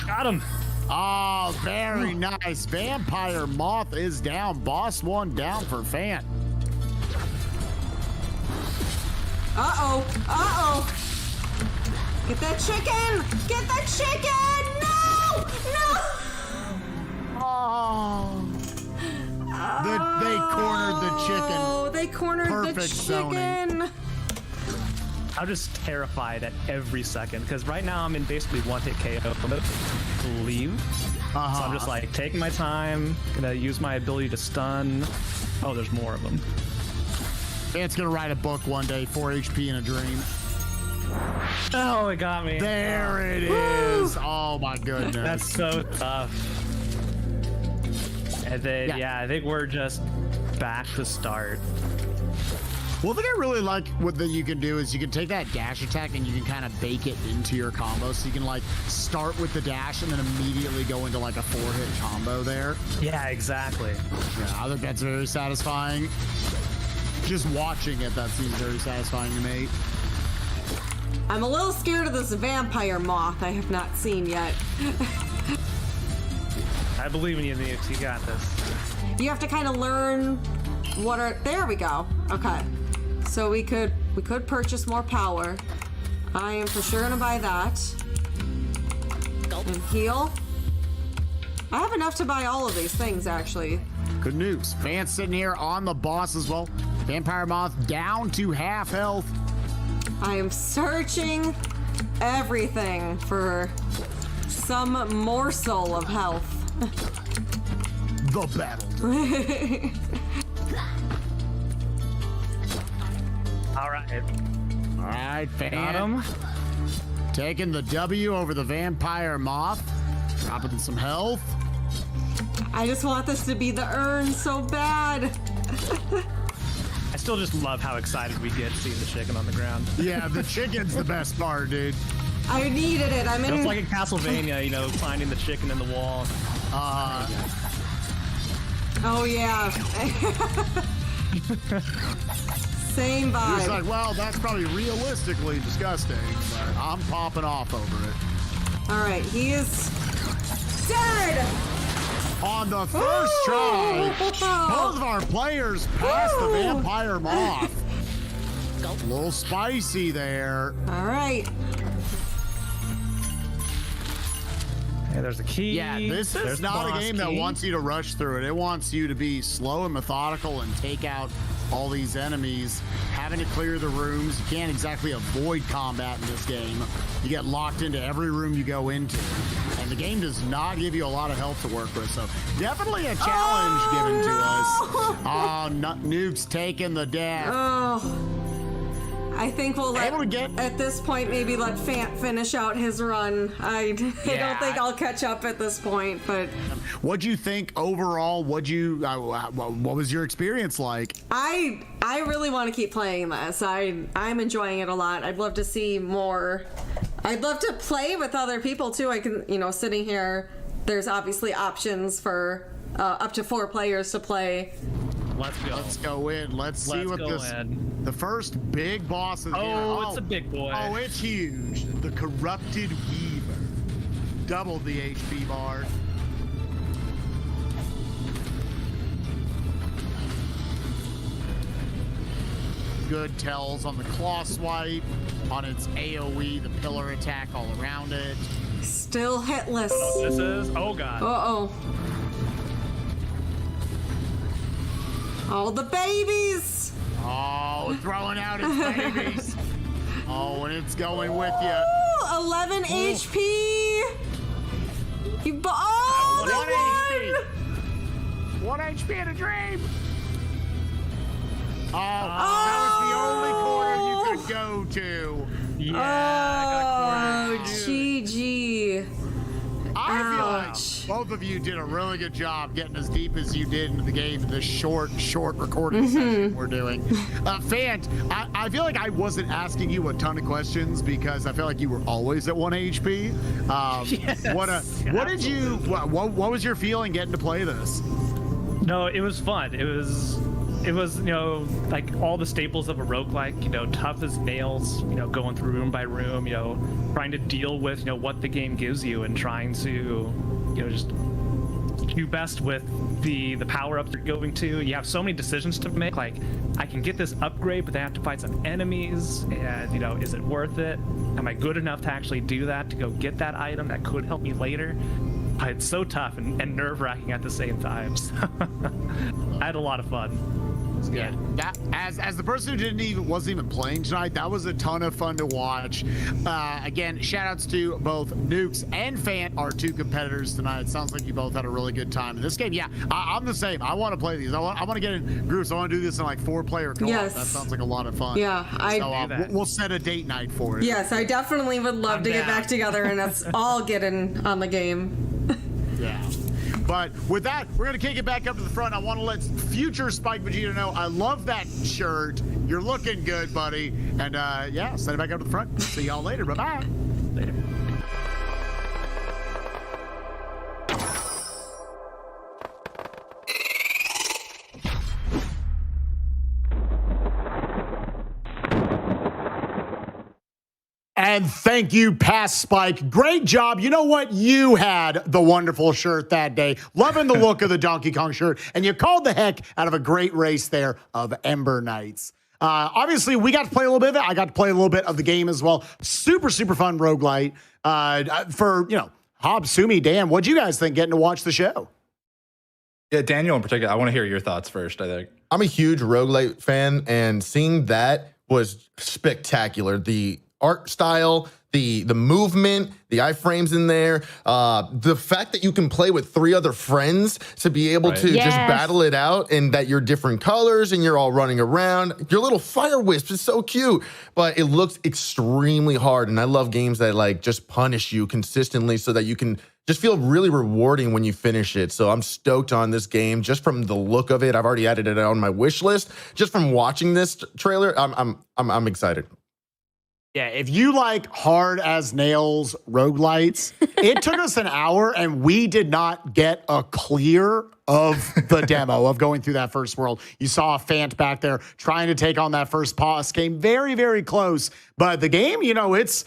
Got him. Oh, very nice. Vampire Moth is down. Boss 1 down for Fan. Uh-oh. Uh-oh. Get that chicken. Get that chicken. No. No. Oh. They cornered the chicken. Oh, they cornered Perfect the chicken. I'm just terrified at every second because right now I'm in basically one-hit KO mode. Leave. So I'm just like taking my time, gonna use my ability to stun. Oh, there's more of them. It's gonna write a book one day, 4 HP in a dream. Oh, it got me. There it is. Oh my goodness. That's so tough. And then, yeah, I think we're just back to start. One thing I really like what that you can do is you can take that dash attack and you can kind of bake it into your combo. So you can like start with the dash and then immediately go into like a 4-hit combo there. Yeah, exactly. Yeah, I think that's very satisfying. Just watching it, that seems very satisfying to me. I'm a little scared of this vampire moth I have not seen yet. I believe in you, Nukes. You got this. You have to kind of learn what are. There we go. Okay. So we could purchase more power. I am for sure gonna buy that. And heal. I have enough to buy all of these things actually. Good news. Vance sitting here on the boss as well. Vampire Moth down to half health. I am searching everything for some morsel of health. The battle. All right. All right, Got Fan. him. Taking the W over the Vampire Moth. Dropping some health. I just want this to be the urn so bad. I still just love how excited we get seeing the chicken on the ground. Yeah, the chicken's the best part, dude. I needed it. I'm in. It's like in Castlevania, you know, finding the chicken in the wall. Oh yeah. Same vibe. He's like, well, that's probably realistically disgusting, but I'm popping off over it. All right, he is dead. On the first try, both of our players passed the Vampire Moth. A little spicy there. All right. Hey, there's a key. Yeah, this is not a game that wants you to rush through it. It wants you to be slow and methodical and take out all these enemies, having to clear the rooms. You can't exactly avoid combat in this game. You get locked into every room you go into. And the game does not give you a lot of health to work with, so definitely a challenge given to us. Oh, Nuke's taking the death. Oh. I think we'll let, at this point, maybe let Fant finish out his run. I don't think I'll catch up at this point, but... What'd you think overall? What was your experience like? I really want to keep playing this. I'm enjoying it a lot. I'd love to see more. I'd love to play with other people, too. I can, sitting here, there's obviously options for up to 4 players to play. Let's go. Let's go in. Let's see what the first big boss is here. Oh, it's a big boy. Oh, it's huge. The Corrupted Weaver. Double the HP bar. Good tells on the claw swipe, on its AoE, the pillar attack all around it. Still hitless. Oh, this is? Oh, God. Uh-oh. All the babies! Oh, throwing out its babies. Oh, and it's going with you. Ooh, 11 HP! You oh, they won! 1 HP in a dream! Oh, that was the only corner you could go to. Yeah, I got cornered. GG. I feel like both of you did a really good job getting as deep as you did into the game in this short recording session we're doing. Fant, I feel like I wasn't asking you a ton of questions because I feel like you were always at 1 HP. Yes, what was your feeling getting to play this? No, it was fun. It was like all the staples of a roguelike, tough as nails, going through room by room, trying to deal with, what the game gives you and trying to, just do best with the power-ups you're going to. You have so many decisions to make, like, I can get this upgrade, but then I have to fight some enemies, and, is it worth it? Am I good enough to actually do that, to go get that item that could help me later? it's so tough and nerve-wracking at the same time. So I had a lot of fun. Yeah, that as the person who wasn't even playing tonight, that was a ton of fun to watch. Again, shout outs to both Nukes and Fant, our two competitors tonight. It sounds like you both had a really good time in this game. Yeah, I'm the same. I want to play these. I want to get in groups. I want to do this in like 4-player co-op. Yes. That sounds like a lot of fun. Yeah, we'll set a date night for it. Yes, I definitely would love to get back together and us all get in on the game. Yeah. But with that, we're going to kick it back up to the front. I want to let future Spike Vegeta know I love that shirt. You're looking good, buddy. And yeah, send it back up to the front. See y'all later. Bye-bye. Later. And thank you, Past Spike. Great job. You know what? You had the wonderful shirt that day. Loving the look of the Donkey Kong shirt. And you called the heck out of a great race there of Ember Knights. Obviously, we got to play a little bit of it. I got to play a little bit of the game as well. Super, super fun roguelite. For, Hob, Sumi, Dan, what'd you guys think getting to watch the show? Yeah, Daniel in particular, I want to hear your thoughts first, I think. I'm a huge roguelite fan, and seeing that was spectacular. The art style, the movement, the iframes in there, the fact that you can play with 3 other friends to be able to just battle it out, and that you're different colors and you're all running around. Your little fire wisp is so cute, but it looks extremely hard. And I love games that like just punish you consistently so that you can just feel really rewarding when you finish it. So I'm stoked on this game just from the look of it. I've already added it on my wish list. Just from watching this trailer, I'm excited. Yeah, if you like hard as nails roguelites, it took us an hour and we did not get a clear of the demo of going through that first world. You saw a Fant back there trying to take on that first boss. Came very, very close. But the game, it's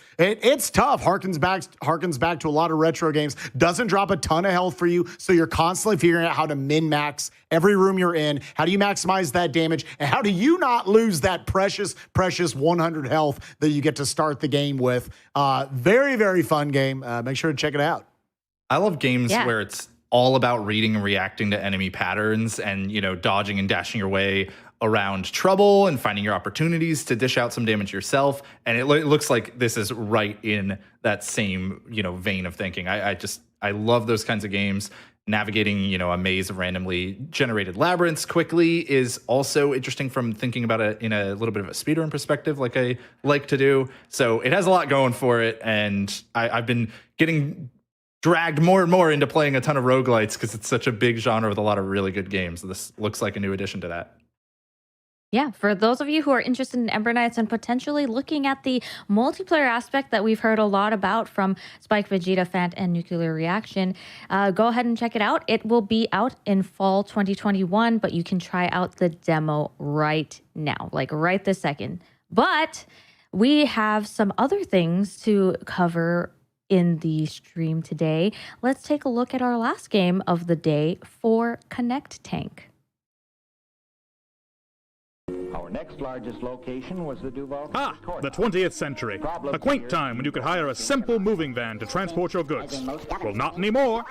tough. Harkens back to a lot of retro games. Doesn't drop a ton of health for you, so you're constantly figuring out how to min-max every room you're in. How do you maximize that damage? And how do you not lose that precious, precious 100 health that you get to start the game with? Very, very fun game. Make sure to check it out. I love games where it's all about reading and reacting to enemy patterns and, dodging and dashing your way around trouble and finding your opportunities to dish out some damage yourself. And it looks like this is right in that same, vein of thinking. I love those kinds of games. Navigating, a maze of randomly generated labyrinths quickly is also interesting from thinking about it in a little bit of a speedrun perspective, like I like to do. So it has a lot going for it. And I've been getting dragged more and more into playing a ton of roguelites because it's such a big genre with a lot of really good games. This looks like a new addition to that. Yeah, for those of you who are interested in Ember Knights and potentially looking at the multiplayer aspect that we've heard a lot about from Spike, Vegeta, Fant, and Nuclear Reaction, go ahead and check it out. It will be out in fall 2021, but you can try out the demo right now, like right this second. But we have some other things to cover in the stream today. Let's take a look at our last game of the day for Connect Tank. Our next largest location was the Duval. The 20th century. A quaint time when you could hire a simple moving van to transport your goods. Well, not anymore.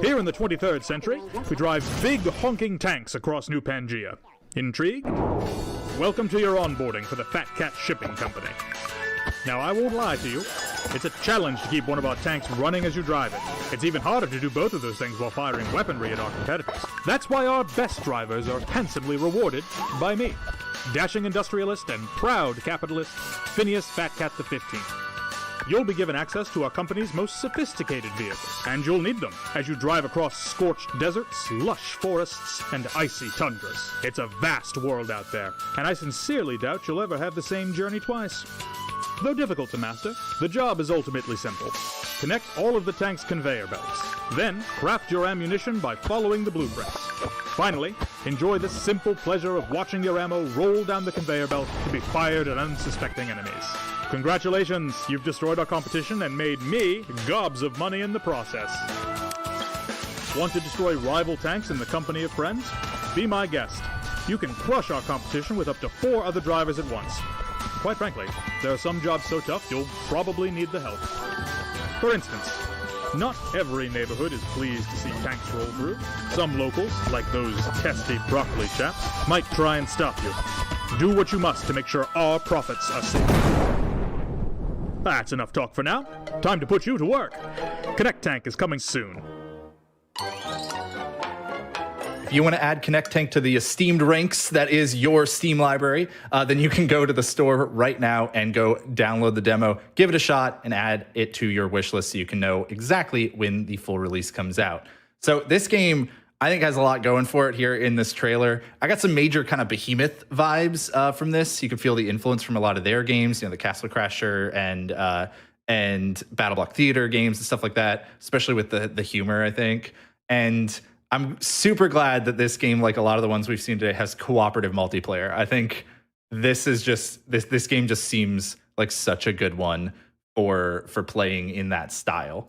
Here in the 23rd century, we drive big honking tanks across New Pangaea. Intrigued? Welcome to your onboarding for the Fat Cat Shipping Company. Now, I won't lie to you. It's a challenge to keep one of our tanks running as you drive it. It's even harder to do both of those things while firing weaponry at our competitors. That's why our best drivers are handsomely rewarded by me, dashing industrialist and proud capitalist Phineas Fat Cat the 15th. You'll be given access to our company's most sophisticated vehicles, and you'll need them as you drive across scorched deserts, lush forests, and icy tundras. It's a vast world out there, and I sincerely doubt you'll ever have the same journey twice. Though difficult to master, the job is ultimately simple. Connect all of the tank's conveyor belts. Then, craft your ammunition by following the blueprints. Finally, enjoy the simple pleasure of watching your ammo roll down the conveyor belt to be fired at unsuspecting enemies. Congratulations, you've destroyed our competition and made me gobs of money in the process. Want to destroy rival tanks in the company of friends? Be my guest. You can crush our competition with up to 4 other drivers at once. Quite frankly, there are some jobs so tough you'll probably need the help. For instance, Not every neighborhood is pleased to see tanks roll through. Some locals, like those testy broccoli chaps, might try and stop you. Do what you must to make sure our profits are safe. That's enough talk for now. Time to put you to work. Connect Tank is coming soon. If you want to add Connect Tank to the esteemed ranks that is your Steam library, then you can go to the store right now and go download the demo, give it a shot, and add it to your wish list so you can know exactly when the full release comes out. So this game, I think, has a lot going for it here in this trailer. I got some major kind of Behemoth vibes from this. You can feel the influence from a lot of their games, you know, the Castle Crasher and Battle Block Theater games and stuff like that, especially with the humor, I think. And I'm super glad that this game, like a lot of the ones we've seen today, has cooperative multiplayer. I think this is just this game just seems like such a good one for playing in that style.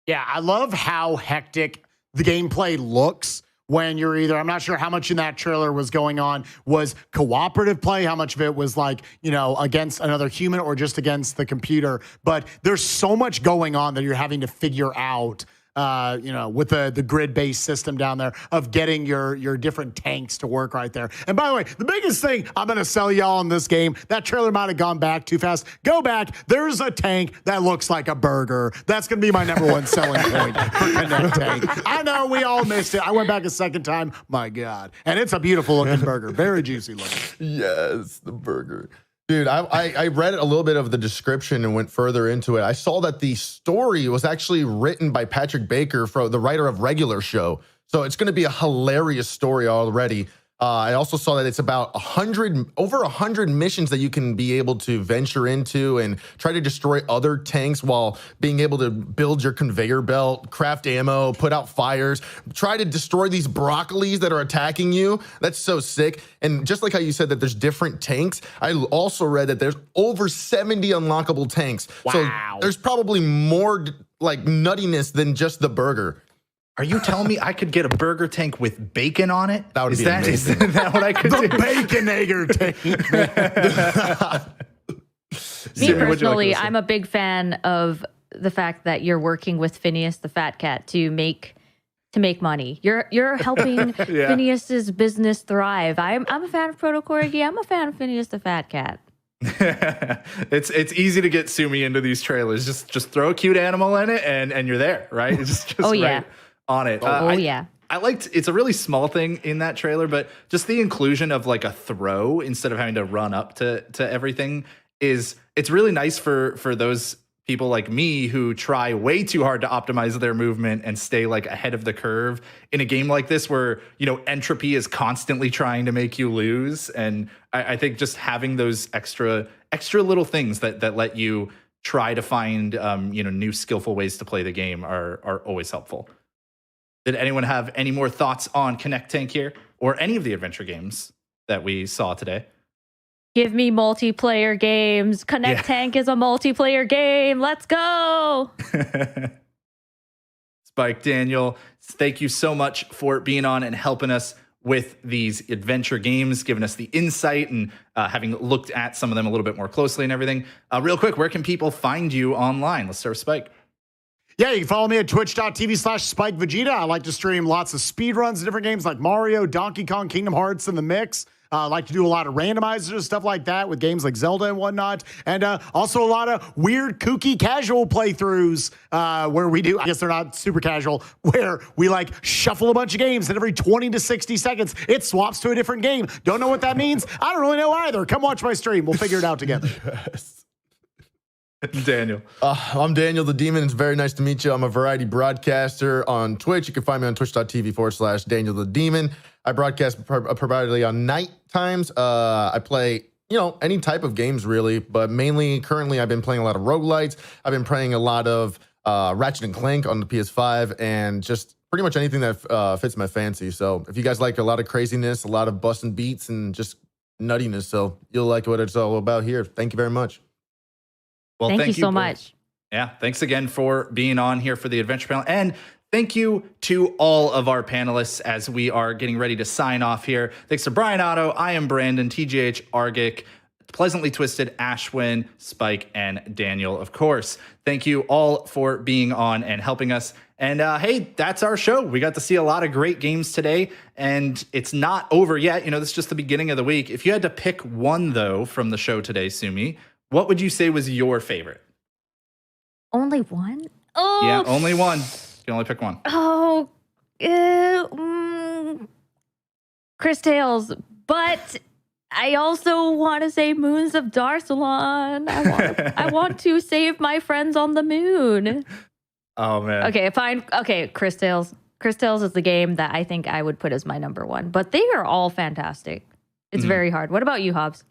Yeah, I love how hectic the gameplay looks when you're either, I'm not sure how much in that trailer was going on was cooperative play, how much of it was like, you know, against another human or just against the computer. But there's so much going on that you're having to figure out, you know, with the grid-based system down there of getting your different tanks to work right there. And by the way, the biggest thing I'm going to sell y'all in this game, that trailer might have gone back too fast. Go back. There's a tank that looks like a burger. That's going to be my number one selling point for Connect Tank. I know we all missed it. I went back a second time. My God. And it's a beautiful looking burger. Very juicy looking. Yes, the burger. Dude, I read a little bit of the description and went further into it. I saw that the story was actually written by Patrick Baker, the writer of Regular Show. So it's going to be a hilarious story already. I also saw that it's about over 100 missions that you can be able to venture into and try to destroy other tanks while being able to build your conveyor belt, craft ammo, put out fires, try to destroy these broccolis that are attacking you. That's so sick. And just like how you said that there's different tanks, I also read that there's over 70 unlockable tanks. Wow. So there's probably more like nuttiness than just the burger. Are you telling me I could get a burger tank with bacon on it? That would be amazing. Is that what I could do? The Baconator tank. Me personally, I'm a big fan of the fact that you're working with Phineas the Fat Cat to make money. You're helping Yeah. Phineas's business thrive. I'm a fan of Proto Corgi. I'm a fan of Phineas the Fat Cat. It's easy to get Sumi into these trailers. Just throw a cute animal in it and you're there, right? It's just Oh, yeah. right on it. Yeah. I liked, it's a really small thing in that trailer, but just the inclusion of like a throw instead of having to run up to everything it's really nice for those people like me who try way too hard to optimize their movement and stay like ahead of the curve in a game like this where, you know, entropy is constantly trying to make you lose. And I think just having those extra little things that let you try to find, you know, new skillful ways to play the game are always helpful. Did anyone have any more thoughts on Connect Tank here or any of the adventure games that we saw today? Give me multiplayer games. Connect Tank is a multiplayer game. Let's go. Spike, Daniel, thank you so much for being on and helping us with these adventure games, giving us the insight and having looked at some of them a little bit more closely and everything. Real quick, where can people find you online? Let's start with Spike. Yeah, you can follow me at twitch.tv/SpikeVegeta. I like to stream lots of speedruns of different games like Mario, Donkey Kong, Kingdom Hearts in the mix. I like to do a lot of randomizers, stuff like that with games like Zelda and whatnot. And also a lot of weird, kooky, casual playthroughs where we do, I guess they're not super casual, where we like shuffle a bunch of games and every 20 to 60 seconds, it swaps to a different game. Don't know what that means? I don't really know either. Come watch my stream. We'll figure it out together. Yes. Daniel. I'm Daniel the Demon. It's very nice to meet you. I'm a variety broadcaster on Twitch. You can find me on twitch.tv/Daniel the Demon. I broadcast primarily on night times. I play, you know, any type of games really, but mainly currently I've been playing a lot of roguelites. I've been playing a lot of Ratchet and Clank on the PS5 and just pretty much anything that fits my fancy. So if you guys like a lot of craziness, a lot of busting beats and just nuttiness, so you'll like what it's all about here. Thank you very much. Well, thank you so much. Yeah, thanks again for being on here for the adventure panel. And thank you to all of our panelists as we are getting ready to sign off here. Thanks to Brian Otto, I am Brandon, TGH Argic, Pleasantly Twisted, Ashwin, Spike, and Daniel, of course. Thank you all for being on and helping us. And hey, that's our show. We got to see a lot of great games today, and it's not over yet. You know, this is just the beginning of the week. If you had to pick one, though, from the show today, Sumi, what would you say was your favorite? Only one? Oh. Yeah, only one. You can only pick one. Oh. Chris Tales. But I also want to say Moons of Darsalon. I want to save my friends on the moon. Oh, man. Okay, fine. Okay, Chris Tales. Chris Tales is the game that I think I would put as my number one. But they are all fantastic. It's very hard. What about you, Hobbs?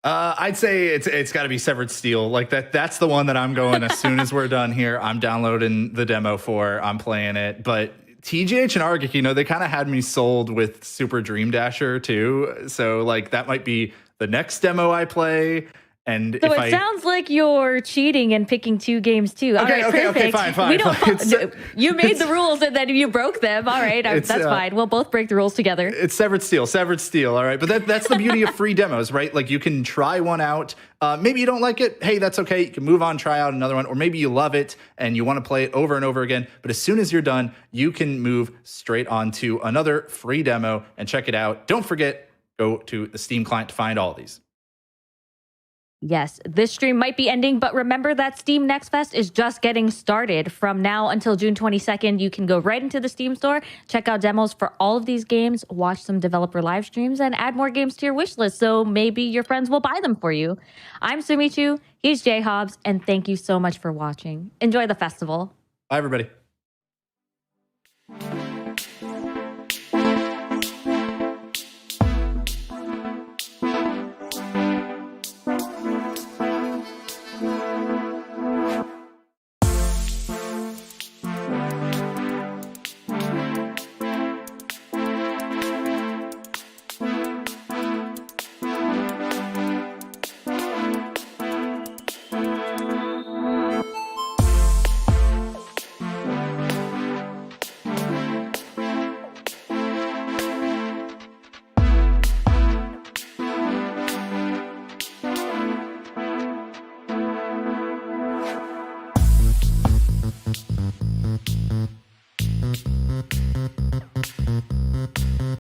I'd say it's got to be Severed Steel. Like that's the one that I'm going as soon as we're done here. I'm downloading the demo for. I'm playing it. But TGH and Argic, you know, they kind of had me sold with Super Dream Dasher too. So like that might be the next demo I play. And so it sounds like you're cheating and picking two games too. Okay, all right, okay, fine. We don't. You made the rules and then you broke them. All right, that's fine. We'll both break the rules together. It's Severed Steel. All right, but that's the beauty of free demos, right? Like you can try one out. Maybe you don't like it. Hey, that's okay. You can move on, try out another one, or maybe you love it and you want to play it over and over again. But as soon as you're done, you can move straight on to another free demo and check it out. Don't forget, go to the Steam client to find all of these. Yes, this stream might be ending, but remember that Steam Next Fest is just getting started. From now until June 22nd, you can go right into the Steam store, check out demos for all of these games, watch some developer live streams, and add more games to your wish list so maybe your friends will buy them for you. I'm Sumichu, he's Jay Hobbs, and thank you so much for watching. Enjoy the festival. Bye, everybody.